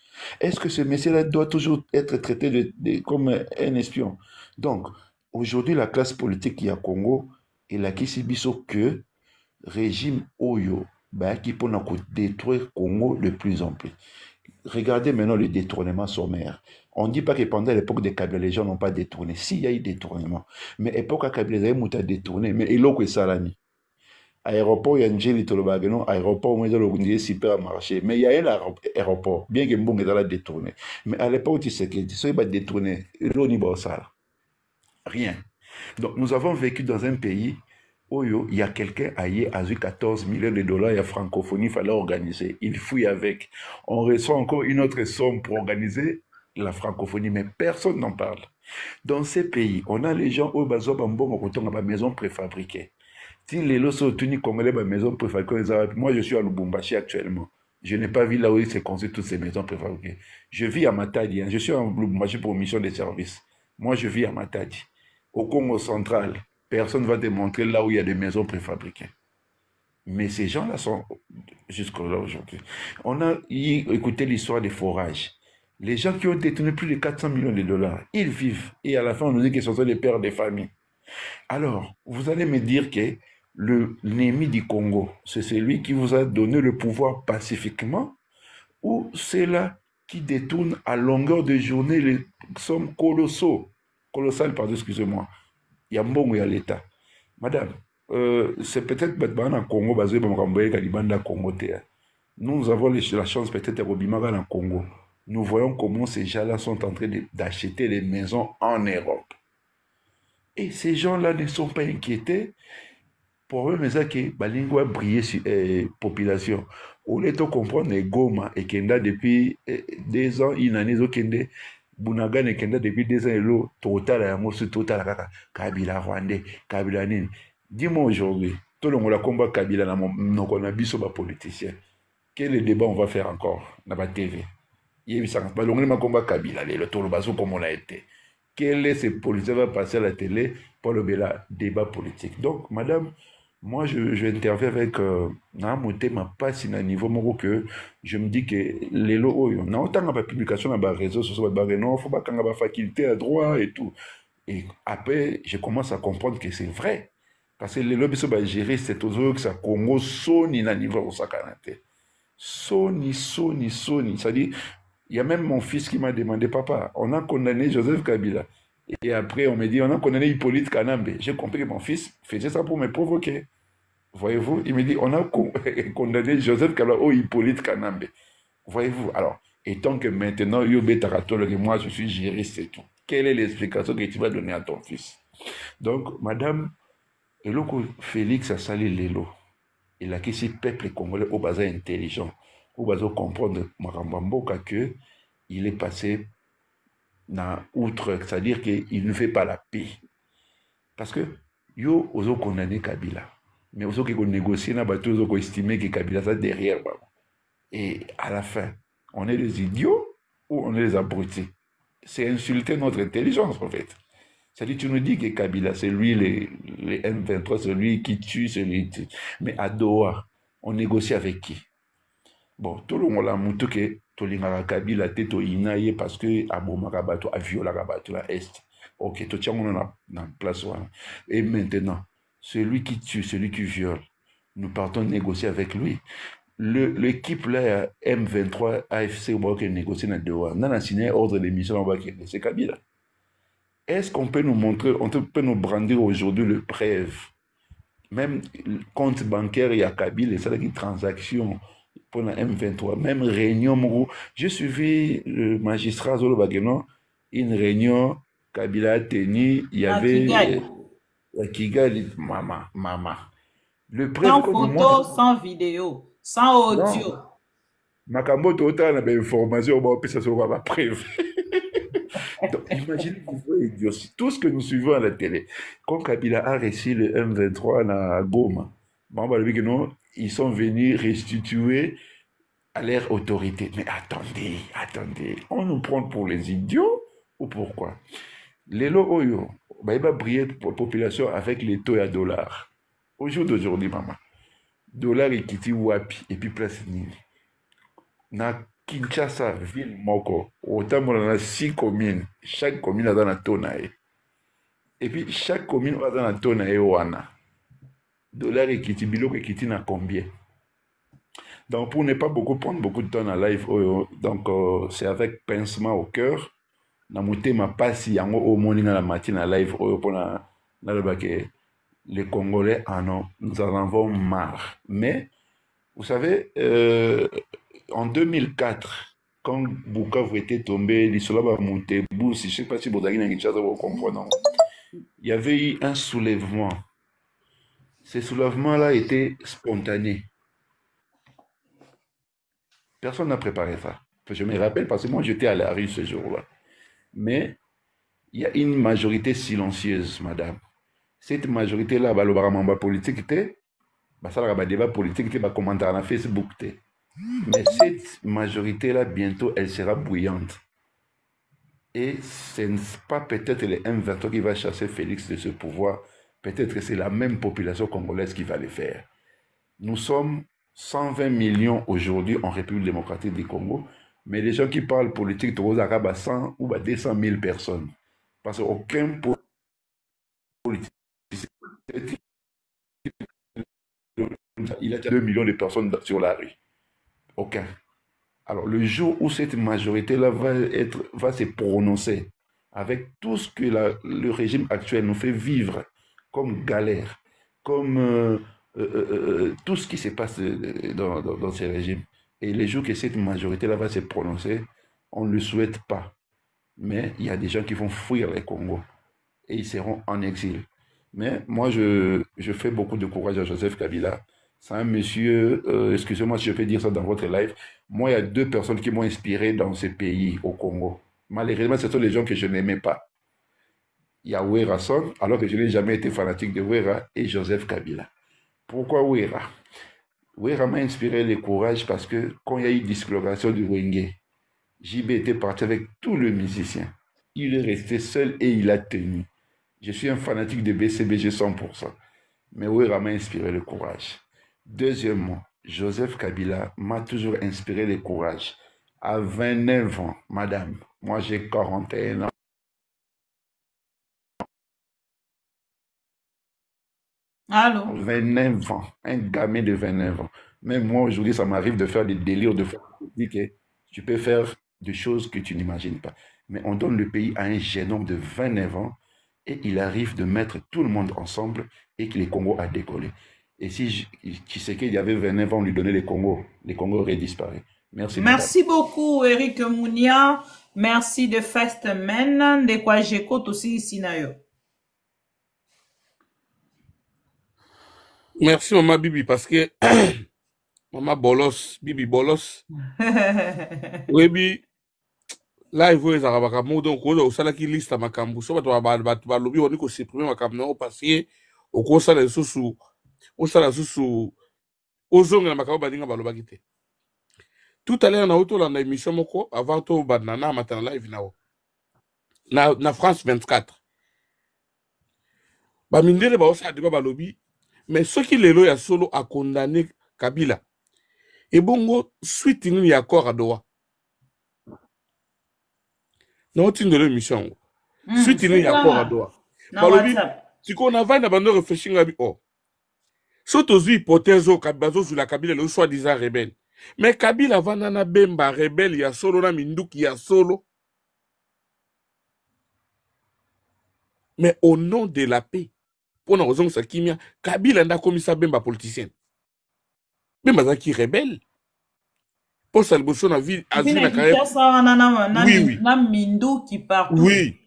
Est-ce que ce monsieur-là doit toujours être traité comme un espion? Donc, aujourd'hui, la classe politique qui est à Congo, elle a qui que régime Oyo, qui peut détruire Congo de plus en plus. Regardez maintenant le détournement sommaire. On ne dit pas que pendant l'époque de Kabila, les gens n'ont pas détourné. Si, il y a eu détournement. Mais l'époque de Kabila, les gens ont détourné. Mais il y a Salami. Aéroport, il y a un gel, aéroport, il y a un supermarché. Mais il y a un aéroport, bien que bon, il a détourné. Mais à l'époque, tu sais qu'il va détourner. Il y a rien. Donc, nous avons vécu dans un pays où il y a quelqu'un ailleurs a eu 14 millions de dollars, il y a francophonie, il fallait organiser. Il fouille avec. On reçoit encore une autre somme pour organiser la francophonie, mais personne n'en parle. Dans ces pays, on a les gens où ils ont des maisons préfabriquées. Si les lots sont tenus congolais, des maisons préfabriquées, moi je suis à Lubumbashi actuellement. Je n'ai pas vu là où ils se construisent toutes ces maisons préfabriquées. Je vis à Matadi, hein. Je suis à Lubumbashi pour mission de service. Moi je vis à Matadi. Au Congo central, personne ne va te montrer là où il y a des maisons préfabriquées. Mais ces gens-là sont jusqu'à-là aujourd'hui. On a écouté l'histoire des forages. Les gens qui ont détenu plus de 400 millions de dollars, ils vivent. Et à la fin, on nous dit qu'ils sont les pères des familles. Alors, vous allez me dire que l'ennemi du Congo, c'est celui qui vous a donné le pouvoir pacifiquement, ou c'est là qui détourne à longueur de journée les sommes colossales, pardon, excusez-moi. Il y a bon, il y a l'État. Madame, c'est peut-être que Congo, nous avons la chance peut-être de en Congo. Nous voyons comment ces gens-là sont en train d'acheter les maisons en Europe. Et ces gens-là ne sont pas inquiétés. Pour eux, mais ça que Balingo a brillé sur la population. On est à comprendre les Goma et Kenda depuis 2 ans, une année, Kende. Bunagan et Kenda depuis 2 ans, et l'eau, total, à Mosu, total, Kabila, Rwandais, Kabila, Nini. Dis-moi aujourd'hui, tout le monde a combat Kabila, nous on a vu sur les politiciens. Quel est le débat on va faire encore dans la TV? Il y a eu ça, on combat Kabila, le tour le comme on a été. Quel est ce politicien va passer à la télé pour le débat politique? Donc, madame, moi, je interviens avec ma passe à un niveau que je me dis que les lots, on a autant de publications dans les réseaux sociaux, non, il faut pas qu'on ait faculté à droit et tout. Et après, je commence à comprendre que c'est vrai. Parce que les lobbies va gérer cette autre que ça Congo soni na niveau au sakanate. Soni. C'est-à-dire, il y a même mon fils qui m'a demandé, papa, on a condamné Joseph Kabila. Et après, on me dit, on a condamné Hippolyte Kanambe. J'ai compris que mon fils faisait ça pour me provoquer. Voyez-vous, il me dit, on a condamné Joseph Kabila ou Hippolyte Kanambe. Voyez-vous, alors, étant que maintenant, Yobé Taratolo et moi, je suis juriste et tout, quelle est l'explication que tu vas donner à ton fils? Donc, madame, Eloko Félix a sali Lelo. Il a qu'ici peuple congolais au bazar intelligent, au bazar comprendre Marambamboka que il est passé outre, c'est-à-dire qu'il ne fait pas la paix. Parce que yo ozo condamné Kabila, mais ozo qui négocier na bateau ozo estimer que Kabila ça derrière. Et à la fin, on est des idiots ou on est des abrutis? C'est insulter notre intelligence en fait. C'est-à-dire, tu nous dis que Kabila, c'est lui, les M23, c'est lui qui tue, mais à Doha, on négocie avec qui? Bon, tout le monde a montré que Tolingara Kabila, Teto Inaye, parce que Abomarabato a violé la Est. Ok, tout le monde a place. Et maintenant, celui qui tue, celui qui viole, nous partons négocier avec lui. L'équipe là, M23, AFC, on va négocier dans Doha. On a signé ordre de mission, on va c'est Kabila. Est-ce qu'on peut nous montrer, on peut nous brandir aujourd'hui le preuve? Même compte bancaire, il y a Kabila, c'est une transaction pour la M23, même réunion. J'ai suivi le magistrat Zolo Bageno, une réunion, Kabila a tenu, il y avait Kigali, maman. Le preuve, sans photo, sans vidéo, sans audio. Non. Makambo total, on a information, on va ça sur la preuve. Donc, imaginez tout ce que nous suivons à la télé. Quand Kabila a reçu le M23 à Goma, ils sont venus restituer à leur autorité. Mais attendez, on nous prend pour les idiots ou pourquoi? Les lots Oyo, il va briller pour la population avec les taux à dollars. Au jour d'aujourd'hui, maman, dollar et kiti wapi, et puis place nini. Na Kinshasa, ville moko, autant on a 6 communes, chaque commune a dans la tonae. Et puis chaque commune a dans la tonae wana. Dollar et kiti, bilo et kiti na combien? Donc pour ne pas prendre beaucoup de temps en live, donc c'est avec pincement au cœur. Na mouté ma passe yango au morning à la matinée à live pour les Congolais nous en avons marre. Mais vous savez, en 2004, quand Bukavu était tombé, l'Isola va monter, je ne sais pas si vous avez compris, il y avait eu un soulèvement. Ce soulèvement-là était spontané. Personne n'a préparé ça. Je me rappelle parce que moi j'étais à la rue ce jour-là. Mais il y a une majorité silencieuse, madame. Cette majorité-là, le politique était, le débat politique était, le commentaire sur Facebook. Mais cette majorité-là, bientôt, elle sera bouillante. Et ce n'est pas peut-être les M23 qui va chasser Félix de ce pouvoir. Peut-être que c'est la même population congolaise qui va le faire. Nous sommes 120 millions aujourd'hui en République démocratique du Congo. Mais les gens qui parlent politique, tu as 100 ou 200 000 personnes. Parce qu'aucun politique, il y a 2 millions de personnes sur la rue. Aucun. Alors, le jour où cette majorité-là va se prononcer avec tout ce que le régime actuel nous fait vivre comme galère, comme tout ce qui se passe dans ces régimes, et les jours que cette majorité-là va se prononcer, on ne le souhaite pas. Mais il y a des gens qui vont fuir les Congo et ils seront en exil. Mais moi, je fais beaucoup de courage à Joseph Kabila. C'est un monsieur, excusez-moi si je peux dire ça dans votre live. Moi, il y a 2 personnes qui m'ont inspiré dans ce pays, au Congo. Malheureusement, ce sont les gens que je n'aimais pas. Il y a Ouera Son, alors que je n'ai jamais été fanatique de Ouera, et Joseph Kabila. Pourquoi Ouera? Ouera m'a inspiré le courage parce que quand il y a eu dislocation du Wenge, JB était parti avec tous les musiciens. Il est resté seul et il a tenu. Je suis un fanatique de BCBG 100%. Mais Ouera m'a inspiré le courage. Deuxièmement, Joseph Kabila m'a toujours inspiré le courage. À 29 ans, madame, moi j'ai 41 ans. Allô? 29 ans. Un gamin de 29 ans. Même moi, aujourd'hui, ça m'arrive de faire des délires, de faire des que tu peux faire des choses que tu n'imagines pas. Mais on donne le pays à un jeune homme de 29 ans et il arrive de mettre tout le monde ensemble et que le Congo a décollé. Et si tu sais qu'il y avait 29 ans, on lui donnait les Congo auraient disparu. Merci. Merci beaucoup, Eric Mounia. Merci de First Men, de quoi j'écoute aussi ici. Merci, Maman Bibi, parce que Maman Bolos, Bibi Bolos. Oui, là, il faut les arabes. Donc, au salaire qui liste à ma cambo, ça va lobby, on dit que c'est premier ma cambo, parce que au cours ça les sous, au salaire sous, aux zones de ma cambo, badinga baloba kite. Tout à l'heure, on a auto dans l'émission moko, avant tout, banana, matin live nao. Na France 24. Ba mindele ba osa adiba balobi, mais ceux qui les loyaux solo a condamné Kabila. Et bongo, suite il y a accord à Doha. Non, tu de l'émission. Suite il y a accord à Doha. Balobi, si qu'on a 20 abandon réfléchir à oh. Surtout aux hypothèses au Kabazo sur la Kabila, le soi-disant rebelle. Mais Kabila va nana bemba rebelle, il y a solo na mindouk, il y a solo. Mais au nom de la paix, pour une raison ça kimia, Kabila n'a commis ça bemba politicien. Bemba ça qui rebelle. Pour ça le bosso na vie azul na carrière. Oui. Na mindouk qui part. Oui.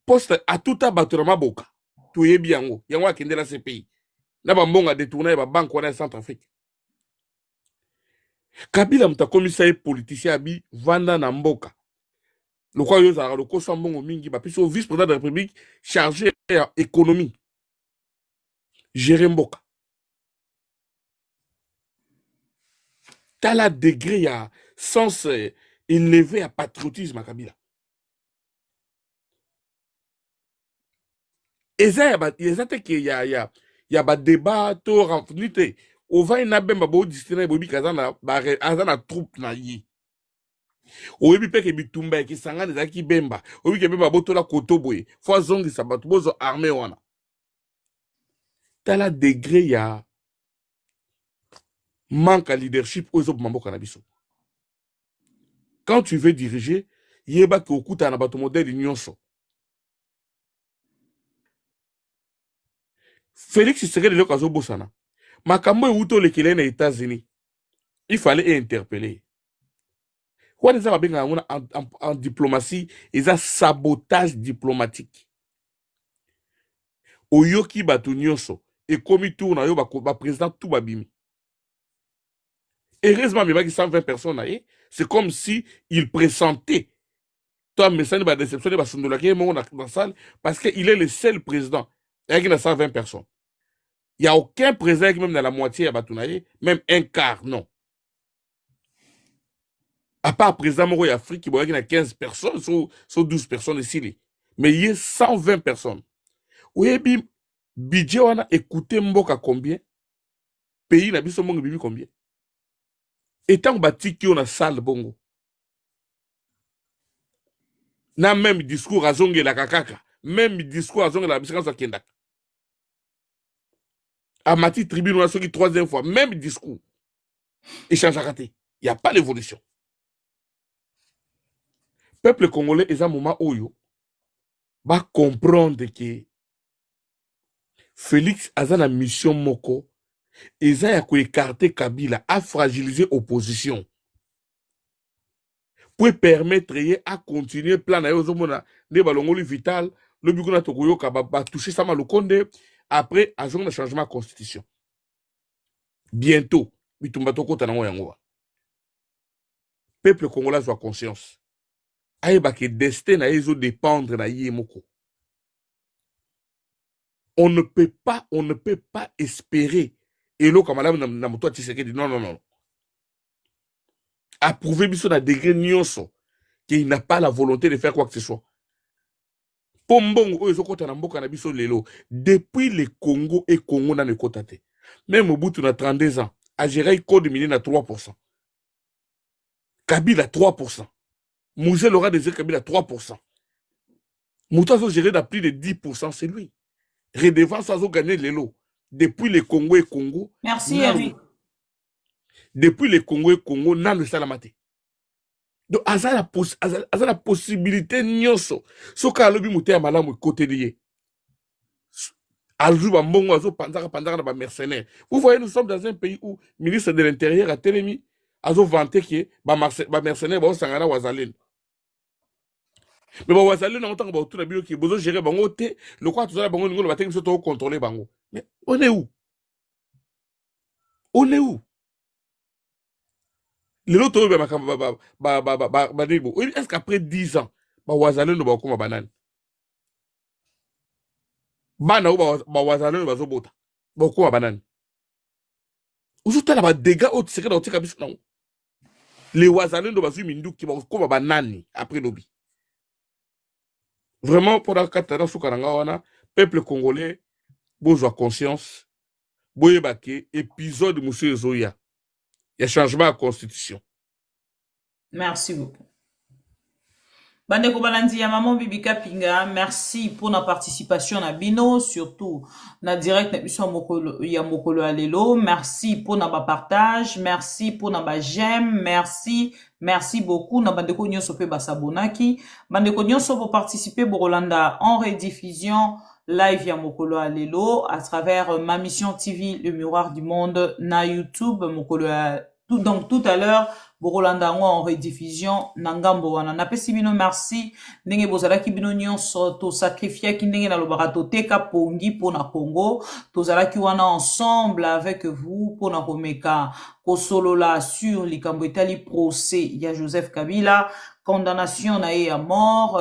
Poste à tout à battre ma boca. Tu es bien haut. Yango akende la CPI. Na ba mbonga détourner ba banque en Centrafrique. Kabila mta commissaire politicien abi vanda na mboka. Le quoi yoza le koso mbongo mingi ba piso vice-président de la République chargé à économie. Gérer mboka. T'as la degré à sens élevé à patriotisme à Kabila. Et ça il y a ba débat to renfnité. Au va ina bemba bo destiné bobi kazana ba azana troupe na yi. Oyebi peke bitumba ki sangana za ki bemba. Oyebi ke bemba botola kotoboye. Fo zongi sabatu bozo armée wana. T'as la degré ya manque à leadership aux autres mambo cannabis. Quand tu veux diriger, yeba ki okuta na bato modèle nyonso. Félix Tshisekedi le kazo bosana. Makambo euto lekele na États-Unis. Il fallait interpeller. Quoi des en diplomatie, ils ont sabotage diplomatique. Oyoki batu nyonso et komi tour na yo ba président tout babimi. Heureusement mais 120 personnes c'est comme si il pressentait toi message ba déceptionné ba sondola ki mo na salle parce que il est le seul président avec 120 personnes. Il n'y a aucun président qui même dans la moitié à Batounaye, même un quart, non. À part président Moro et Afrique, qui y a 15 personnes, sur 12 personnes ici. Mais il y a 120 personnes. Oui, budget, on a écouté Mboka combien? Pays, n'a pas bibi combien? Et tant que on a salle bongo. Na même discours à Zongue la kakaka. Même discours à Zongue la bisikance à Kendak. À Mati Tribune, on a sorti 3e fois, même discours. Échange à raté. Il n'y a pas d'évolution. Peuple congolais, est un moment où va comprendre que Félix a la mission moko, et a écarter Kabila, à fragiliser l'opposition. Pour permettre à continuer plan de balongoli vital, le buguna tokoyo va toucher ça le Condé. Après, à un changement de constitution. Bientôt, peuple congolais soit conscience. Que destin na ezo dépendre na yemoko. On ne peut pas espérer. Et là, comme madame Namoto Tshisekedi, non. Approuver biso na degré nyonso qu'il n'a pas la volonté de faire quoi que ce soit. Depuis le Congo et Congo dans le Kotate. Même au bout de 32 ans, a géré le code minier à 3%. Kabila 3%. Mouzel aura des Kabila 3%. Mouta a géré à plus de 10%, c'est lui. Redevance a gagné les lots. depuis le Congo et Congo. Merci, Eric. Depuis le Congo et Congo, n'a le salamate. Donc, aza la possibilité nyonso. Soka alobi mouté à malamu côté lié. Alzou bambongo, azo panzaka na ba mercenaires. Vous voyez, nous sommes dans un pays où le ministre de l'Intérieur a télémi, azo vanté que ba mercenaires ba sangana wazalene. Mais ba wazalene on tant ba autour na bio qui besoin gérer bango té, le quoi tout ça bango ngolo ba télémi surtout contrôler bango. Mais on est où? On est où? Les autres, est-ce qu'après 10 ans, wazalene no ba kuma banane? Bana ou wazalene ba zobota. Ba kuma banane. Uzuta na ba dégâts au secret dans tika biso non. Les wazalene no ba zu mindu ki ba kuma banane après lobi. Vraiment pour la katana soukaranga wana, peuple congolais, bozwa conscience, boye baké épisode monsieur Zoya. Il y a changement à la constitution. Merci beaucoup. Bandeko Balandi ya maman Bibi Kapinga, merci pour la participation à Bino, surtout na direct ya mokolo alelo. Merci pour na partage, merci pour na j'aime, merci beaucoup na bandeko nyonso pe basabonaki, bandeko nyonso pour participer pour Rolanda en rediffusion live ya mokolo alelo à travers ma mission TV le miroir du monde na YouTube mokolo donc tout à l'heure Borolanda en rediffusion nangambo wana napesi bino merci ndenge bozalaki bino nyonso to sacrifier ki ndenge na lobarato teka pongi pona Congo tozalaki wana ensemble avec vous pona komeka kosolola sur likambo etali procès ya Joseph Kabila condamnation na à mort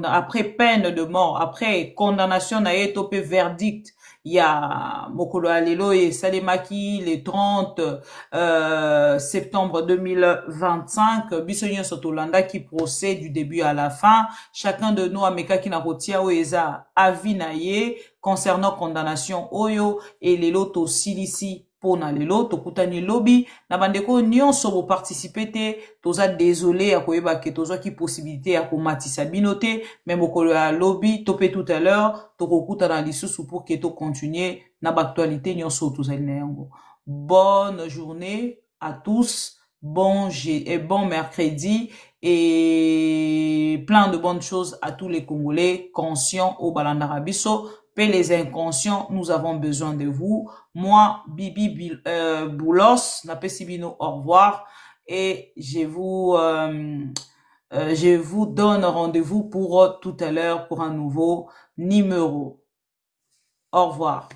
après peine de mort après condamnation na topé verdict il y a mokolo alelo et salemaki le 30 septembre 2025 bisonyo sotolanda qui procède du début à la fin chacun de nous ameka ki na rotia oeza avis na ye concernant condamnation oyo et lelo to silisi pona lelo to kutani lobby na bandeko nyonso bo participer te toza désolé ya koyeba ke toza ki possibilité ya komatisa binote même okolo ya lobby topé tout à l'heure to kokuta na lisusu pour que to continuer na actualité nyonso tozali na yango. Bonne journée à tous, bon mercredi et plein de bonnes choses à tous les Congolais conscients au Balandara Biso. Paix les inconscients, nous avons besoin de vous. Moi, Bibi Boulos, Napesibino, au revoir. Et je vous donne rendez-vous pour tout à l'heure pour un nouveau numéro. Au revoir.